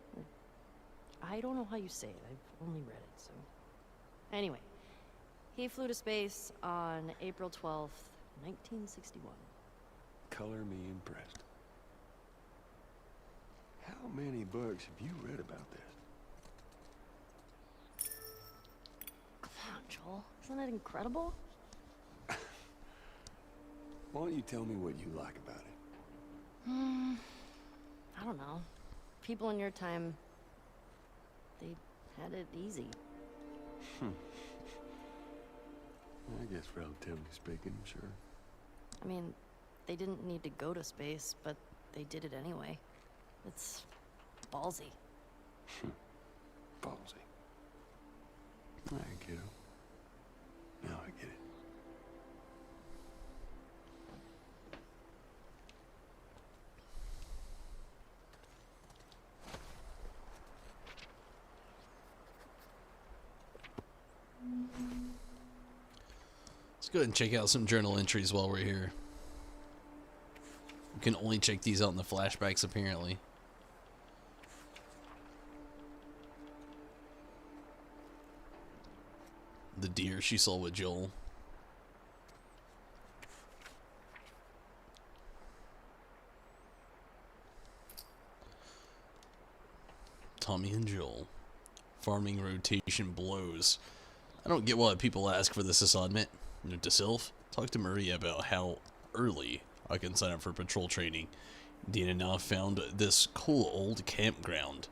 Speaker 3: I don't know how you say it. I've only read it, so... Anyway, he flew to space on April 12th, 1961.
Speaker 6: Color me impressed. How many books have you read about this?
Speaker 3: Come on, Joel. Isn't that incredible?
Speaker 6: Why don't you tell me what you like about it?
Speaker 3: I don't know. People in your time, they had it easy.
Speaker 6: I guess relatively speaking, sure.
Speaker 3: I mean, they didn't need to go to space, but they did it anyway. It's ballsy.
Speaker 6: Ballsy. I get it. Now I get it.
Speaker 1: Let's go ahead and check out some journal entries while we're here. You can only check these out in the flashbacks, apparently. the deer she saw with Joel. Tommy and Joel. Farming rotation blows. I don't get why people ask for this assignment. Note to self, talk to Maria about how early I can sign up for patrol training. Dean and I found this cool old campground.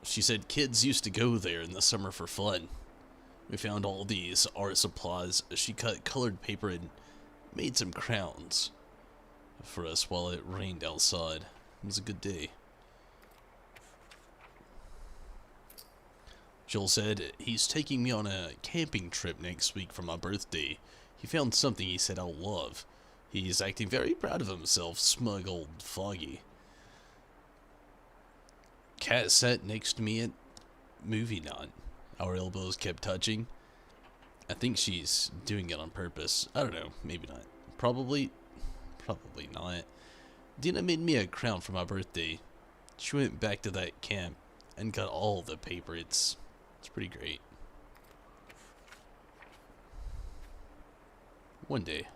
Speaker 1: She said kids used to go there in the summer for fun. We found all these art supplies. She cut colored paper and made some crowns for us while it rained outside. It was a good day. Joel said he's taking me on a camping trip next week for my birthday. He found something he said I'll love. He's acting very proud of himself, smug old Foggy. Kat sat next to me at movie night. Our elbows kept touching. I think she's doing it on purpose. I don't know, maybe not. Probably not. Dina made me a crown for my birthday. She went back to that camp and got all the paper. It's pretty great. One day.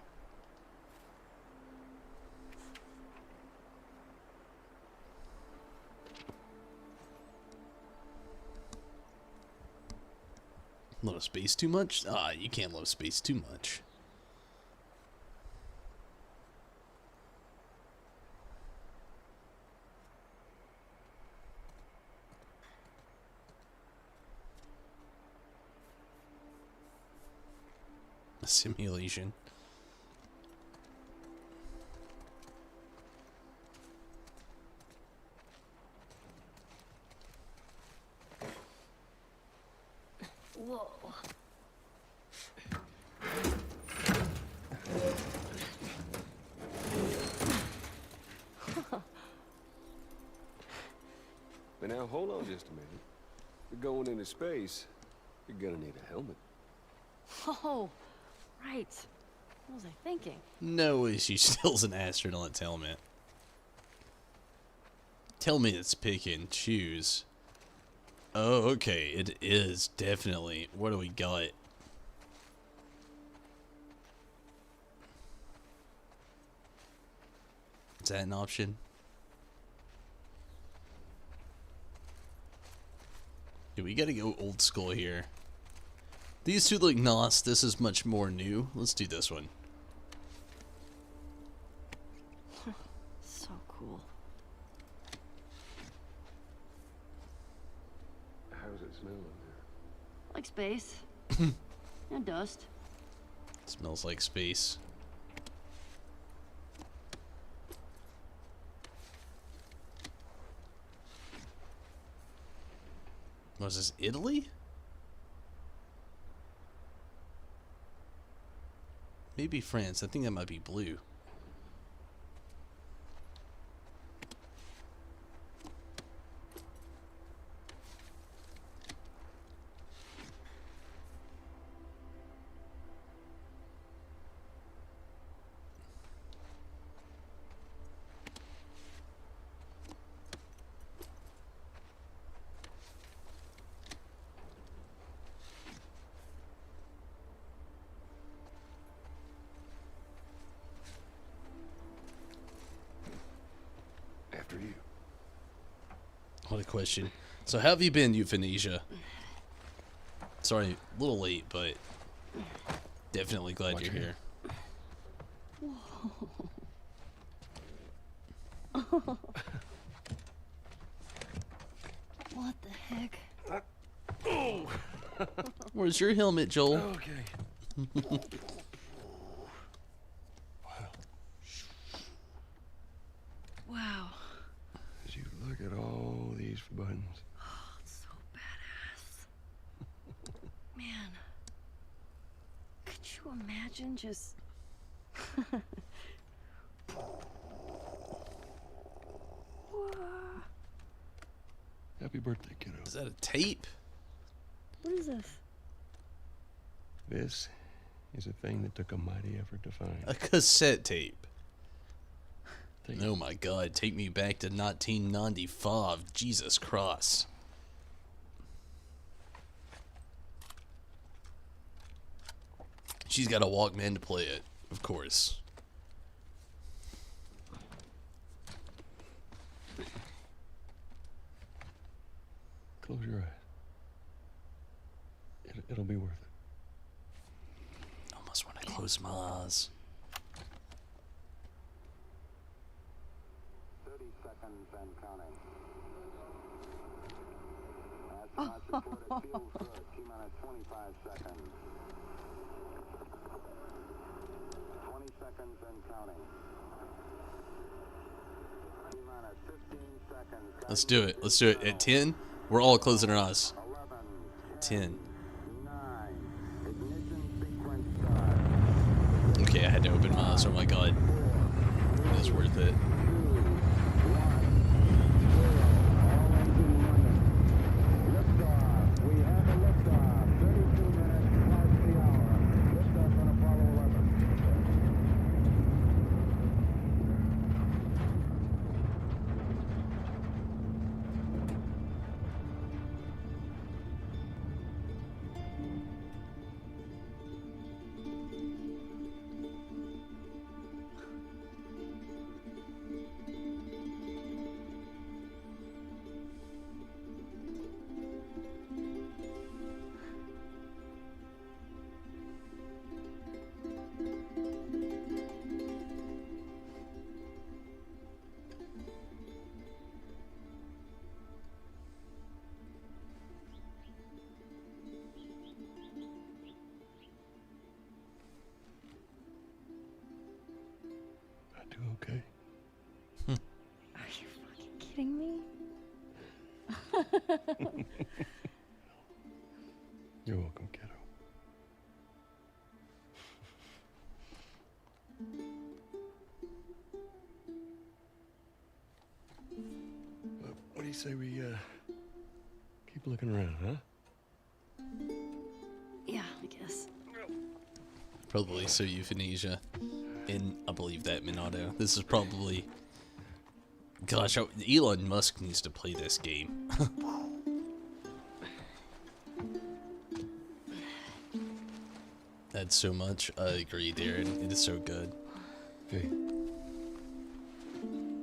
Speaker 1: Love space too much? Ah, you can't love space too much. A simulation.
Speaker 5: Whoa.
Speaker 6: But now, hold on just a minute. You're going into space. You're gonna need a helmet.
Speaker 3: Oh, right. What was I thinking?
Speaker 1: No way she steals an astronaut's helmet. Tell me it's pick and choose. Oh, okay, it is, definitely. What do we got? Is that an option? Yeah, we gotta go old school here. These two look nice. This is much more new. Let's do this one.
Speaker 3: So cool.
Speaker 6: How's it smell in there?
Speaker 3: Like space. And dust.
Speaker 1: Smells like space. Was this Italy? Maybe France. I think that might be blue.
Speaker 6: After you.
Speaker 1: What a question. So how have you been, Euthanasia? Sorry, a little late, but definitely glad
Speaker 6: Watch
Speaker 1: you're
Speaker 6: your
Speaker 1: here.
Speaker 3: What the heck?
Speaker 1: Where's your helmet, Joel?
Speaker 6: Okay.
Speaker 3: Wow.
Speaker 6: As you look at all these buttons.
Speaker 3: So badass. Man. Could you imagine just...
Speaker 6: Happy birthday, kiddo.
Speaker 1: Is that a tape?
Speaker 3: What is this?
Speaker 6: This is a thing that took a mighty effort to find.
Speaker 1: A cassette tape.
Speaker 6: Take
Speaker 1: Oh my god, take me back to 1995. Jesus Christ. She's got a Walkman to play it, of course.
Speaker 6: Close your eyes. It'll be worth it.
Speaker 1: Almost want to close my eyes.
Speaker 7: 30 seconds and counting. Astronauts report it feels good. T-minus 25 seconds. 20 seconds and counting. T-minus 15 seconds.
Speaker 1: Let's do it. Let's do it. At 10, we're all closing our eyes.
Speaker 7: 11,
Speaker 1: 10.
Speaker 7: 9. Ignition sequence start.
Speaker 1: Okay, I had to open my eyes. Oh my god. It was worth it.
Speaker 6: I do okay.
Speaker 5: Are you fucking kidding me?
Speaker 6: You're welcome, kiddo. What do you say we keep looking around, huh?
Speaker 3: Yeah, I guess.
Speaker 1: Probably so euthanasia. And I believe that, Minato. This is probably... Gosh, Elon Musk needs to play this game. That's so much. I agree, Darren. It is so good.
Speaker 6: Hey.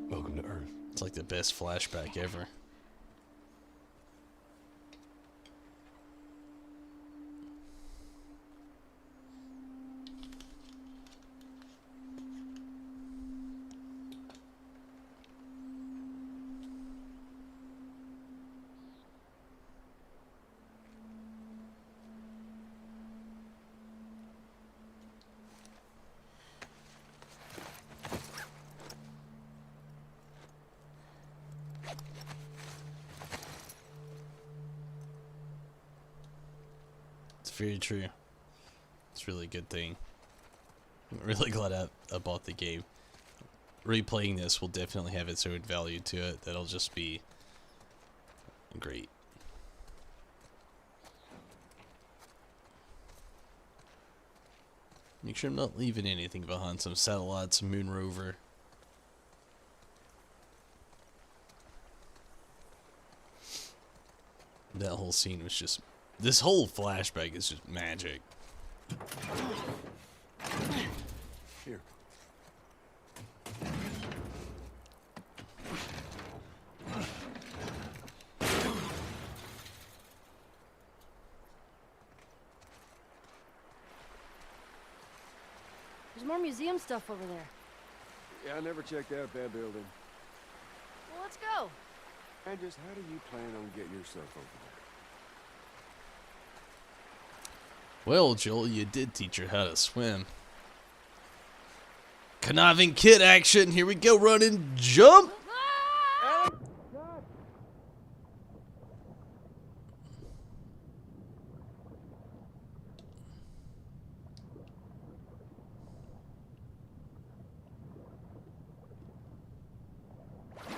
Speaker 6: Welcome to Earth.
Speaker 1: It's like the best flashback ever. Very true. It's really a good thing. I'm really glad I bought the game. Replaying this will definitely have its own value to it. That'll just be great. Make sure I'm not leaving anything behind. Some satellites, some moon rover. That whole scene was just... This whole flashback is just magic.
Speaker 6: Here.
Speaker 5: There's more museum stuff over there.
Speaker 6: Yeah, I never checked out that building.
Speaker 5: Well, let's go.
Speaker 6: And just how do you plan on getting yourself over there?
Speaker 1: Well, Joel, you did teach her how to swim. Conniving kid action. Here we go. Run and jump.
Speaker 6: You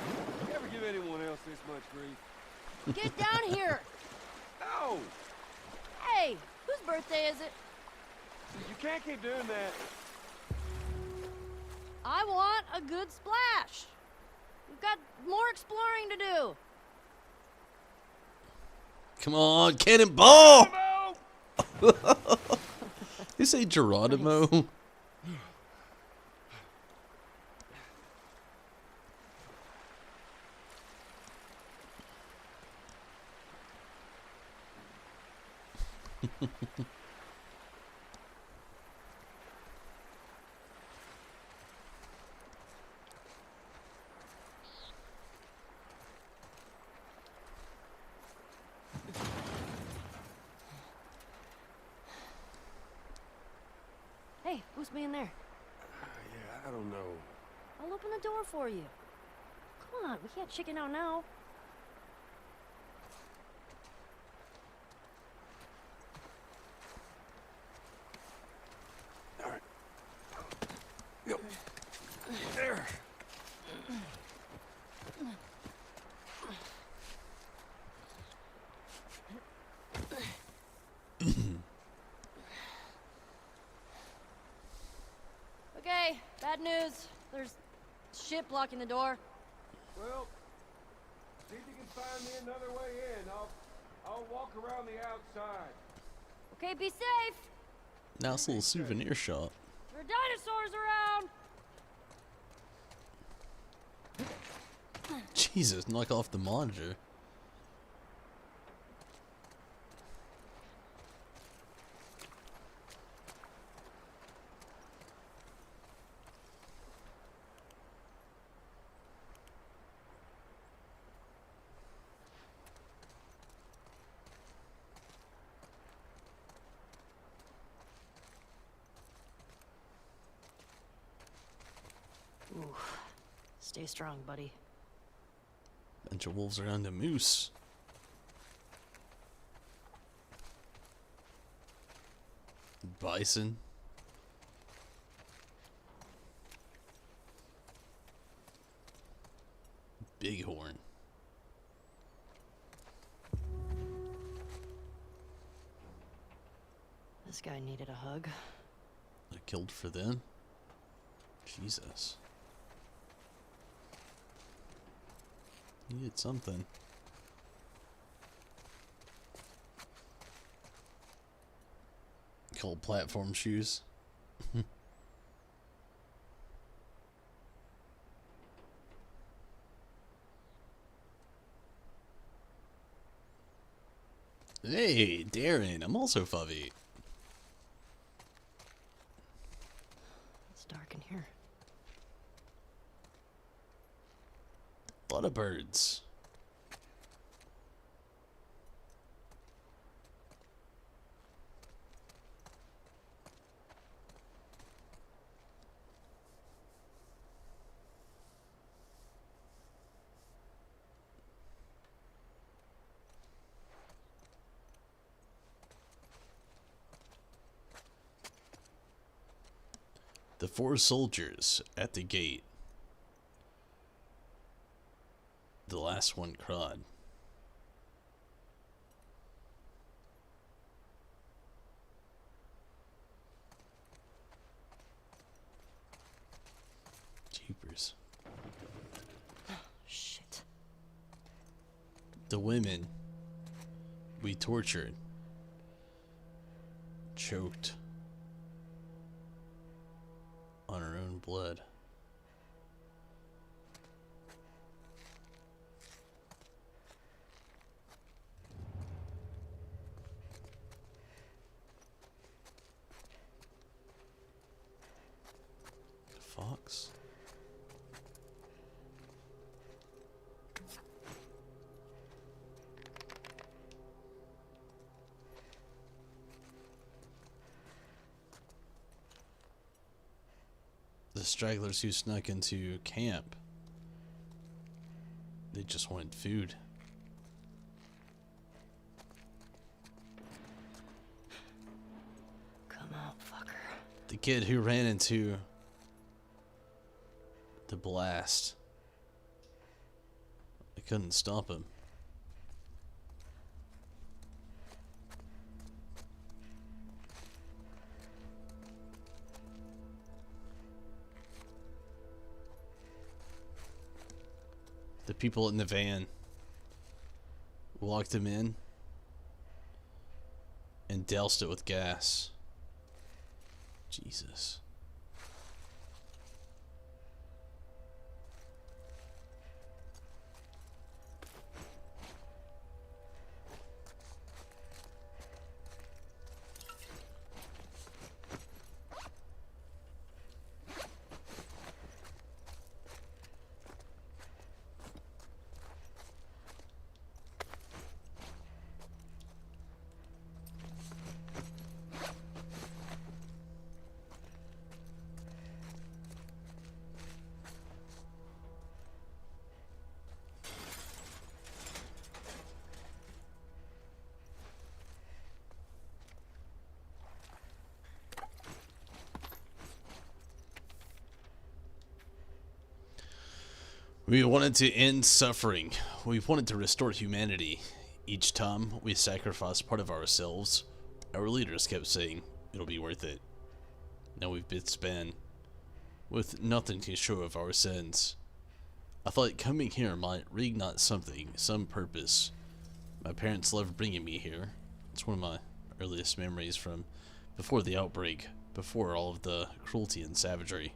Speaker 6: ever give anyone else this much grief?
Speaker 5: Get down here.
Speaker 6: No!
Speaker 5: Hey, whose birthday is it?
Speaker 6: You can't keep doing that.
Speaker 5: I want a good splash. We've got more exploring to do.
Speaker 1: Come on, cannonball. You say Geronimo?
Speaker 5: Hey, who's being there?
Speaker 6: Yeah, I don't know.
Speaker 5: I'll open the door for you. Come on, we can't chicken out now.
Speaker 6: All right. Go. There.
Speaker 5: Okay, bad news. There's shit blocking the door.
Speaker 6: Well, see if you can find me another way in. I'll walk around the outside.
Speaker 5: Okay, be safe.
Speaker 1: Nice little souvenir shop.
Speaker 5: There are dinosaurs around.
Speaker 1: Jesus, knock off the monitor.
Speaker 5: Ooh, stay strong, buddy.
Speaker 1: Bunch of wolves around a moose. Bison. Bighorn.
Speaker 5: This guy needed a hug.
Speaker 1: I killed for them. Jesus. He did something. Called platform shoes. Hey, Darren, I'm also Fubby.
Speaker 5: It's dark in here.
Speaker 1: A lot of birds. The 4 soldiers at the gate. The last one cried. Jeepers.
Speaker 5: Shit.
Speaker 1: The women we tortured, choked on our own blood. Fox? The stragglers who snuck into camp. They just wanted food.
Speaker 5: Come out, fucker.
Speaker 1: The kid who ran into the blast. I couldn't stop him. The people in the van locked him in and doused it with gas. Jesus. We wanted to end suffering. We wanted to restore humanity. Each time we sacrificed part of ourselves, our leaders kept saying, it'll be worth it. Now we've been spent with nothing to show of our sins. I thought coming here might reignite something, some purpose. My parents loved bringing me here. It's one of my earliest memories from before the outbreak, before all of the cruelty and savagery.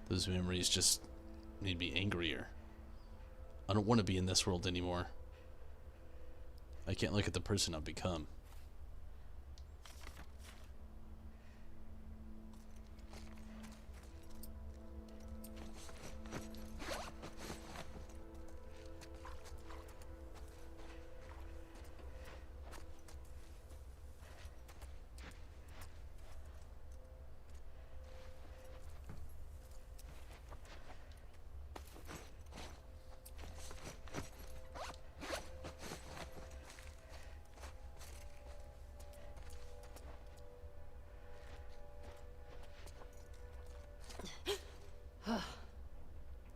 Speaker 1: Those memories just made me angrier. I don't want to be in this world anymore. I can't look at the person I've become.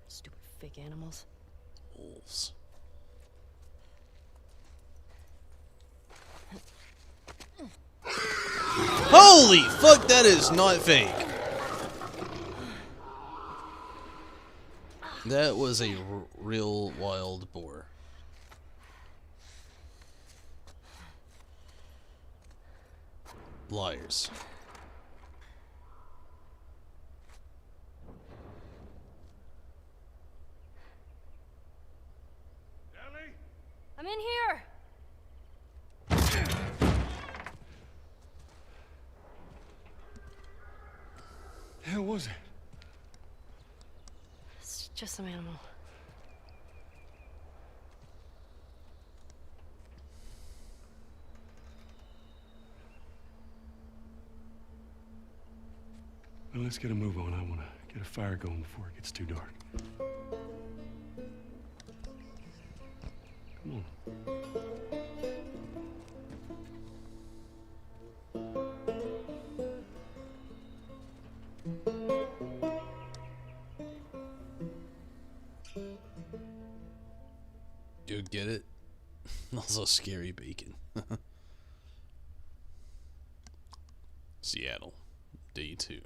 Speaker 3: Stupid fake animals.
Speaker 1: Wolves. Holy fuck, that is not fake. That was a real wild boar. Liars.
Speaker 5: I'm in here!
Speaker 6: The hell was it?
Speaker 3: It's just some animal.
Speaker 6: Well, let's get a move on. I want to get a fire going before it gets too dark. Come on.
Speaker 1: You get it? Also scary bacon. Seattle, day 2.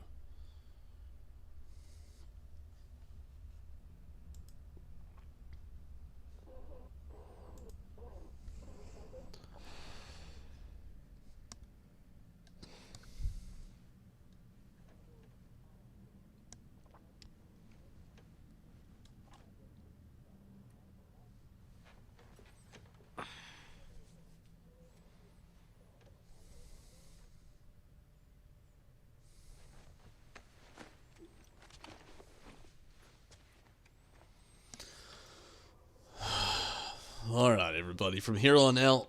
Speaker 1: Alright, everybody, from here on out,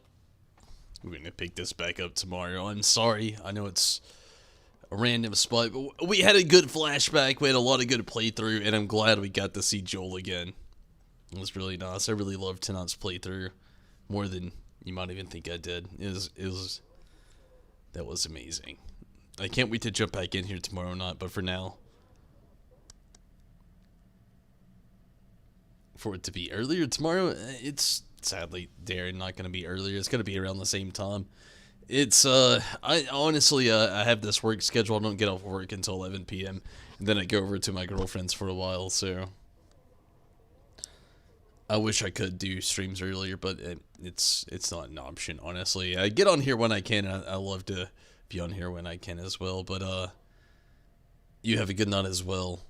Speaker 1: we're going to pick this back up tomorrow. I'm sorry, I know it's a random spot, but we had a good flashback, we had a lot of good playthrough, and I'm glad we got to see Joel again. It was really nice. I really loved tonight's playthrough, more than you might even think I did. That was amazing. I can't wait to jump back in here tomorrow night, but for now, for it to be earlier tomorrow, it's sadly, Darren, not going to be earlier. It's going to be around the same time. It's, I honestly, I have this work schedule. I don't get off work until 11 p.m. And then I go over to my girlfriend's for a while, so I wish I could do streams earlier, but it's not an option, honestly. I get on here when I can, and I love to be on here when I can as well, but, you have a good night as well,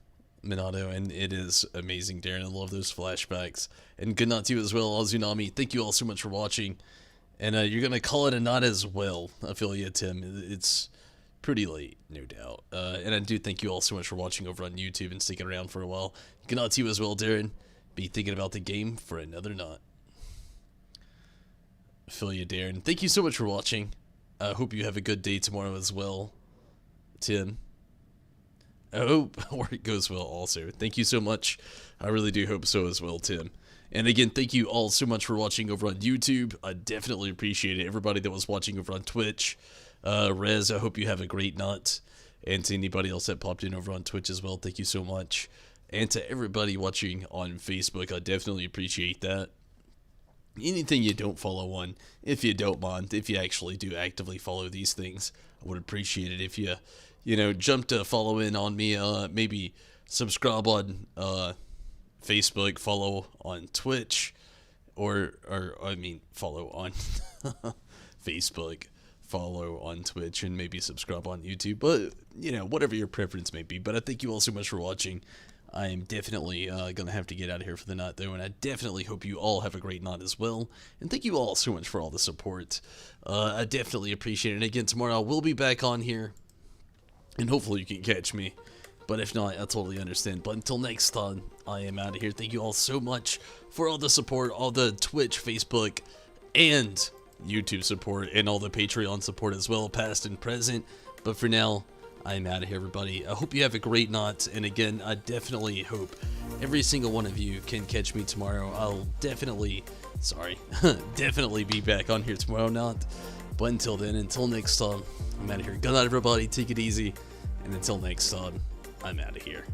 Speaker 1: Minato, and it is amazing, Darren. I love those flashbacks. And good night to you as well, Azunami. Thank you all so much for watching. And you're going to call it a night as well. I feel you, Tim. It's pretty late, no doubt. And I do thank you all so much for watching over on YouTube and sticking around for a while. Good night to you as well, Darren. Be thinking about the game for another night. I feel you, Darren. Thank you so much for watching. I hope you have a good day tomorrow as well, Tim. I hope work goes well also. Thank you so much. I really do hope so as well, Tim. And again, thank you all so much for watching over on YouTube. I definitely appreciate it. Everybody that was watching over on Twitch. Rez, I hope you have a great night. And to anybody else that popped in over on Twitch as well, thank you so much. And to everybody watching on Facebook, I definitely appreciate that. Anything you don't follow on, if you don't mind, if you actually do actively follow these things, I would appreciate it if you jump to follow in on me, maybe subscribe on Facebook, follow on Twitch, or follow on Facebook, follow on Twitch, and maybe subscribe on YouTube, but, whatever your preference may be. But I thank you all so much for watching. I am definitely going to have to get out of here for the night, though, and I definitely hope you all have a great night as well. And thank you all so much for all the support. I definitely appreciate it. And again, tomorrow I will be back on here, and hopefully you can catch me. But if not, I totally understand. But until next time, I am out of here. Thank you all so much for all the support, all the Twitch, Facebook, and YouTube support, and all the Patreon support as well, past and present. But for now, I'm out of here, everybody. I hope you have a great night, and again, I definitely hope every single one of you can catch me tomorrow. I'll definitely be back on here tomorrow night. But until then, until next time, I'm out of here. Good night, everybody. Take it easy, and until next time, I'm out of here.